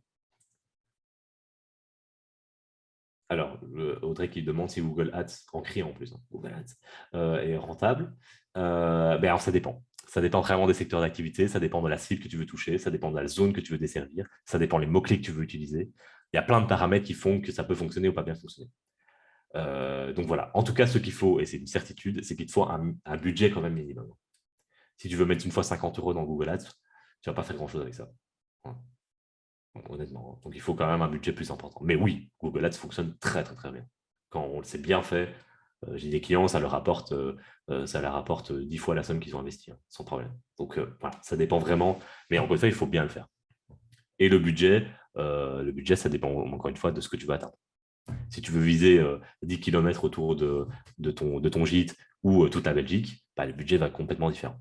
Alors, Audrey qui demande si Google Ads, en criant en plus, hein, Google Ads, est rentable. Alors, ça dépend. Ça dépend vraiment des secteurs d'activité, ça dépend de la cible que tu veux toucher, ça dépend de la zone que tu veux desservir, ça dépend des mots-clés que tu veux utiliser. Il y a plein de paramètres qui font que ça peut fonctionner ou pas bien fonctionner. Donc voilà, en tout cas, ce qu'il faut, et c'est une certitude, c'est qu'il te faut un budget quand même minimum. Si tu veux mettre une fois 50 € dans Google Ads, tu ne vas pas faire grand-chose avec ça. Voilà. Donc, honnêtement, donc il faut quand même un budget plus important. Mais oui, Google Ads fonctionne très, très, très bien. Quand on le sait bien fait, j'ai des clients, ça leur rapporte 10 fois la somme qu'ils ont investie, hein, sans problème. Donc voilà, ça dépend vraiment. Mais encore une fois, il faut bien le faire. Et le budget, ça dépend encore une fois de ce que tu veux atteindre. Si tu veux viser 10 km autour de ton gîte ou toute la Belgique, le budget va être complètement différent.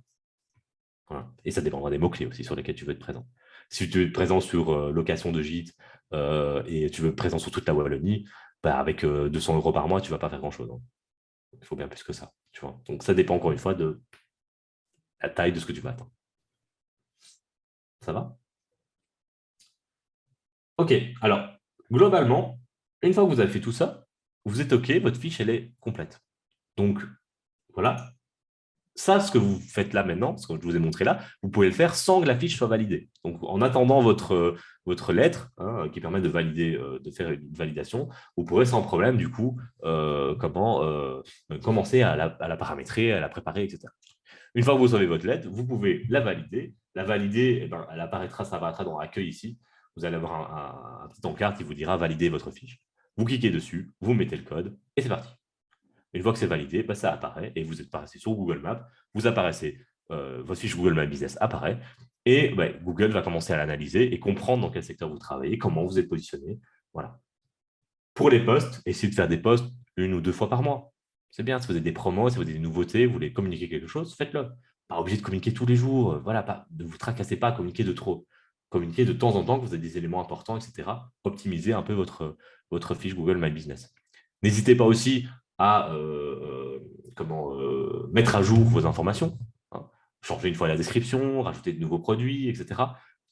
Voilà. Et ça dépendra des mots-clés aussi sur lesquels tu veux être présent. Si tu veux être présent sur location de gîte et tu veux être présent sur toute la Wallonie, avec 200 € par mois, tu ne vas pas faire grand-chose. Hein. Il faut bien plus que ça. Tu vois. Donc, ça dépend encore une fois de la taille de ce que tu veux atteindre. Ça va? OK. Alors, globalement, une fois que vous avez fait tout ça, vous êtes OK, votre fiche, elle est complète. Donc, voilà. Ça, ce que vous faites là maintenant, ce que je vous ai montré là, vous pouvez le faire sans que la fiche soit validée. Donc, en attendant votre lettre qui permet de valider, de faire une validation, vous pourrez sans problème, du coup, commencer à la paramétrer, à la préparer, etc. Une fois que vous avez votre lettre, vous pouvez la valider. La valider, elle apparaîtra, ça apparaîtra dans l'accueil ici. Vous allez avoir un petit encart qui vous dira « Valider votre fiche ». Vous cliquez dessus, vous mettez le code et c'est parti. Une fois que c'est validé, ça apparaît et vous êtes passé sur Google Maps, vous apparaissez, votre fiche Google My Business apparaît et Google va commencer à l'analyser et comprendre dans quel secteur vous travaillez, comment vous êtes positionné. Voilà. Pour les posts, essayez de faire des posts 1 ou 2 fois par mois. C'est bien, si vous avez des promos, si vous avez des nouveautés, vous voulez communiquer quelque chose, faites-le. Pas obligé de communiquer tous les jours, voilà, ne vous tracassez pas à communiquer de trop. Communiquez de temps en temps que vous avez des éléments importants, etc. Optimisez un peu votre fiche Google My Business. N'hésitez pas aussi à mettre à jour vos informations, hein. Changer une fois la description, rajouter de nouveaux produits, etc.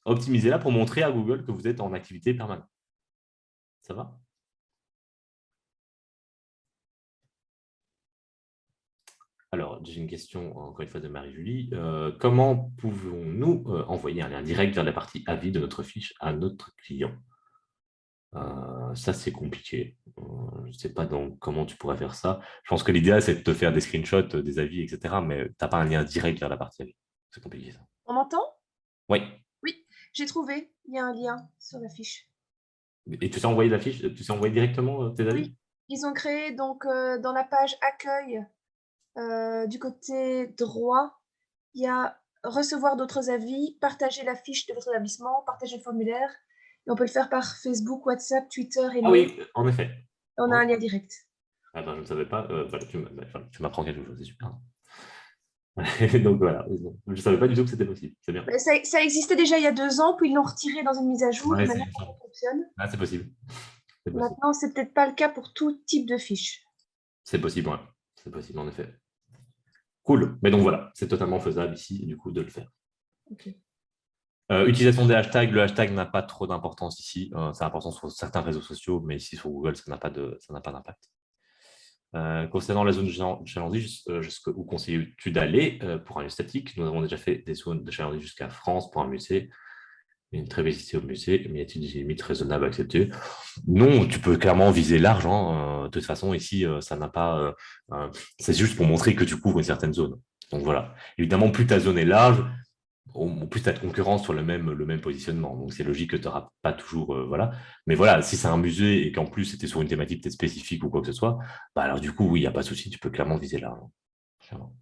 Optimisez-la pour montrer à Google que vous êtes en activité permanente. Ça va? Alors, j'ai une question, encore une fois, de Marie-Julie. Comment pouvons-nous envoyer un lien direct vers la partie avis de notre fiche à notre client? Ça, c'est compliqué. Je ne sais pas comment tu pourrais faire ça. Je pense que l'idéal, c'est de te faire des screenshots, des avis, etc. Mais tu n'as pas un lien direct vers la partie avis. C'est compliqué, ça. On m'entend? Oui. Oui, j'ai trouvé. Il y a un lien sur la fiche. Et tu sais envoyer la fiche? Tu sais envoyer directement tes avis? Oui, ils ont créé donc dans la page accueil du côté droit, il y a recevoir d'autres avis, partager la fiche de votre établissement, partager le formulaire. Et on peut le faire par Facebook, WhatsApp, Twitter et mail. Ah oui, en effet. On a un lien direct. Ah ben, je ne savais pas. Voilà, tu m'apprends quelque chose, c'est super. Donc voilà, je ne savais pas du tout que c'était possible. C'est bien. Ça existait déjà il y a 2 ans, puis ils l'ont retiré dans une mise à jour. Ouais, et maintenant, ça fonctionne. Ah, c'est possible. Maintenant, ce n'est peut-être pas le cas pour tout type de fiche. C'est possible, ouais. C'est possible, en effet. Cool. Mais donc voilà, c'est totalement faisable ici, du coup, de le faire. Okay. Utilisation des hashtags. Le hashtag n'a pas trop d'importance ici. C'est important sur certains réseaux sociaux, mais ici sur Google, ça n'a pas d'impact. Concernant la zone de chalandise, où conseilles-tu d'aller pour un lieu statique? Nous avons déjà fait des zones de chalandise jusqu'à France pour un musée. Une très visité au musée, mais y a-t-il des limites raisonnables à accepter? Non, tu peux clairement viser large. De toute façon, ici, ça n'a pas. C'est juste pour montrer que tu couvres une certaine zone. Donc voilà. Évidemment, plus ta zone est large, en plus, tu as de concurrence sur le même positionnement. Donc, c'est logique que tu n'auras pas toujours. Voilà. Mais voilà, si c'est un musée et qu'en plus, c'était sur une thématique peut-être spécifique ou quoi que ce soit, bah, alors du coup, oui, il n'y a pas de souci, tu peux clairement viser là. Hein. Clairement.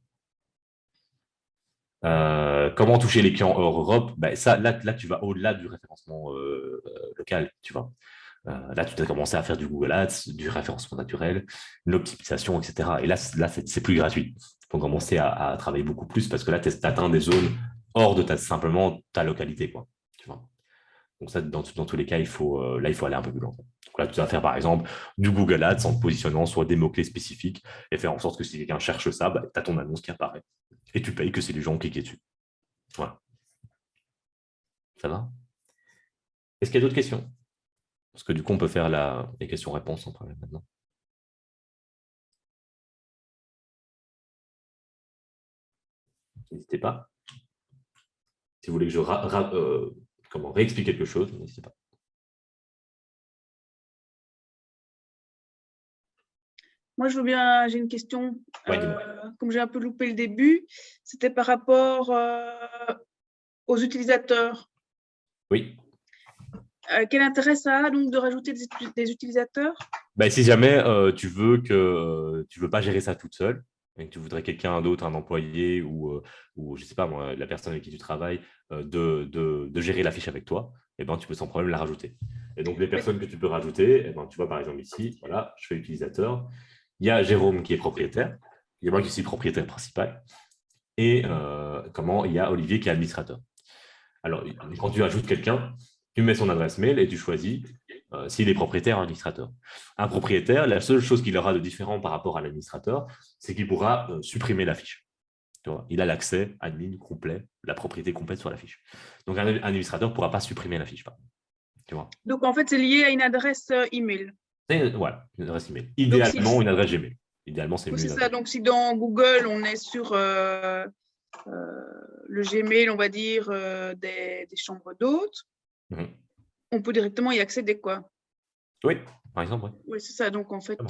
Comment toucher les clients hors Europe? Bah, ça, là, tu vas au-delà du référencement local, tu vois. Là, tu as commencé à faire du Google Ads, du référencement naturel, l'optimisation, etc. Et là, c'est plus gratuit. Il faut commencer à travailler beaucoup plus parce que là, tu atteins des zones hors de simplement ta localité, quoi. Tu vois. Donc ça, dans tous les cas, il faut aller un peu plus loin. Donc là, tu vas faire, par exemple, du Google Ads en te positionnant sur des mots-clés spécifiques et faire en sorte que si quelqu'un cherche ça, bah, tu as ton annonce qui apparaît. Et tu payes que si les gens ont cliqué dessus. Voilà. Ça va? Est-ce qu'il y a d'autres questions? Parce que du coup, on peut faire les questions-réponses sans problème maintenant. N'hésitez pas. Si vous voulez que je réexplique quelque chose, n'hésitez pas. Moi, je veux bien, j'ai une question. Ouais, comme j'ai un peu loupé le début, c'était par rapport aux utilisateurs. Oui. Quel intérêt ça a donc de rajouter des utilisateurs? Ben, si jamais tu veux pas gérer ça toute seule, et que tu voudrais quelqu'un d'autre, un employé ou je ne sais pas moi, la personne avec qui tu travailles, de gérer la fiche avec toi, eh ben, tu peux sans problème la rajouter. Et donc, les personnes que tu peux rajouter, eh ben, tu vois par exemple ici, voilà, je fais utilisateur. Il y a Jérôme qui est propriétaire, il y a moi qui suis propriétaire principal, et il y a Olivier qui est administrateur. Alors, quand tu ajoutes quelqu'un, tu mets son adresse mail et tu choisis s'il est propriétaire ou administrateur. Un propriétaire, la seule chose qu'il aura de différent par rapport à l'administrateur, c'est qu'il pourra supprimer la fiche. Tu vois, il a l'accès admin complet, la propriété complète sur la fiche. Donc, un administrateur ne pourra pas supprimer la fiche. Tu vois. Donc, en fait, c'est lié à une adresse email. Voilà, une adresse email. Idéalement, une adresse Gmail. Idéalement, c'est mieux. C'est ça. Donc, si dans Google, on est sur le Gmail, on va dire, des chambres d'hôtes, on peut directement y accéder, quoi. Oui, par exemple. Oui, c'est ça. Donc, en fait,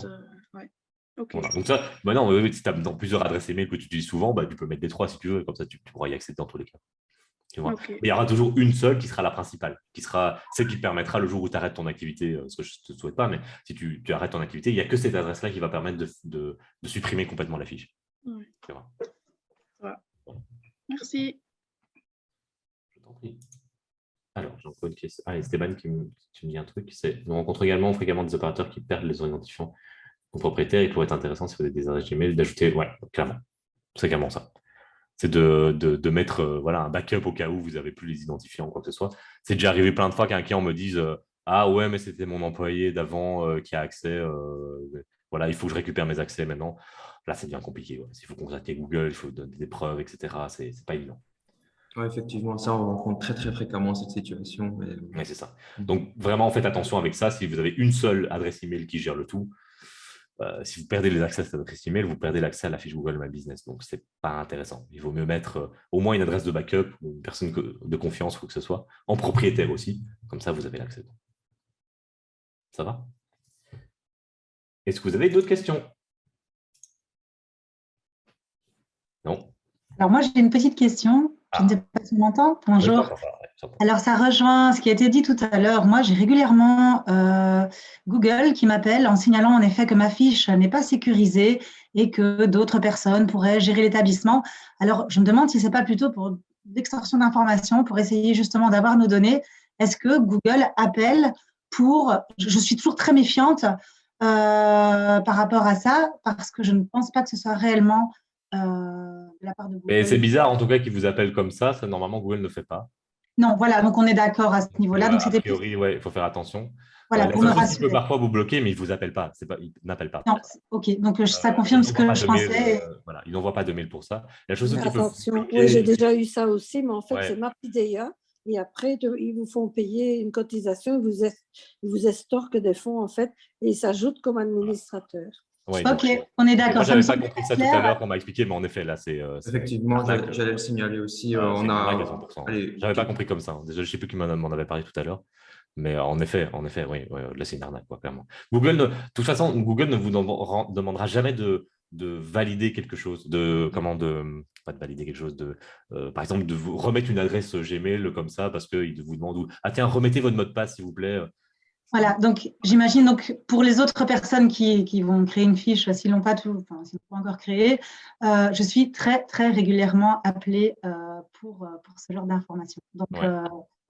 ouais. Okay. Voilà. Donc, ça, maintenant, si tu as dans plusieurs adresses email que tu utilises souvent, bah, tu peux mettre les 3 si tu veux, comme ça, tu pourras y accéder dans tous les cas. Tu vois. Okay. Mais il y aura toujours une seule qui sera la principale, qui sera celle qui te permettra le jour où tu arrêtes ton activité, ce que je ne te souhaite pas, mais si tu arrêtes ton activité, il n'y a que cette adresse-là qui va permettre de supprimer complètement la fiche. Ouais. Tu vois. Voilà. Merci. Je t'en prie. Alors, j'ai encore une question. Ah, Esteban qui me dit un truc. Nous rencontrons également fréquemment des opérateurs qui perdent les identifiants aux propriétaires. Il pourrait être intéressant, si vous avez des adresses Gmail, d'ajouter, ouais, clairement. C'est clairement ça. C'est de mettre un backup au cas où vous n'avez plus les identifiants ou quoi que ce soit. C'est déjà arrivé plein de fois qu'un client me dise ah ouais, mais c'était mon employé d'avant qui a accès. Voilà, il faut que je récupère mes accès maintenant. Là, c'est bien compliqué. Ouais. Il faut contacter Google, il faut donner des preuves, etc. C'est pas évident. Oui, effectivement, ça, on rencontre très, très fréquemment cette situation. Mais c'est ça. Donc, vraiment, faites attention avec ça. Si vous avez une seule adresse email qui gère le tout, si vous perdez les accès à cette adresse email, vous perdez l'accès à la fiche Google My Business. Donc, ce n'est pas intéressant. Il vaut mieux mettre au moins une adresse de backup ou une personne de confiance, ou que ce soit, en propriétaire aussi. Comme ça, vous avez l'accès. Ça va? Est-ce que vous avez d'autres questions? Non? Alors, moi, j'ai une petite question. Je ne sais pas si on m'entend. Bonjour. Alors, ça rejoint ce qui a été dit tout à l'heure. Moi, j'ai régulièrement Google qui m'appelle en signalant en effet que ma fiche n'est pas sécurisée et que d'autres personnes pourraient gérer l'établissement. Alors, je me demande si ce n'est pas plutôt pour l'extorsion d'informations, pour essayer justement d'avoir nos données. Est-ce que Google appelle pour… Je suis toujours très méfiante par rapport à ça parce que je ne pense pas que ce soit réellement… de la part de Google. Mais c'est bizarre en tout cas qu'ils vous appellent comme ça. Normalement, Google ne fait pas. Non, voilà, donc on est d'accord à ce niveau-là. Donc, a priori, ouais, il faut faire attention. Voilà, pour me rassurer. Il peut parfois vous bloquer, mais il ne vous appelle pas. Il n'appelle pas. Non, ok, donc ça confirme ce que je pensais. Voilà, il n'envoie pas de mail pour ça. La chose attention, oui, j'ai déjà eu ça aussi, mais en fait, c'est Marpidea. Et après, ils vous font payer une cotisation, ils vous estorquent des fonds, en fait, et ils s'ajoutent comme administrateurs. Ouais, ok, on est d'accord. Moi, je n'avais pas compris ça tout à l'heure qu'on m'a expliqué, mais en effet, là, c'est… Effectivement, j'allais le signaler aussi. Je n'avais pas compris comme ça. Désolé, je ne sais plus qui m'en avait parlé tout à l'heure. Mais en effet, oui, là, c'est une arnaque, quoi, clairement. De toute façon, Google ne vous demandera jamais de valider quelque chose, pas de valider quelque chose, par exemple, de vous remettre une adresse Gmail comme ça parce qu'ils vous demandent « Ah tiens, remettez votre mot de passe, s'il vous plaît ». Voilà, donc j'imagine donc pour les autres personnes qui vont créer une fiche, s'ils n'ont pas encore créé, je suis très, très régulièrement appelée pour ce genre d'informations. Donc,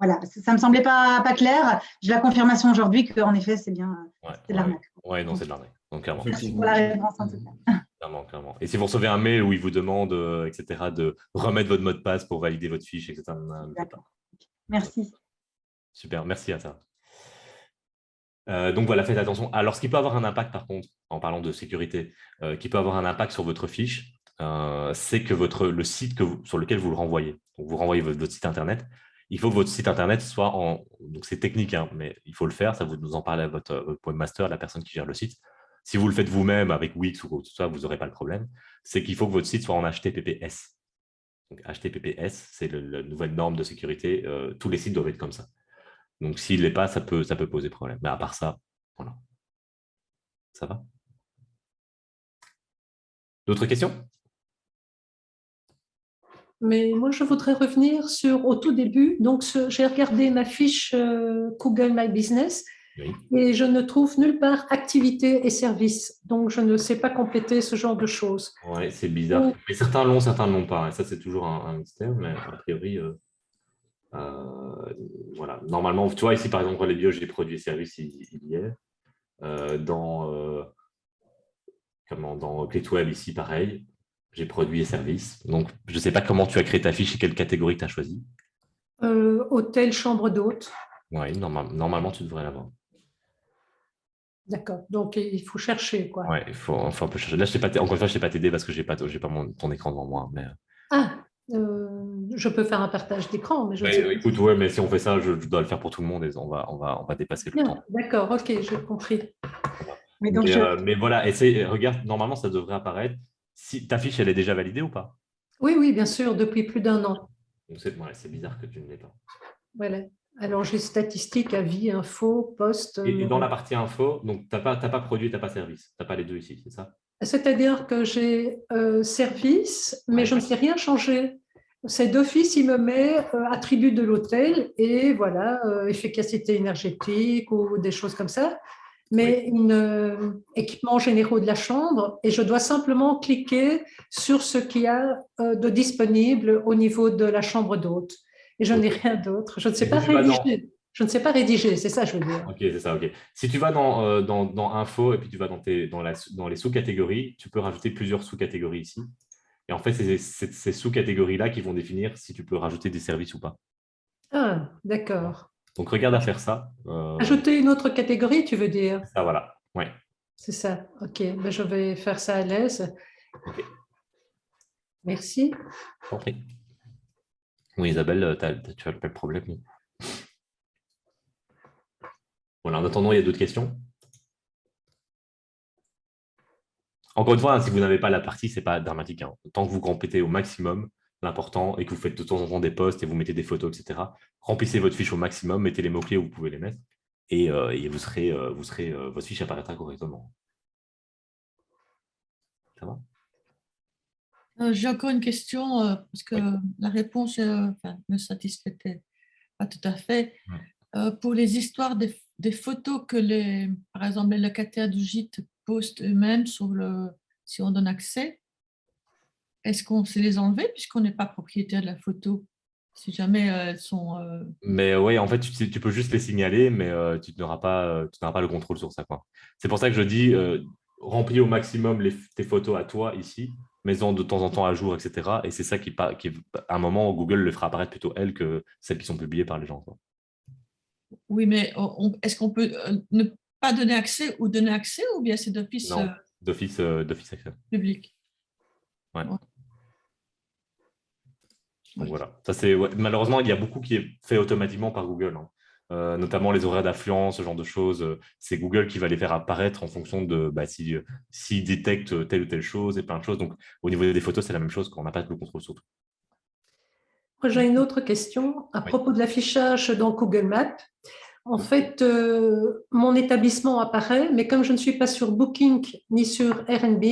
voilà, ça ne me semblait pas clair. J'ai la confirmation aujourd'hui qu'en effet, c'est bien c'est de l'arnaque. Oui, non, c'est de l'arnaque. Donc, clairement. Merci pour la réponse en tout cas. Clairement. Et si vous recevez un mail où ils vous demandent, etc., de remettre votre mot de passe pour valider votre fiche, etc. D'accord. Merci. Super, merci à ça. Donc voilà, faites attention. Alors, ce qui peut avoir un impact, par contre, en parlant de sécurité, qui peut avoir un impact sur votre fiche, c'est que le site sur lequel vous le renvoyez, donc vous renvoyez votre site Internet, il faut que votre site Internet soit donc c'est technique, hein, mais il faut le faire, ça vous nous en parlez à votre webmaster, la personne qui gère le site. Si vous le faites vous-même avec Wix ou quoi que ce soit, vous n'aurez pas le problème. C'est qu'il faut que votre site soit en HTTPS. Donc HTTPS, c'est la nouvelle norme de sécurité. Tous les sites doivent être comme ça. Donc, s'il ne l'est pas, ça peut poser problème. Mais à part ça, voilà. Ça va? D'autres questions? Mais moi, je voudrais revenir au tout début. Donc, j'ai regardé ma fiche Google My Business et je ne trouve nulle part activité et services. Donc, je ne sais pas compléter ce genre de choses. Oui, c'est bizarre. Mais certains l'ont, certains ne l'ont pas. Et ça, c'est toujours un mystère. Mais a priori... voilà. Normalement, tu vois, ici, par exemple, les bio, j'ai produits et services, il y est. Dans Play2Web, ici, pareil, j'ai produits et services. Donc, je ne sais pas comment tu as créé ta fiche et quelle catégorie tu as choisi. Hôtel, chambre d'hôte. Oui, normalement, tu devrais l'avoir. D'accord. Donc, il faut chercher, quoi. Oui, il faut un peu chercher. Là, encore une fois, je ne sais pas t'aider parce que je n'ai pas ton écran devant moi. Mais... je peux faire un partage d'écran, mais je sais pas. Écoute, ouais, mais si on fait ça, je dois le faire pour tout le monde et on va dépasser le temps. D'accord, ok, j'ai compris. Mais voilà, regarde, normalement, ça devrait apparaître. Si ta fiche, elle est déjà validée ou pas? Oui, bien sûr, depuis plus d'1 an. C'est bizarre que tu ne l'aies pas. Voilà. Alors, j'ai statistiques, avis, info, poste. Et dans la partie info, donc tu n'as pas produit, tu n'as pas service. Tu n'as pas les deux ici, c'est ça? C'est-à-dire que j'ai service, mais je ne sais rien changer. C'est d'office, il me met attribut de l'hôtel et voilà, efficacité énergétique ou des choses comme ça. Mais équipements généraux de la chambre et je dois simplement cliquer sur ce qu'il y a de disponible au niveau de la chambre d'hôte. Et je n'ai rien d'autre. Je ne sais pas rédiger. Je ne sais pas rédiger, c'est ça, je veux dire. Ok, c'est ça, ok. Si tu vas dans Info et puis tu vas dans les sous-catégories, tu peux rajouter plusieurs sous-catégories ici. Et en fait, c'est ces sous-catégories-là qui vont définir si tu peux rajouter des services ou pas. Ah, d'accord. Donc, regarde à faire ça. Ajouter une autre catégorie, tu veux dire? Ça, voilà. Ouais. C'est ça, ok. Ben, je vais faire ça à l'aise. Okay. Merci. Compris. Oui, Isabelle, tu as le même problème. Voilà, en attendant, il y a d'autres questions? Encore une fois, si vous n'avez pas la partie, ce n'est pas dramatique. Hein. Tant que vous complétez au maximum, l'important est que vous faites de temps en temps des posts et vous mettez des photos, etc. Remplissez votre fiche au maximum, mettez les mots-clés où vous pouvez les mettre et votre fiche apparaîtra correctement. Ça va? J'ai encore une question parce que la réponse me satisfaisait pas tout à fait. Pour les histoires des photos que par exemple, les locataires du gîte postent eux-mêmes si on donne accès, est-ce qu'on sait les enlever puisqu'on n'est pas propriétaire de la photo? Si jamais elles sont... Mais oui, en fait, tu peux juste les signaler, mais tu n'auras pas le contrôle sur ça. C'est pour ça que je dis, remplis au maximum tes photos à toi ici, mets-en de temps en temps à jour, etc. Et c'est ça qui, à un moment, Google le fera apparaître plutôt elle que celles qui sont publiées par les gens. Quoi. Oui, mais est-ce qu'on peut ne pas donner accès ou donner accès ou bien c'est d'office d'office accès. Public. Ouais. Donc voilà. Ça, malheureusement, il y a beaucoup qui est fait automatiquement par Google. Hein. Notamment les horaires d'affluence, ce genre de choses. C'est Google qui va les faire apparaître en fonction de s'il détecte telle ou telle chose et plein de choses. Donc, au niveau des photos, c'est la même chose qu'on n'a pas le contrôle sur tout. J'ai une autre question à propos de l'affichage dans Google Maps. En fait, mon établissement apparaît, mais comme je ne suis pas sur Booking ni sur Airbnb,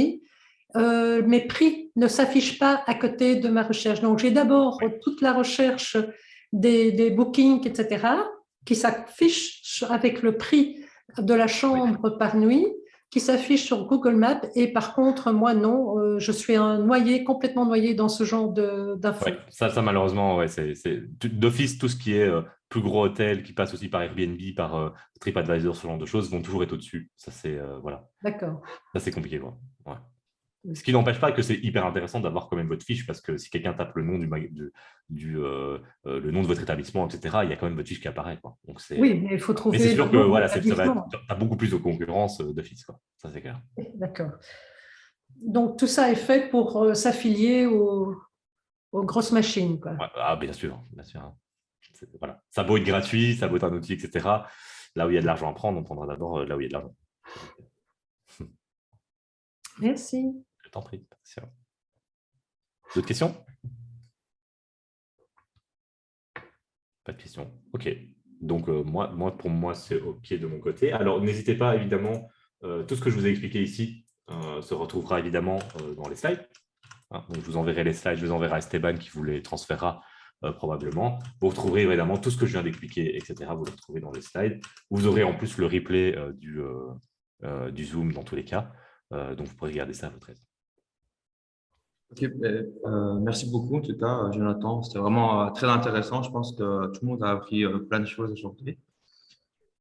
mes prix ne s'affichent pas à côté de ma recherche. Donc, j'ai d'abord toute la recherche des bookings, etc., qui s'affiche avec le prix de la chambre par nuit, qui s'affiche sur Google Maps. Et par contre, moi, non, je suis complètement noyé dans ce genre d'infos. Ouais, ça malheureusement, ouais, c'est d'office, tout ce qui est plus gros hôtel, qui passe aussi par Airbnb, par TripAdvisor, ce genre de choses, vont toujours être au-dessus. Ça, c'est voilà. D'accord. Ça, c'est compliqué, quoi. Ouais. Ce qui n'empêche pas que c'est hyper intéressant d'avoir quand même votre fiche, parce que si quelqu'un tape le nom le nom de votre établissement, etc., il y a quand même votre fiche qui apparaît, quoi. Donc, oui, mais il faut trouver. Mais c'est sûr que voilà, tu as beaucoup plus de concurrence d'office, quoi. Ça, c'est clair. D'accord. Donc, tout ça est fait pour s'affilier aux grosses machines, quoi. Ouais, ah, bien sûr, bien sûr. Voilà. Ça a beau être gratuit, ça a beau être un outil, etc. Là où il y a de l'argent à prendre, on prendra d'abord là où il y a de l'argent. Merci. Je t'en prie. D'autres questions? Pas de questions. OK. Donc, pour moi, c'est OK de mon côté. Alors, n'hésitez pas, évidemment, tout ce que je vous ai expliqué ici se retrouvera évidemment dans les slides. Hein, donc, je vous enverrai les slides, je vous enverrai à Esteban qui vous les transférera probablement. Vous retrouverez évidemment tout ce que je viens d'expliquer, etc. Vous le retrouvez dans les slides. Vous aurez en plus le replay du Zoom dans tous les cas. Donc, vous pourrez regarder ça à votre aise. Ok, merci beaucoup en tout cas, Jonathan. C'était vraiment très intéressant. Je pense que tout le monde a appris plein de choses aujourd'hui.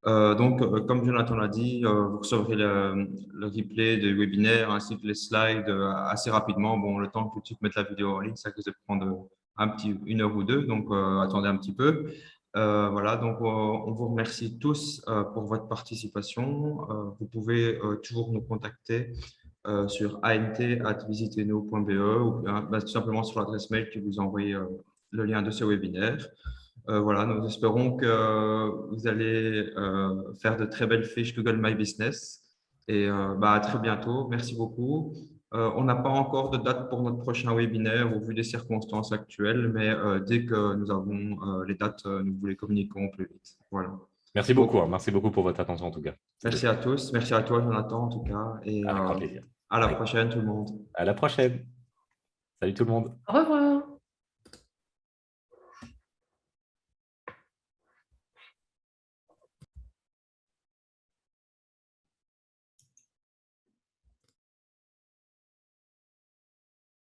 Comme Jonathan l'a dit, vous recevrez le replay du webinaire ainsi que les slides assez rapidement. Bon, le temps que tu mettes la vidéo en ligne, ça risque de prendre une heure ou deux, donc attendez un petit peu. Voilà, donc on vous remercie tous pour votre participation. Vous pouvez toujours nous contacter sur ant@visiteno.be ou tout simplement sur l'adresse mail qui vous envoie le lien de ce webinaire. Voilà, nous espérons que vous allez faire de très belles fiches Google My Business et à très bientôt. Merci beaucoup. On n'a pas encore de date pour notre prochain webinaire au vu des circonstances actuelles, mais dès que nous avons les dates, nous vous les communiquerons plus vite. Voilà. Merci beaucoup. Merci beaucoup pour votre attention en tout cas. Merci à tous. Merci à toi, Jonathan, en tout cas. Et avec grand plaisir. À la prochaine, tout le monde. À la prochaine. Salut tout le monde. Au revoir.